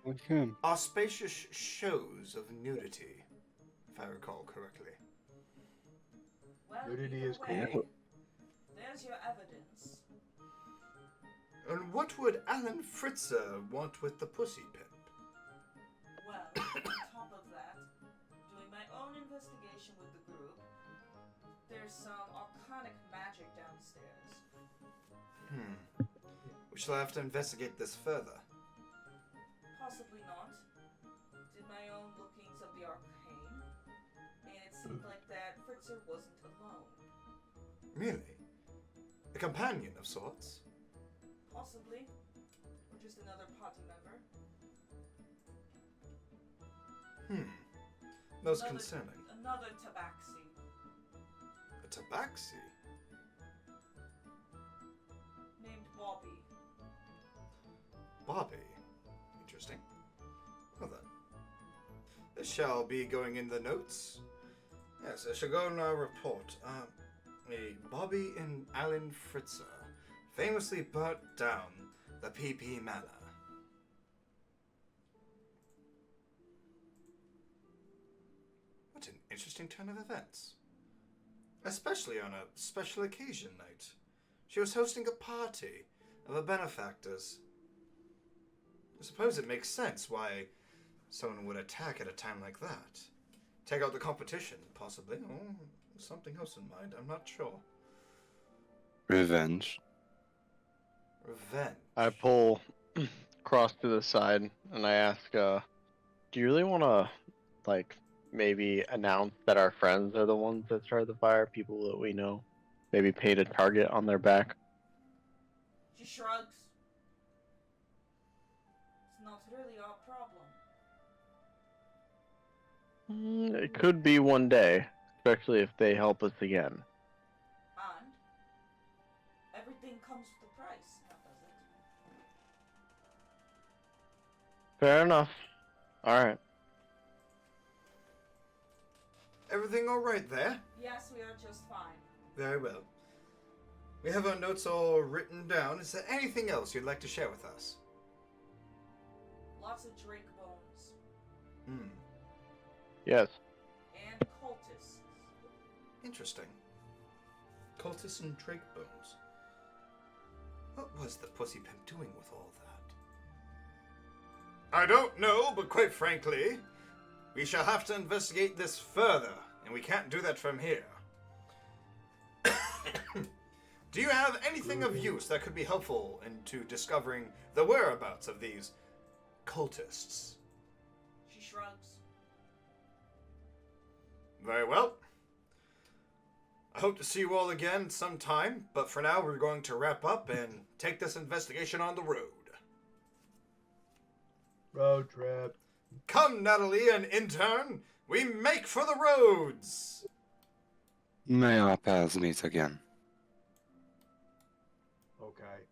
Like him. auspicious shows of nudity, if I recall correctly. Well, Nudity either is way, cool. there's your evidence. And what would Alan Fritzer want with the pussy pimp? Well, on top of that, doing my own investigation with the group, there's some arcanic magic downstairs. We shall have to investigate this further. Possibly not. Did my own lookings of the arcane, and it seemed like that Fritzer wasn't alone. Really? A companion of sorts? Possibly. Or just another party member. Most Another- concerning. Another tabaxi. A tabaxi? Named Bobby. Bobby. Interesting. Well then. This shall be going in the notes. Yes, it shall go in our report. A Bobby and Alan Fritzer famously burnt down the PP Manor. What an interesting turn of events. Especially on a special occasion night. She was hosting a party of her benefactors. I suppose it makes sense why someone would attack at a time like that. Take out the competition, possibly, or something else in mind. I'm not sure. Revenge. Revenge. I pull Cross to the side and I ask, do you really want to, like, maybe announce that our friends are the ones that started the fire, people that we know? Maybe paint a target on their back? She shrugs. It's not really our problem. It could be one day, especially if they help us again. And everything comes with a price, now does it? Fair enough. Alright. Everything all right there? Yes, we are just fine. Very well. We have our notes all written down. Is there anything else you'd like to share with us? Lots of Drake bones. Yes. And cultists. Interesting. Cultists and Drake bones. What was the pussy pimp doing with all that? I don't know, but quite frankly, we shall have to investigate this further, and we can't do that from here. Do you have anything of use that could be helpful into discovering the whereabouts of these cultists? She shrugs. Very well. I hope to see you all again sometime, but for now we're going to wrap up and take this investigation on the road. Road trip. Come, Natalie and intern, we make for the roads! May our paths meet again. Okay.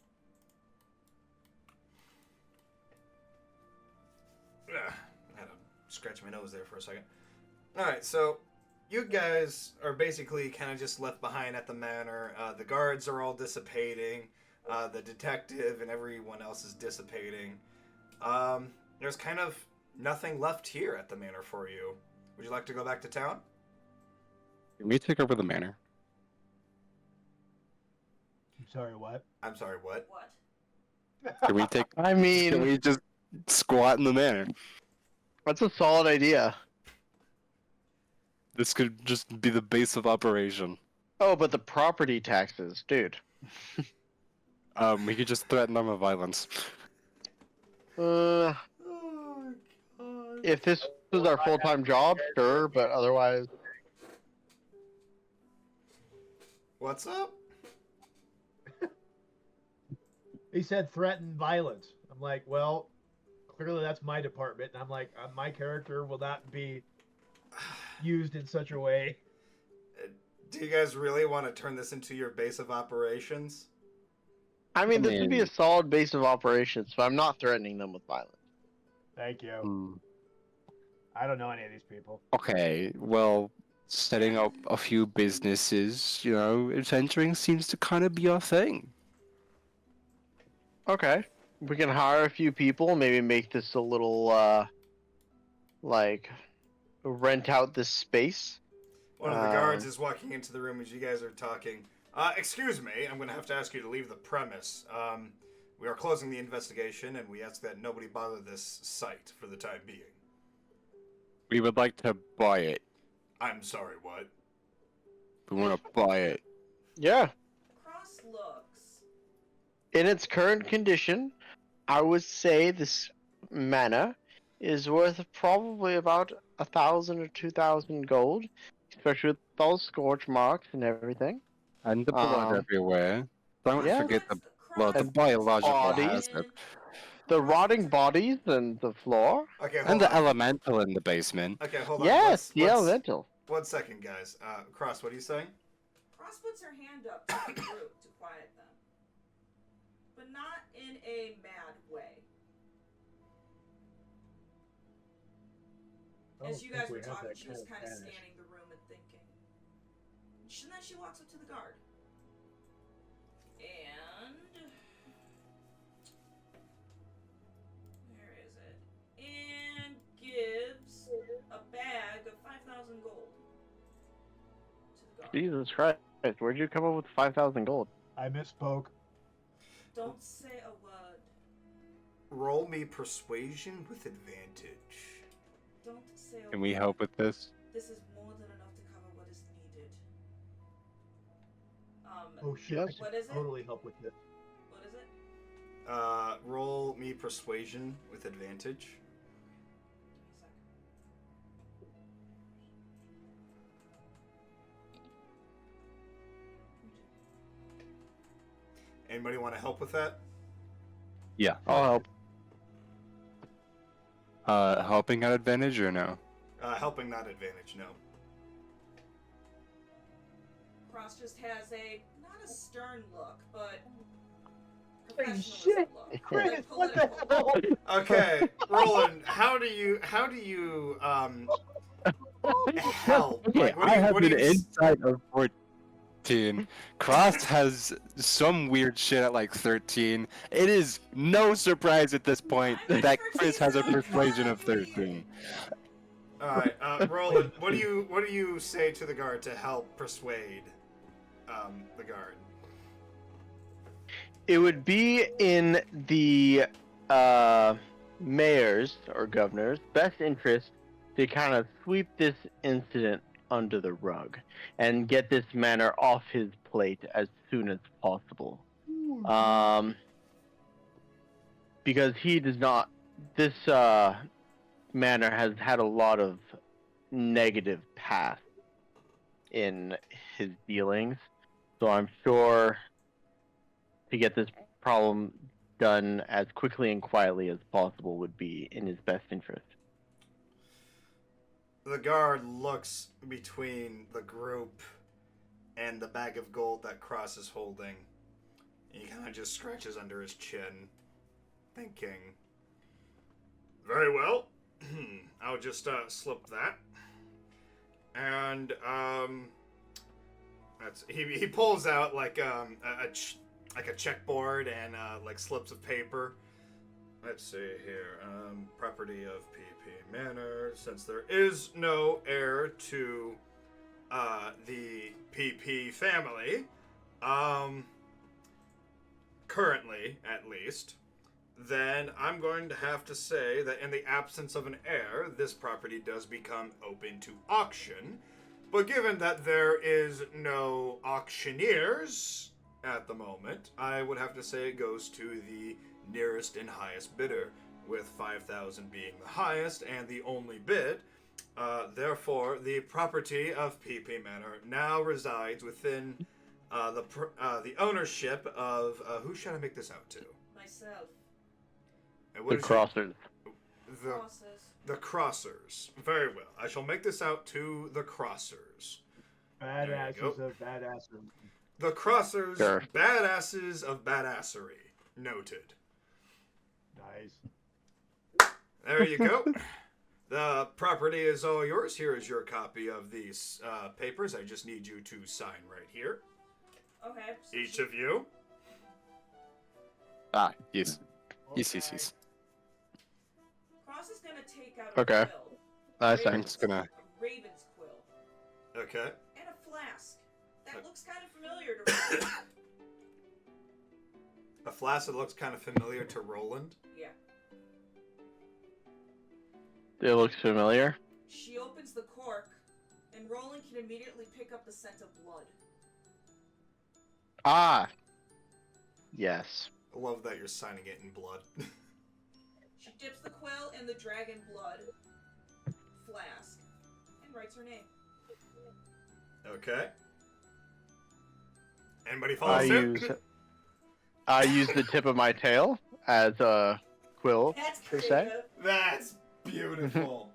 Ugh, I had to scratch my nose there for a second. Alright, so you guys are basically kind of just left behind at the manor. The guards are all dissipating. The detective and everyone else is dissipating. There's kind of nothing left here at the manor for you. Would you like to go back to town? Can we take over the manor? I'm sorry, what? I'm sorry, what? What? Can we take? I Can mean, we just squat in the manor? that's a solid idea. This could just be the base of operation. Oh, but the property taxes, dude. We could just threaten them with violence. Uh, Oh, God. if this was our full-time job, sure, but otherwise, What's up? He said threaten violence. I'm like, well, clearly that's my department. And I'm like, my character will not be used in such a way. Do you guys really want to turn this into your base of operations? I mean, this would be a mean- solid base of operations, so I'm not threatening them with violence. Thank you. Hmm. I don't know any of these people. Okay, well, setting up a few businesses, adventuring seems to kind of be our thing. Okay. We can hire a few people, maybe make this a little, like, rent out this space. One of the guards is walking into the room as you guys are talking. Excuse me, I'm going to have to ask you to leave the premise. We are closing the investigation, and we ask that nobody bother this site for the time being. We would like to buy it. I'm sorry, what? We want to buy it. Yeah. Cross looks. In its current condition, I would say this manor is worth probably about 1,000 or 2,000 gold, especially with all the scorch marks and everything. And the blood everywhere. Don't Yeah. forget the Cross the biological bodies. hazard. The rotting bodies and the floor. Okay, And hold the on. elemental in the basement. Okay, hold on. Yes, the elemental. 1 second, guys. Cross, what are you saying? Cross puts her hand up to the group to quiet them, but not in a mad way. As you guys were talking, she was kind of scanning the room and thinking. And then she walks up to the guard. And where is it? And gives a bag of 5,000 gold to the guard. Jesus Christ, where'd you come up with 5,000 gold? I misspoke. Don't say a word. Roll me persuasion with advantage. Don't say a Can we word. help with this? This is more than enough to cover what is needed. Oh shit! I What can is it? totally help with this. What is it? Roll me persuasion with advantage. Give me a second. Anybody want to help with that? Yeah. I'll help. Helping at advantage or no? Helping, not advantage, no. Cross just has not a stern look, but Holy professionalism shit! look. Chris, Like what the political. hell? Okay, Roland, how do you help? Okay, Like, I have what do an you insight of 14. Cross has some weird shit at like 13. It is no surprise at this point that Chris has a persuasion of 13. All right, Roland, what do you say to the guard to help persuade the guard? It would be in the mayor's or governor's best interest to kind of sweep this incident under the rug and get this manor off his plate as soon as possible. Because he does not. This manor has had a lot of negative past in his dealings, so I'm sure to get this problem done as quickly and quietly as possible would be in his best interest. The guard looks between the group and the bag of gold that Cross is holding. He kind of just scratches under his chin, thinking, very well, I'll just slip that. And he pulls out like a checkboard and like slips of paper. Let's see here. Property of PP Manor. Since there is no heir to the PP family, currently at least, then I'm going to have to say that in the absence of an heir, this property does become open to auction. But given that there is no auctioneers at the moment, I would have to say it goes to the nearest and highest bidder, with 5,000 being the highest and the only bid. Therefore, the property of PP Manor now resides within the ownership of who should I make this out to? Myself. And The is Crossers. Crosses. the Crossers. Very well. I shall make this out to the Crossers. Badasses of badassery. The Crossers, Sure. badasses of badassery. Noted. Nice. There you go. The property is all yours. Here is your copy of these papers. I just need you to sign right here. Okay. So Each of you. Ah, yes. Okay. Yes. Cross is gonna take out a Okay. quill. Nice. Frank's gonna. A raven's quill. Okay. And a flask. That looks kind of familiar to me. A flask that looks kind of familiar to Roland. Yeah. It looks familiar. She opens the cork, and Roland can immediately pick up the scent of blood. Ah. Yes. I love that you're signing it in blood. She dips the quill in the dragon blood flask and writes her name. Okay. Anybody I follow suit? use the tip of my tail as a quill, That's per se. creative. That's beautiful.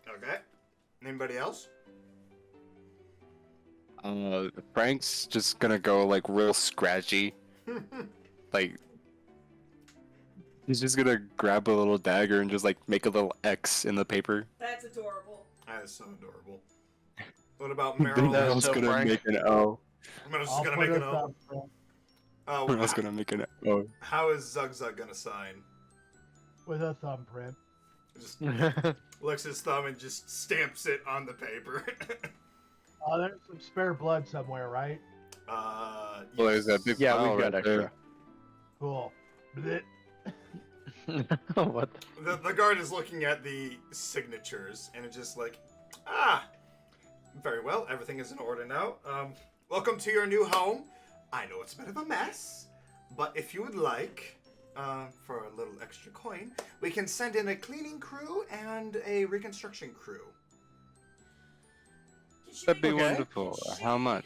Okay. Anybody else? Frank's just gonna go like real scratchy. Like he's just gonna grab a little dagger and just like make a little X in the paper. That's adorable. That is so adorable. What about Big Marilyn? That's Al's so gonna Frank. make an O. Meryl's I'll just gonna put make a an O. thumbprint Oh, Al's gonna make an O. how is Zugzug gonna sign? with a thumbprint. Just licks his thumb and just stamps it on the paper. Oh, there's some spare blood somewhere, right? Yes. Well, there's that big Yeah, file we've got right extra. Cool. Blech. What? The guard is looking at the signatures and it's just like, very well. Everything is in order now. Welcome to your new home. I know it's a bit of a mess, but if you would like, for a little extra coin, we can send in a cleaning crew and a reconstruction crew. Can she That'd be make a- wonderful. can she- How much?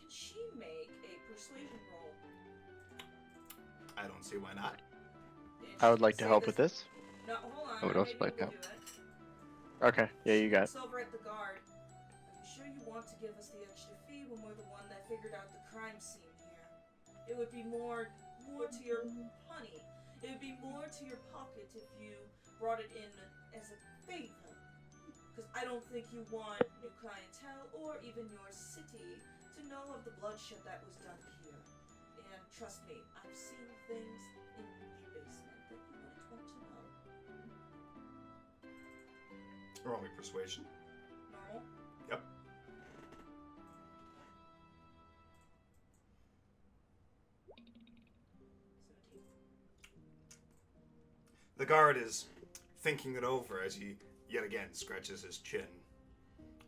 Can she make a persuasion roll? I don't see why not. And I she would can like to say help this- with this. No, hold on. I would maybe also like to we'll help. do it. Okay. Yeah, you got it. Looks over at the guard. Are you sure you want to give us the extra fee when we're the one that figured out the crime scene here? It would be more to your honey. It would be more to your pocket if you brought it in as a favor. Because I don't think you want new clientele or even your city to know of the bloodshed that was done here. And trust me, I've seen things in the basement that you wouldn't want to know. Roll me persuasion. Normal? Yep. The guard is thinking it over as he yet again scratches his chin,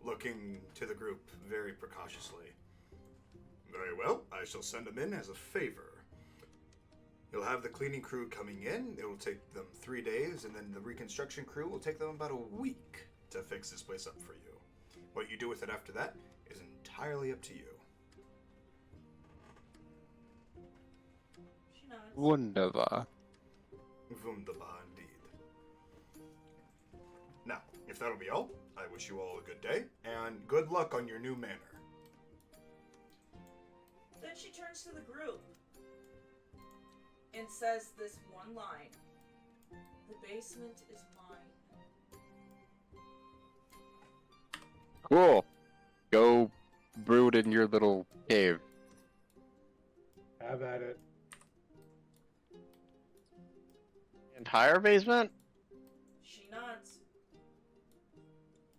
looking to the group very precautiously. Very well, I shall send him in as a favor. You'll have the cleaning crew coming in. It will take them 3 days, and then the reconstruction crew will take them about a week to fix this place up for you. What you do with it after that is entirely up to you. She nods. Wunderbar. Wunderbar indeed. Now, if that'll be all, I wish you all a good day, and good luck on your new manor. Then she turns to the group and says this one line. The basement is mine. Cool. Go brood in your little cave. Have at it. Entire basement? She nods.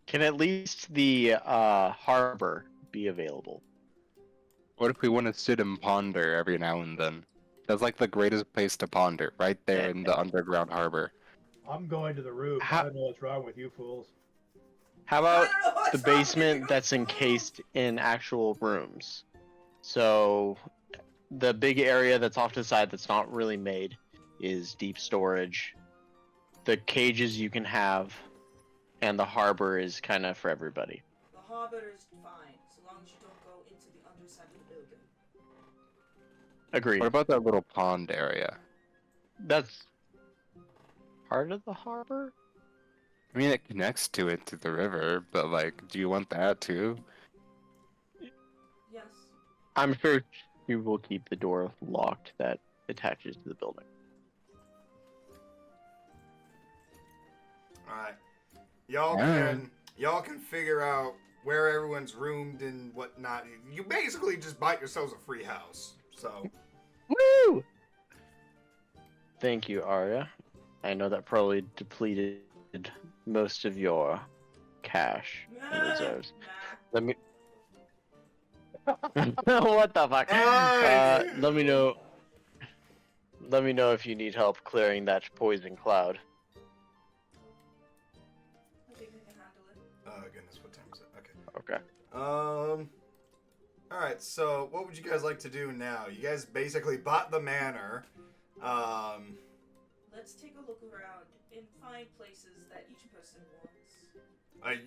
Can at least the harbor be available? What if we want to sit and ponder every now and then? That's like the greatest place to ponder, right there in the underground harbor. I'm going to the roof. How- I don't know what's wrong with you fools. How I about don't know what's the wrong with basement you. that's encased in actual rooms? So the big area that's off to the side that's not really made is deep storage. The cages you can have, and the harbor is kind of for everybody. The hobbit is fine, so long as you don't go into the underside of the building. Agreed. What about that little pond area? That's part of the harbor? I mean, it connects to it to the river, but like, do you want that too? Yes. I'm sure we will keep the door locked that attaches to the building. All right. Y'all can figure out where everyone's roomed and whatnot. You basically just bought yourselves a free house. So. Woo! Thank you, Arya. I know that probably depleted most of your cash and reserves. Let me. What the fuck? Let me know. Let me know if you need help clearing that poison cloud. I think I can handle it. Oh goodness, what time is it? Okay. Okay. All right. So, what would you guys like to do now? You guys basically bought the manor. Let's take a look around and find places that each person wants.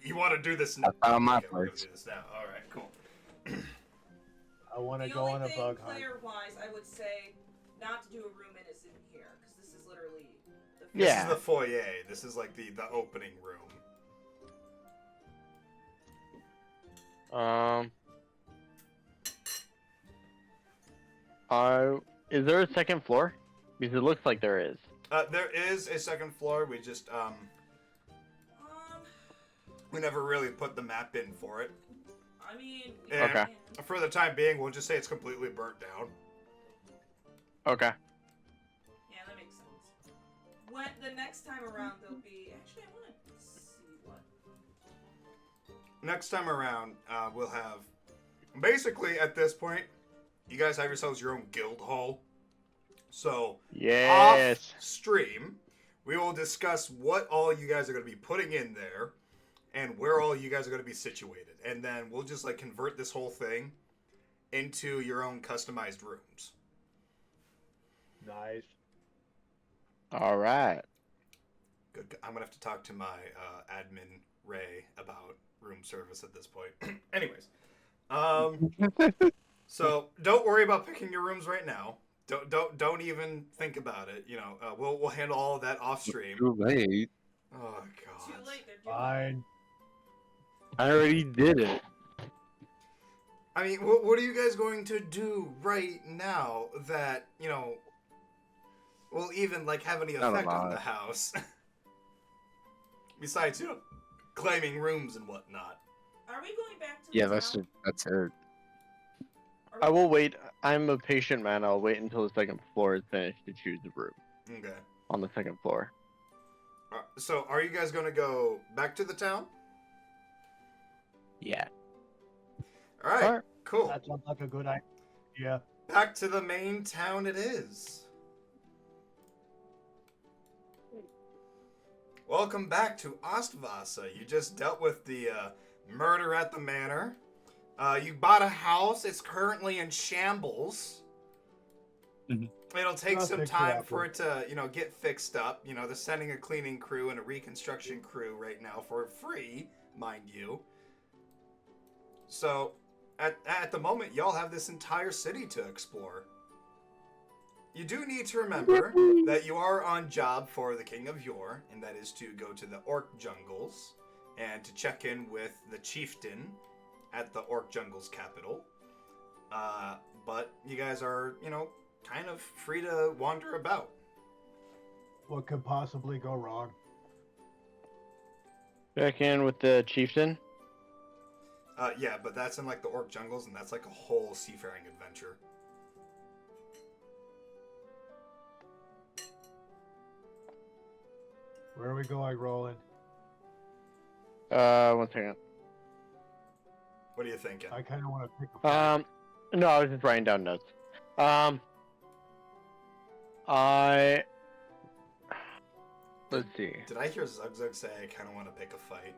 You want to do this now? I found my Okay, we're gonna place. do this now. All right. Cool. I want to The go only on a thing bug hunt. player-wise, I would say not to do a room in is in here, because this is literally the This Yeah. is the foyer. This is like the opening room. Is there a second floor? Because it looks like there is. There is a second floor. We just we never really put the map in for it. I mean, we And Okay. can. for the time being, we'll just say it's completely burnt down. Okay. Yeah, that makes sense. When the next time around, there'll be. Actually, I want to see what. Next time around, we'll have basically at this point, you guys have yourselves your own guild hall. So Yes. off stream, we will discuss what all you guys are going to be putting in there and where all you guys are going to be situated. And then we'll just like convert this whole thing into your own customized rooms. Nice. All right. Good. I'm going to have to talk to my admin, Ray, about room service at this point. Anyways. So don't worry about picking your rooms right now. Don't even think about it. You know, we'll handle all of that off stream. Too late. Oh Too god. late. They're doing it. Fine. I already did it. I mean, what are you guys going to do right now that will even like have any Not a effect on lot. the house? Besides, claiming rooms and whatnot. Are we going back to Yeah, the that's town? that's it. Are we I will going- wait. I'm a patient man. I'll wait until the second floor is finished to choose the room Okay. on the second floor. So, are you guys going to go back to the town? Yeah. All right. Alright. Cool. That sounds like a good idea. Back to the main town it is. Welcome back to Ostvasa. You just dealt with the murder at the manor. You bought a house. It's currently in shambles. Mhm. It'll take I'll some fix it time up. for it to, get fixed up. They're sending a cleaning crew and a reconstruction crew right now for free, mind you. So, at the moment, y'all have this entire city to explore. You do need to remember that you are on job for the King of Yore, and that is to go to the Orc Jungles and to check in with the chieftain at the Orc Jungles capital. But you guys are, kind of free to wander about. What could possibly go wrong? Check in with the chieftain. Yeah, but that's in like the Orc Jungles, and that's like a whole seafaring adventure. Where are we going, Roland? 1 second. What are you thinking? I kind of want to pick a fight. No, I was just writing down notes. Let's see. Did I hear Zugzug say I kind of want to pick a fight?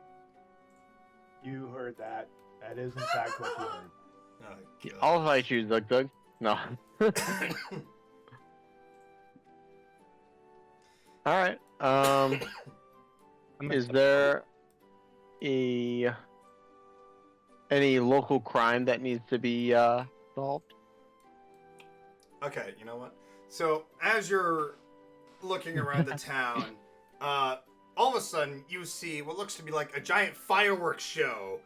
You heard that. That is, in fact, what you heard. Oh, God. I'll fight you, Zug Zug. No. All right. Is there any local crime that needs to be solved? Okay, you know what? So, as you're looking around the town, all of a sudden you see what looks to be like a giant fireworks show,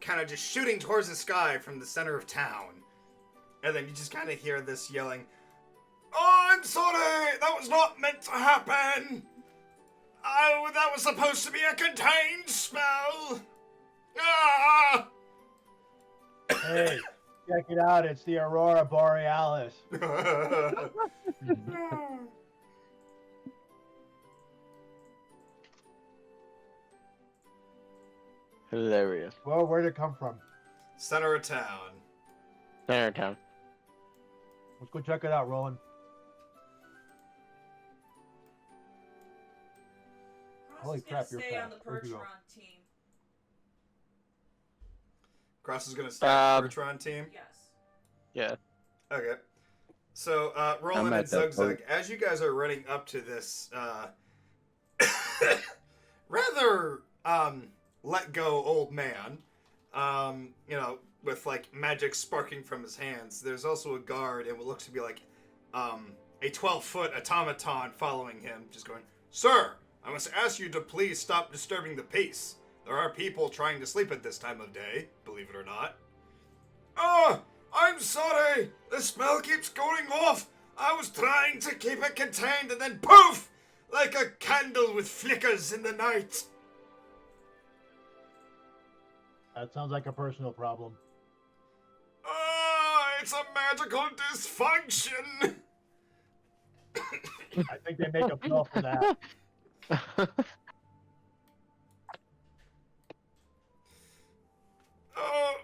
kind of just shooting towards the sky from the center of town. And then you just kind of hear this yelling, "Oh, I'm sorry! That was not meant to happen! Oh, that was supposed to be a contained spell! Ah!" Hey, check it out. It's the Aurora Borealis. Hilarious. Well, where'd it come from? Center of town. Center town. Let's go check it out, Roland. Ross Holy is gonna crap, you're stay on fast. the Where'd you go? Percheron team. Cross is gonna stay on the Um, Percheron team. Yes. Yeah. Okay. So, Roland I'm and at that Zugzug, boat. as you guys are running up to this, rather, let go old man, you know, with, like, magic sparking from his hands, there's also a guard and what looks to be, like, a 12-foot automaton following him, just going, "Sir, I must ask you to please stop disturbing the peace. There are people trying to sleep at this time of day, believe it or not." "Oh, I'm sorry. The spell keeps going off. I was trying to keep it contained and then poof! Like a candle with flickers in the night." That sounds like a personal problem. "Oh, it's a magical dysfunction." I think they make a pill for that. "Oh,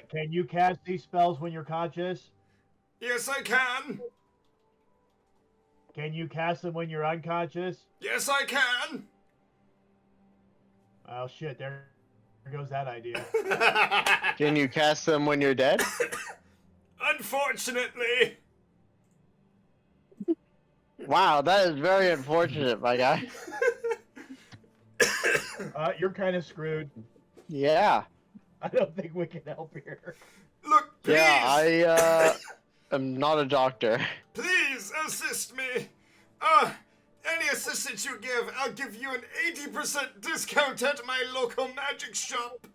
Can you cast these spells when you're conscious? yes I can. Can you cast them when you're unconscious? Yes I can." Oh shit, there goes that idea. Can you cast them when you're dead? Unfortunately. Wow, that is very unfortunate, my guy. You're kind of screwed. Yeah. I don't think we can help here. Look, please. Yeah, I am not a doctor. Please assist me. Any assistance you give, I'll give you an 80% discount at my local magic shop.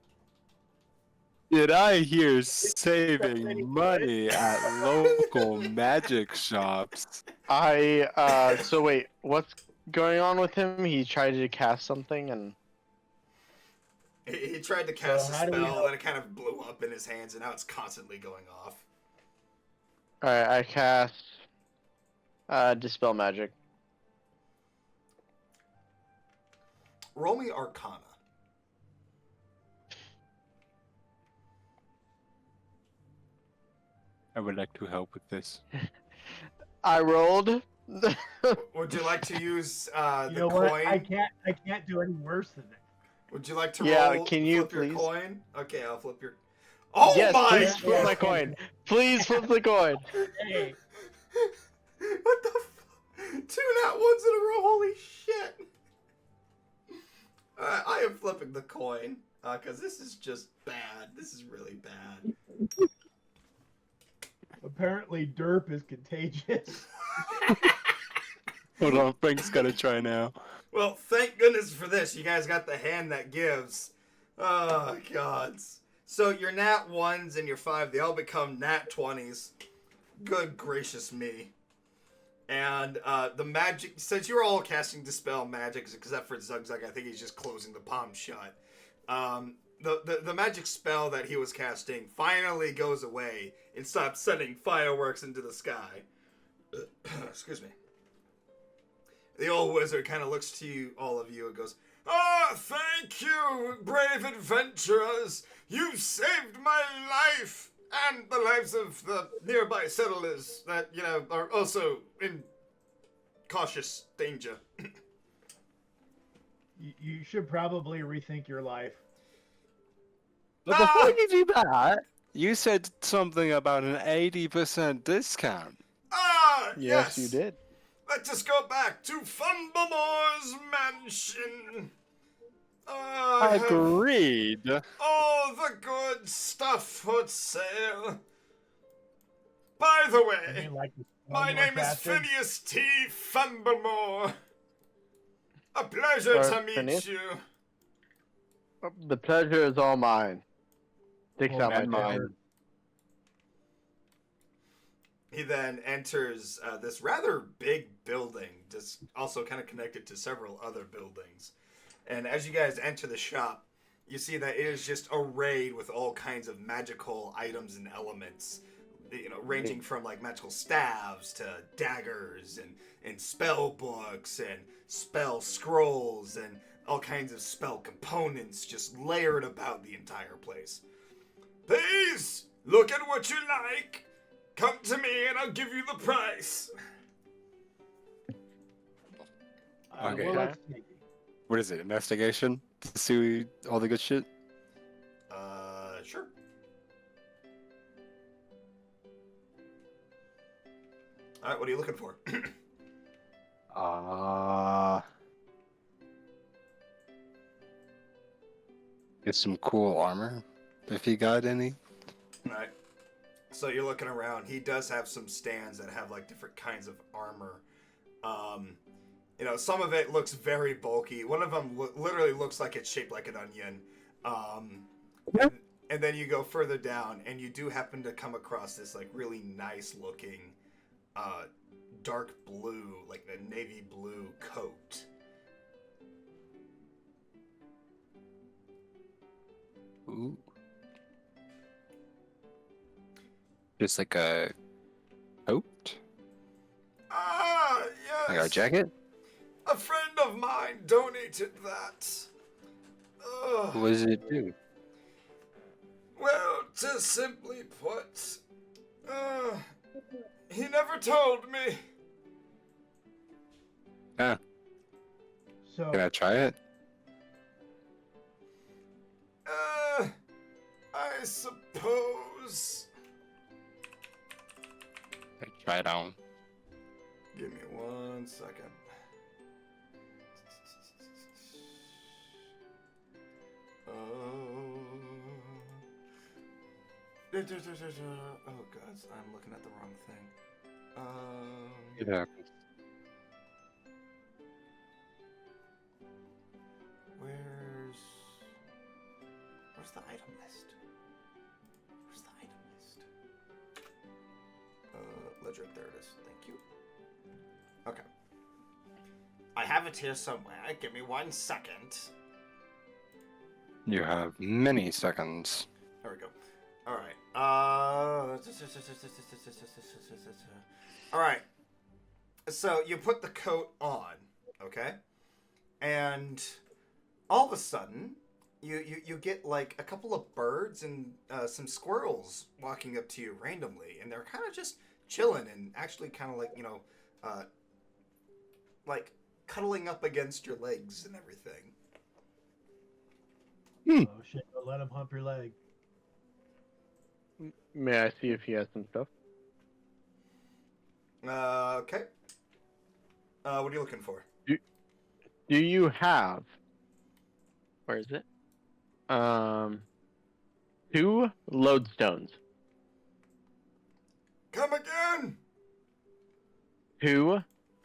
Did I hear saving money at local magic shops? So wait, what's going on with him? He tried to cast something and... He tried to cast a how do we spell, help? then it kind of blew up in his hands, and now it's constantly going off. Alright, I cast... Dispel Magic. Roll me Arcana. I would like to help with this. I rolled. Would you like to use You the know what? coin? I can't do any worse than that. Would you like to Yeah, roll? can you flip your please? coin? Okay, I'll flip your. Oh Yes, my! please flip Yeah. my coin. Please flip the coin. Hey, What the? 2 nat ones in a row! Holy shit! I am flipping the coin because this is just bad. This is really bad. apparently derp is contagious. Hold on, Frank's gotta try now. Well, thank goodness for this. You guys got the hand that gives. Oh, gods. So your nat 1s and your 5, they all become nat 20s. Good gracious me. And the magic, since you're all casting Dispel Magic, except for Zugzug, I think he's just closing the palm shut. The magic spell that he was casting finally goes away and stops sending fireworks into the sky. Excuse me. The old wizard kind of looks to you, all of you, and goes, "Ah, thank you, brave adventurers! You've saved my life! And the lives of the nearby settlers that, you know, are also in cautious danger." You should probably rethink your life. But before you do that, you said something about an 80% discount. Ah, Yes, you did. Let us go back to Fumblemore's mansion. Agreed. All the good stuff for sale. By the I way, mean, like my name is casting. Phineas T. Fumblemore. A pleasure to meet Phineas? you. The pleasure is all mine. Takes Oh, out my and tail. mine. He then enters this rather big building, just also kind of connected to several other buildings. And as you guys enter the shop, you see that it is just arrayed with all kinds of magical items and elements, ranging from like magical staves to daggers and spell books and spell scrolls and all kinds of spell components just layered about the entire place. Please, look at what you like. Come to me and I'll give you the price. Okay. Well, let's see. What is it? Investigation to see all the good shit. Sure. All right, what are you looking for? Get some cool armor, if you got any. All right. So you're looking around. He does have some stands that have like different kinds of armor. Some of it looks very bulky. One of them literally looks like it's shaped like an onion. And then you go further down, and you do happen to come across this like really nice looking, dark blue, like a navy blue coat. Ooh. Just like a coat? Ah, yes. Like a jacket? A friend of mine donated that. What does it do? Well, to simply put, he never told me. Ah, So, can I try it? I suppose. I try it on. Give me 1 second. Oh, God, I'm looking at the wrong thing. Yeah. Where's the item list? Where's the item list? Ledger, there it is. Thank you. Okay. I have it here somewhere. Give me 1 second. You have many seconds. There we go. All right. All right. So you put the coat on, okay? And all of a sudden, you get like a couple of birds and some squirrels walking up to you randomly, and they're kind of just chilling and actually kind of like like cuddling up against your legs and everything. oh shit, don't let him hump your leg. May I see if he has some stuff? Okay. What are you looking for? Do you have? Where is it? 2 lodestones. Come again? 2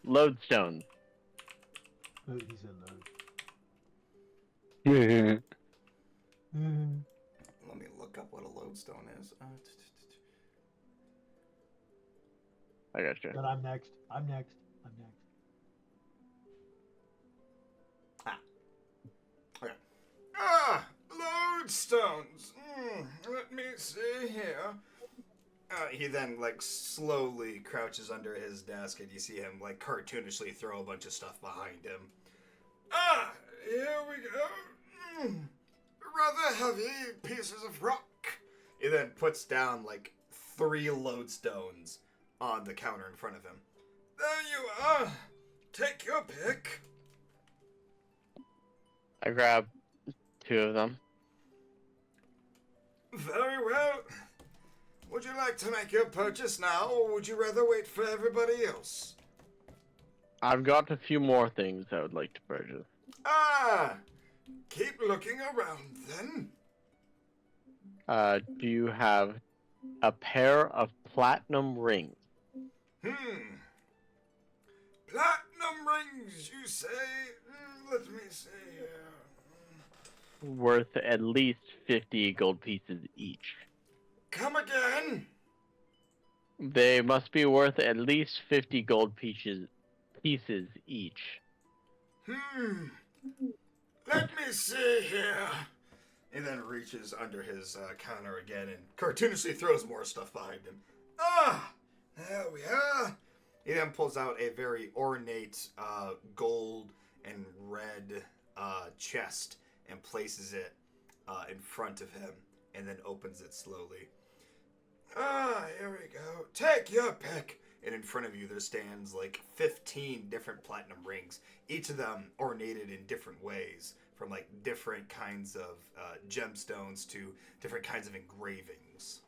lodestones. Oh, he said no. Yeah. Let me look up what a lodestone is. I got you. But I'm next. I'm next. I'm next. Okay. Lodestones. Let me see here. He then like slowly crouches under his desk, and you see him like cartoonishly throw a bunch of stuff behind him. Here we go. Rather heavy pieces of rock. He then puts down like 3 lodestones on the counter in front of him. There you are. Take your pick. I grab 2 of them. Very well. Would you like to make your purchase now, or would you rather wait for everybody else? I've got a few more things I would like to purchase. Keep looking around then. Do you have a pair of platinum rings? Platinum rings, you say? Let me see here. Worth at least 50 gold pieces each. Come again? They must be worth at least 50 gold pieces each. Let me see here. He then reaches under his counter again and cartoonishly throws more stuff behind him. Ah, there we are. He then pulls out a very ornate gold and red chest and places it in front of him and then opens it slowly. Ah, here we go. Take your pick. And in front of you there stands like 15 different platinum rings, each of them ornated in different ways, from like different kinds of gemstones to different kinds of engravings.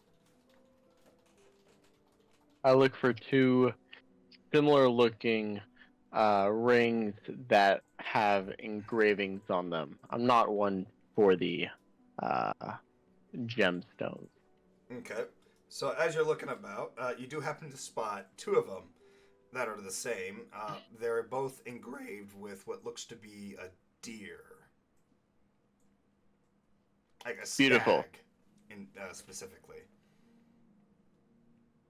I look for 2 similar looking rings that have engravings on them. I'm not one for the gemstones. Okay. So as you're looking about, you do happen to spot 2 of them that are the same. They're both engraved with what looks to be a deer. Like a stag, Beautiful. Specifically.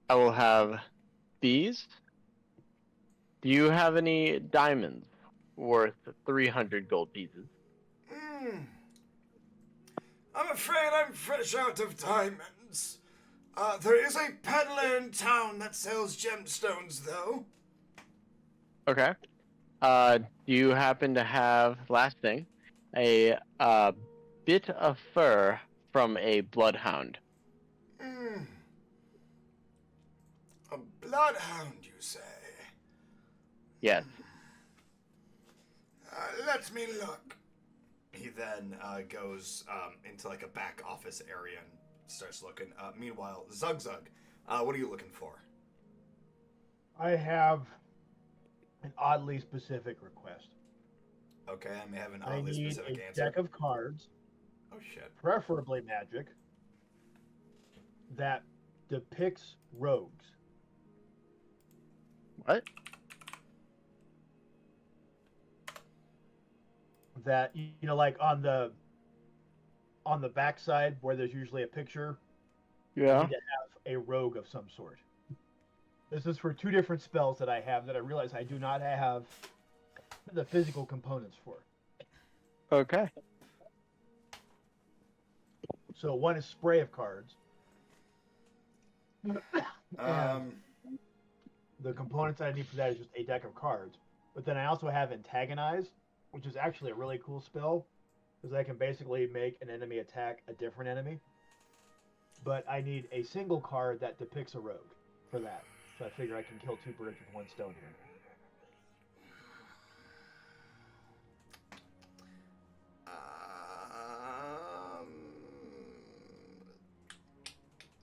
I will have these. Do you have any diamonds worth 300 gold pieces? I'm afraid I'm fresh out of diamonds. There is a peddler in town that sells gemstones, though. Okay. Do you happen to have, last thing, a bit of fur from a bloodhound? A bloodhound, you say? Yes. Let me look. He then goes into like a back office area and starts looking. Meanwhile, Zug, what are you looking for? I have an oddly specific request. Okay, I may have an I oddly need specific a answer. deck of cards, Oh shit. preferably magic, that depicts rogues. What? That, you know, like on the backside where there's usually a picture, I Yeah. need to have a rogue of some sort. This is for 2 different spells that I have that I realize I do not have the physical components for. Okay. So one is spray of cards. Um, The components that I need for that is just a deck of cards. But then I also have antagonize, which is actually a really cool spell, because I can basically make an enemy attack a different enemy. But I need a single card that depicts a rogue for that. So I figure I can kill 2 birds with 1 stone here.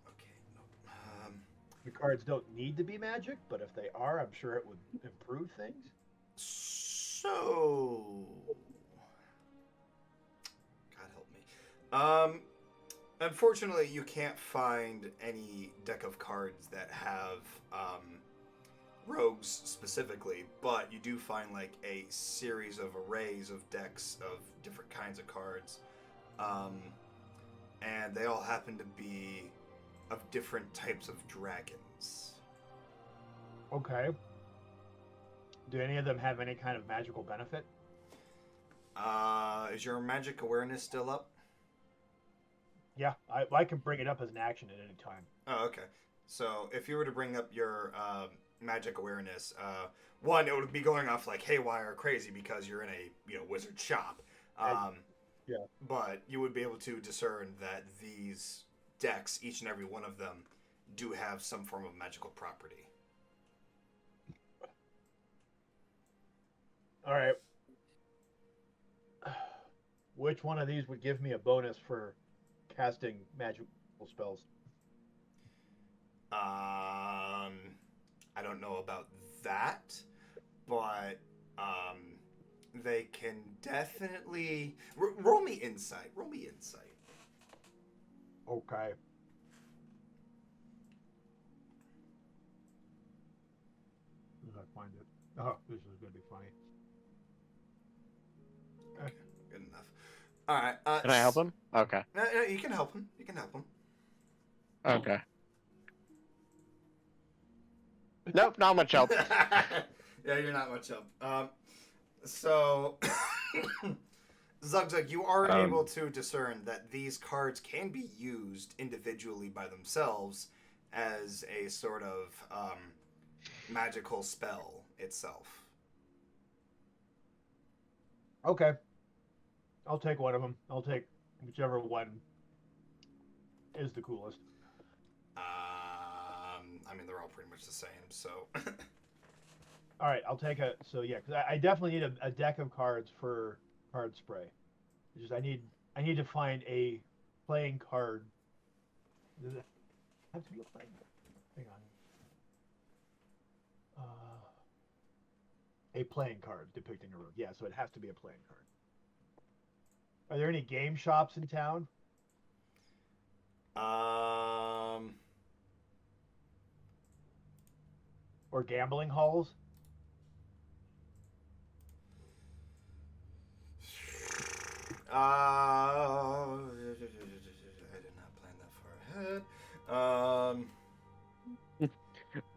Okay. No. The cards don't need to be magic, but if they are, I'm sure it would improve things. So, God help me. Unfortunately, you can't find any deck of cards that have rogues specifically, but you do find like a series of arrays of decks of different kinds of cards, and they all happen to be of different types of dragons. Okay. Do any of them have any kind of magical benefit? Is your magic awareness still up? Yeah, I can bring it up as an action at any time. Oh, okay. So if you were to bring up your magic awareness, one, it would be going off like haywire crazy because you're in a wizard shop. Yeah. But you would be able to discern that these decks, each and every one of them, do have some form of magical property. All right. Which one of these would give me a bonus for casting magical spells? I don't know about that, but they can definitely roll me insight. Roll me insight. Okay. Did I find it? Oh, this is going to be funny. Good enough. All right. Can I help him? Okay. No, you can help him. You can help him. Okay. Nope, not much help. Yeah, you're not much help. So, Zugzug, you are able to discern that these cards can be used individually by themselves as a sort of magical spell itself. Okay. I'll take one of them. I'll take whichever one is the coolest. I mean, they're all pretty much the same, so. All right, I'll take a. So yeah, because I definitely need a deck of cards for card spray. It's just I need to find a playing card. Does it have to be a playing card? Hang on. A playing card depicting a room. Yeah, so it has to be a playing card. Are there any game shops in town? Or gambling halls? I did not plan that far ahead.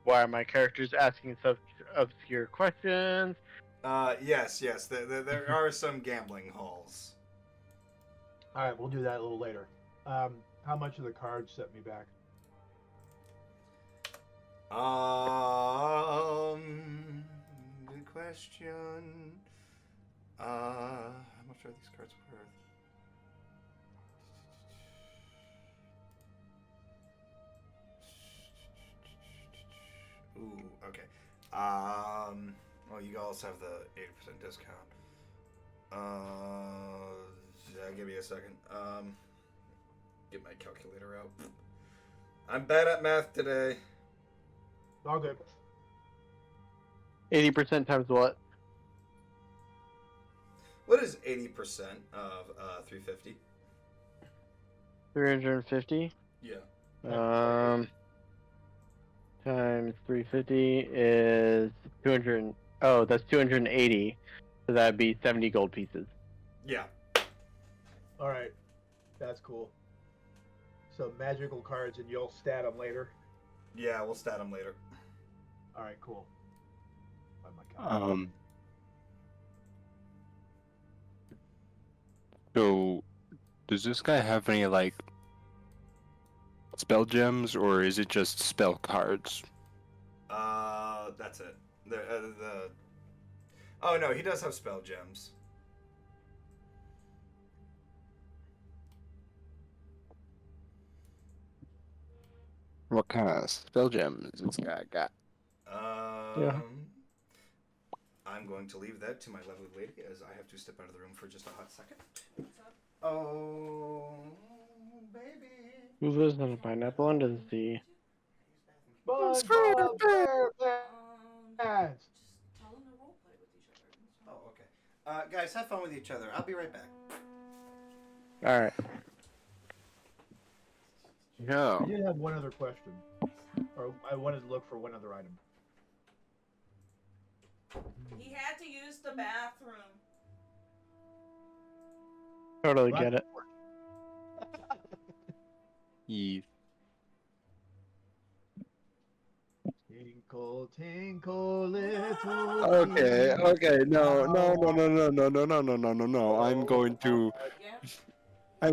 Why are my characters asking such obscure questions? Yes. There are some gambling halls. All right, we'll do that a little later. How much of the cards set me back? Good question. How much are these cards worth? Ooh, okay. Well, you also have the 80% discount. Yeah, give me a second. Get my calculator out. I'm bad at math today. All good. 80% times what? What is 80% of 350? 350. Yeah. Times 350 is 200. Oh, that's 280. So that'd be 70 gold pieces. Yeah. All right, that's cool. So magical cards, and you'll stat them later. Yeah, we'll stat them later. All right, cool. Oh my god. So, does this guy have any like spell gems, or is it just spell cards? That's it. Oh no, he does have spell gems. What kind of spell gems this guy got? Yeah. I'm going to leave that to my lovely lady as I have to step out of the room for just a hot second. Oh, baby. Who lives on a pineapple under the sea? SpongeBob SquarePants. Just tell them to roleplay with each other. Oh, okay. Guys, have fun with each other. I'll be right back. All right. Yeah. I did have one other question, or I wanted to look for one other item. He had to use the bathroom. Totally get it. Eve. Tinkle, tinkle, little. Okay, teapot. okay, no. I'm going to I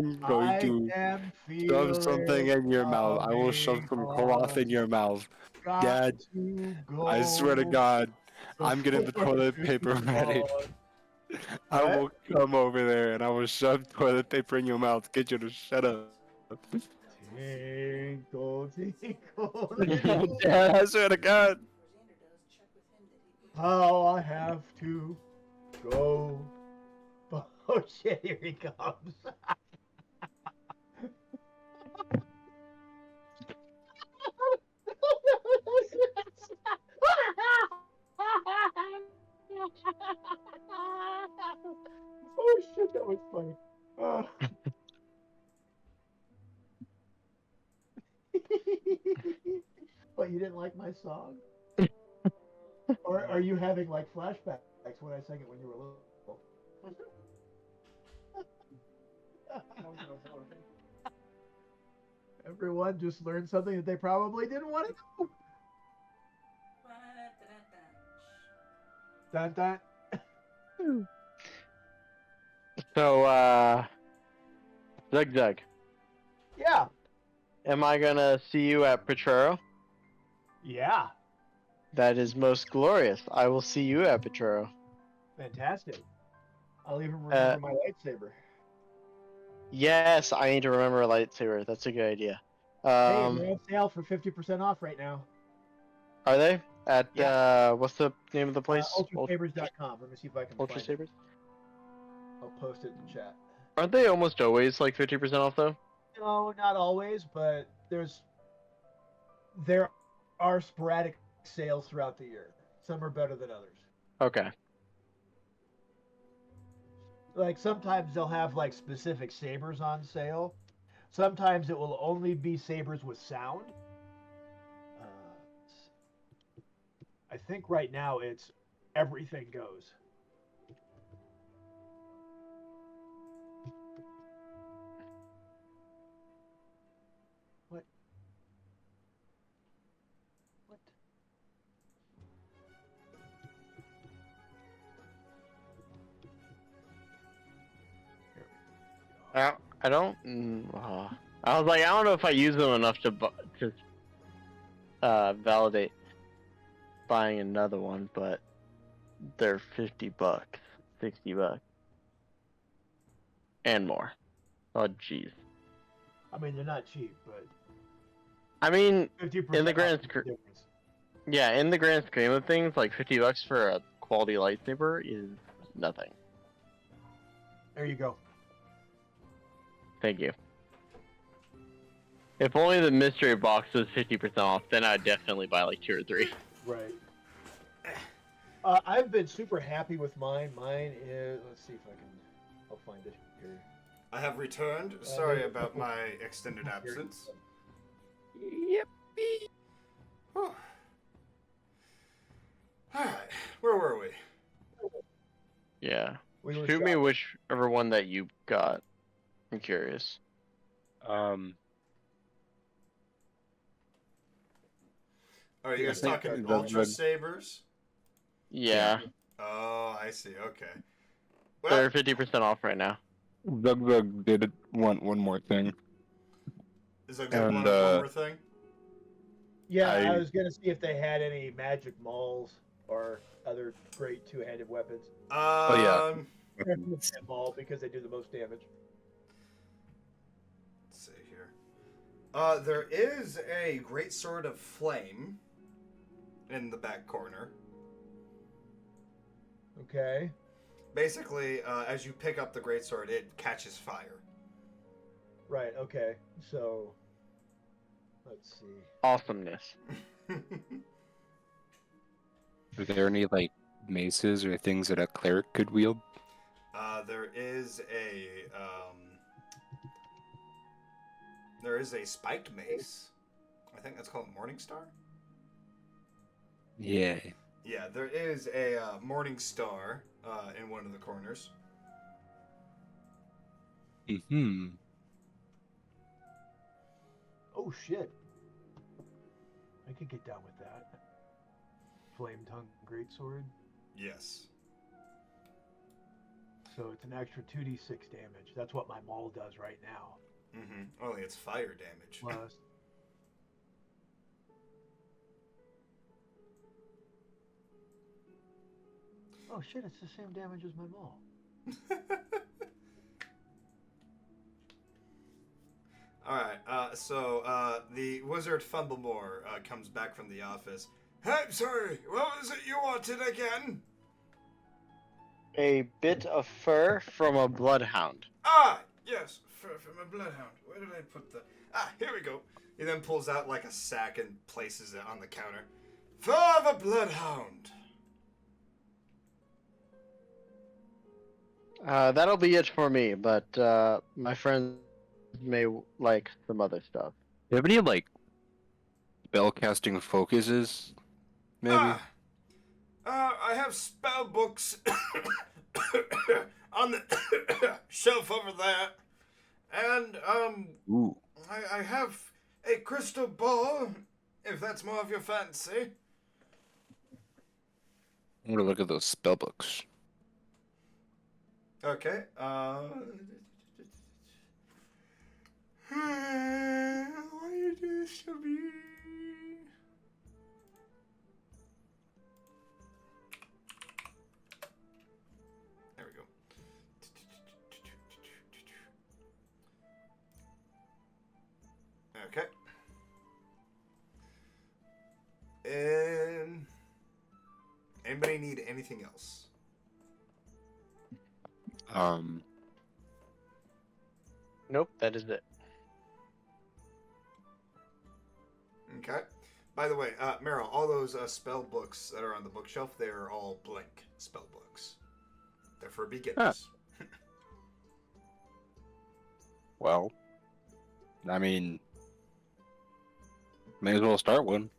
can feel shove something it in your mouth. I will shove coming some cloth in on. your mouth. Got Dad, to go I swear to God, I'm getting the before toilet too paper ready. long. I What? will come over there and I will shove toilet paper in your mouth. Get you to shut up. Tinkle, tinkle, Dad, I swear to God. how I have to go. Oh shit, here he comes. Oh shit, that was funny. What, you didn't like my song? Or are you having like flashbacks when I sang it when you were little? Everyone just learned something that they probably didn't want to know. Well, Dun, dun. So, Zug Zug, Yeah. am I gonna see you at Potrero? Yeah. That is most glorious. I will see you at Potrero. Fantastic. I'll even Uh, remember my lightsaber. Yes, I need to remember a lightsaber. That's a good idea. Hey, they're on sale for 50% off right now. Are they at Yeah. what's the name of the place? Ultrasabers.com. Let me see if I can Ultra find it. Sabers. I'll post it in the chat. Aren't they almost always like 50% off though? No, not always, but there are sporadic sales throughout the year. Some are better than others. Okay. Like sometimes they'll have like specific sabers on sale. Sometimes it will only be sabers with sound. I think right now it's everything goes. What? What? I don't. I was like, I don't know if I use them enough to validate buying another one, but they're $50, $60, and more. Oh, jeez. I mean, they're not cheap, but I mean, 50% in the off grand is the scheme, difference. yeah, in the grand scheme of things, like $50 for a quality lightsaber is nothing. There you go. Thank you. If only the mystery box was 50% off, then I'd definitely buy like 2 or 3. Right. I've been super happy with mine. Mine is. Let's see if I can. I'll find it here. I have returned. Sorry about my extended absence. Yippee! Whew. Alright, where were we? Yeah. We were Shoot me shopping. whichever one that you got. I'm curious. Are you Yeah, guys I think talking the- Ultra Sabers? Yeah, Oh, I see. Okay. they're Well, 50% off right now. Zug Zug did want one more thing. is that and, one more thing? Yeah, I I- was gonna see if they had any magic mauls or other great two-handed weapons. yeah. Maul because they do the most damage. Let's see here. There is a great sword of flame in the back corner. Okay. Basically, as you pick up the greatsword, it catches fire. Right. Okay. So, let's see. Awesomeness. Are there any like maces or things that a cleric could wield? There is a spiked mace. I think that's called Morning Star. Yeah. Yeah, there is a Morning Star in one of the corners. Hmm. Oh shit! I could get down with that. Flame tongue greatsword. Yes. So it's an extra 2d6 damage. That's what my maul does right now. Mm-hmm. Only it's fire damage. Plus. Oh shit! It's the same damage as my maul. Alright, so the wizard Fumblemore comes back from the office. Hey, sorry, what was it you wanted again? A bit of fur from a bloodhound. Ah, yes, from a bloodhound. Where did I put the... Ah, here we go. He then pulls out like a sack and places it on the counter. For the bloodhound. That'll be it for me, but my friends may like some other stuff. Do you have any like spell casting focuses? Maybe. I have spell books on the shelf over there. And, Ooh. I have a crystal ball, if that's more of your fancy. I'm gonna look at those spell books. Okay. Why you do this to me? There we go. Okay. And anybody need anything else? Nope, that is it. Okay. By the way, Meryl, all those spell books that are on the bookshelf, they are all blank spell books. They're for beginners. Well, I mean, may as well start one.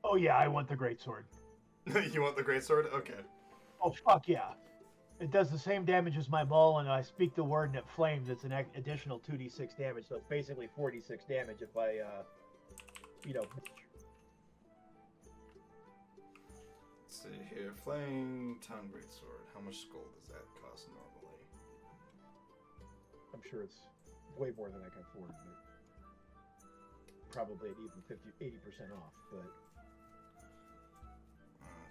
Oh yeah, I want the great sword. You want the greatsword? Okay. Oh fuck yeah! It does the same damage as my maul, and I speak the word and it flames. It's an additional 2d6 damage, so it's basically 46 damage if I, Let's see here. Flame Tongue Greatsword. How much gold does that cost normally? I'm sure it's way more than I can afford, but probably even 80% off. But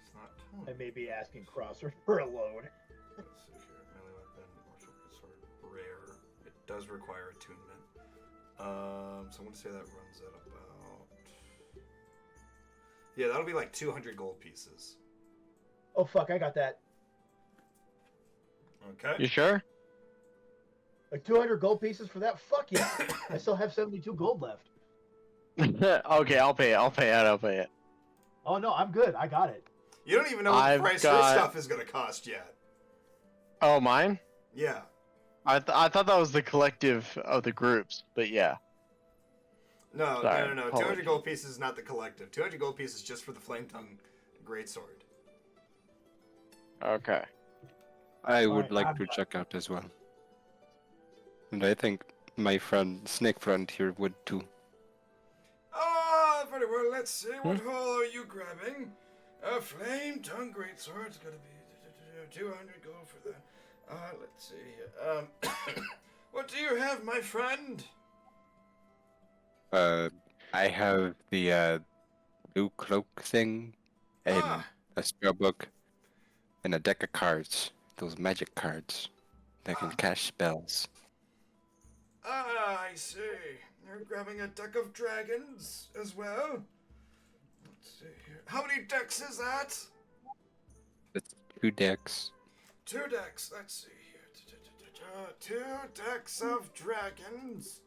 It's not ton. I may be asking Crosser for a loan. Let's see here. Melee weapon, martial greatsword, rare. It does require attunement. So I'm gonna say that runs at about. Yeah, that'll be like 200 gold pieces. Oh fuck, I got that. Okay. You sure? Like 200 gold pieces for that? Fuck yeah! I still have 72 gold left. Okay, I'll pay it. I'll pay it. I'll pay it. Oh no, I'm good. I got it. You don't even know what the I've price your got- stuff is gonna cost yet. Oh, mine? Yeah. I thought that was the collective of the groups, but yeah. No, Sorry, no. 200 apologies. gold pieces is not the collective. 200 gold pieces just for the Flame Tongue Greatsword. Okay. I would Alright, like I'm to done. check out as well. And I think my friend, Snake Friend here would too. Ah, very well. Let's see. What haul are you grabbing? A Flame Tongue Greatsword's gonna be 200 gold for that. Let's see. What do you have, my friend? I have the blue cloak thing, and Ah. a spell book, and a deck of cards. Those magic cards that can cast spells. Ah, I see. You're grabbing a deck of dragons as well. Let's see here. How many decks is that? That's 2 decks. 2 decks. Let's see here. 2 decks of dragons.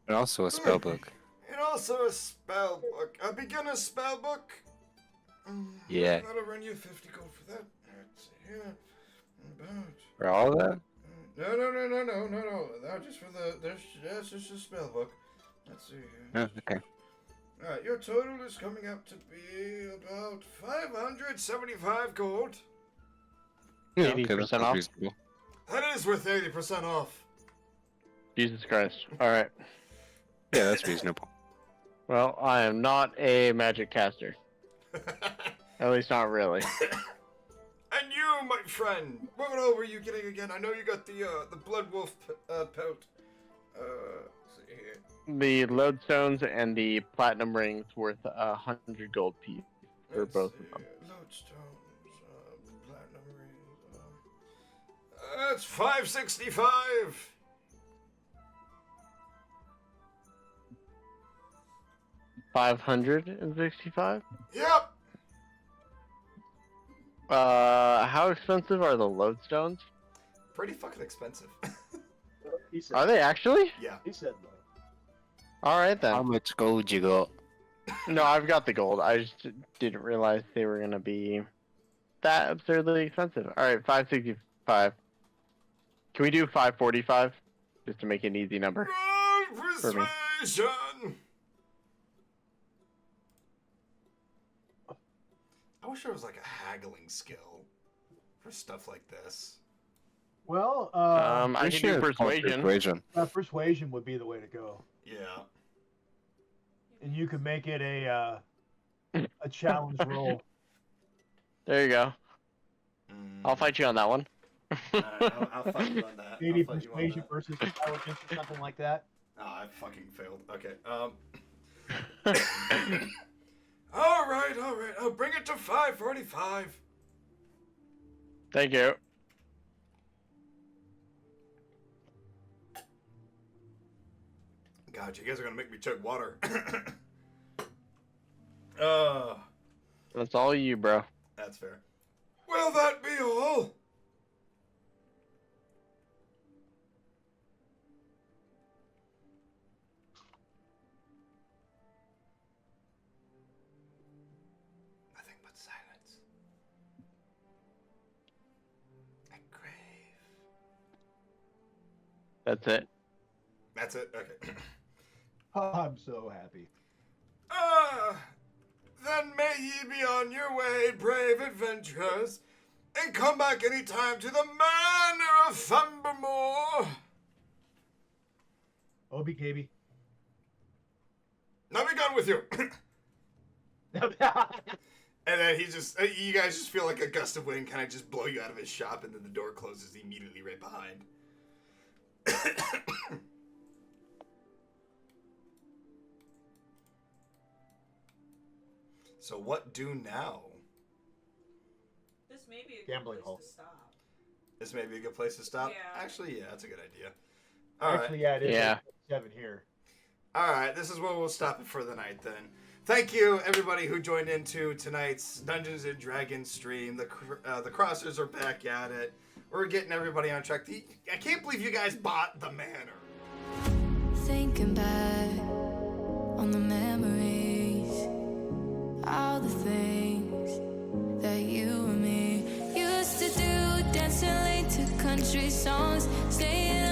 And also a spell book. And also a spell book. A beginner spell book. Yeah. That'll run you 50 gold for that. Let's see here. About. For all that? No. That's just for the. That's just a spell book. Let's see here. Oh, okay. Alright, your total is coming up to be about 575 gold. Yeah, okay, 80% that's off? That reasonable. is worth 80% off. Jesus Christ. Alright. Yeah, that's reasonable. Well, I am not a magic caster. At least not really. And you, my friend, what all were you getting again? I know you got the Blood Wolf pelt. Let's see here. The lodestones and the platinum rings worth 100 gold piece for Let's both see of them. here. Lodestones, platinum rings. That's 565. $565? Yep. How expensive are the lodestones? Pretty fucking expensive. He said. Are they actually? Yeah. He said though. Alright How then. much gold you got? No, I've got the gold. I just didn't realize they were gonna be that absurdly expensive. Alright, 565. Can we do 545? Just to make it an easy number. Roll For me. persuasion. I wish there was like a haggling skill for stuff like this. Well, I We can should do have called persuasion. persuasion would be the way to go, Yeah. and you could make it a a challenge roll. There you go. I'll fight you on that one. Alright, I'll fight you on that. Maybe I'll fight you on persuasion that. versus intelligence or something like that. Oh, I fucking failed. Okay. All right. I'll bring it to 5:45. Thank you. God, you guys are gonna make me chug water. That's all you, bro. That's fair. Will that be all? Nothing but silence. I crave. That's it. That's it? Okay. Oh, I'm so happy. Then may ye be on your way, brave adventurers, and come back any time to the Manor of Thumbermore. Obi KB. Now be gone with you. And then you guys just feel like a gust of wind kind of just blow you out of his shop, and then the door closes immediately right behind. So what do now? This may be a good Gambling place hall. to stop. This may be a good place to stop. Yeah. Actually, yeah, that's a good idea. All right. Actually, yeah, it is. Yeah. 7 here. All right, this is where we'll stop it for the night then. Thank you, everybody who joined into tonight's Dungeons and Dragons stream. The Crossers are back at it. We're getting everybody on track. I can't believe you guys bought the Manor. Thinking back on the memories, all the things that you and me used to do, dancing late to country songs, staying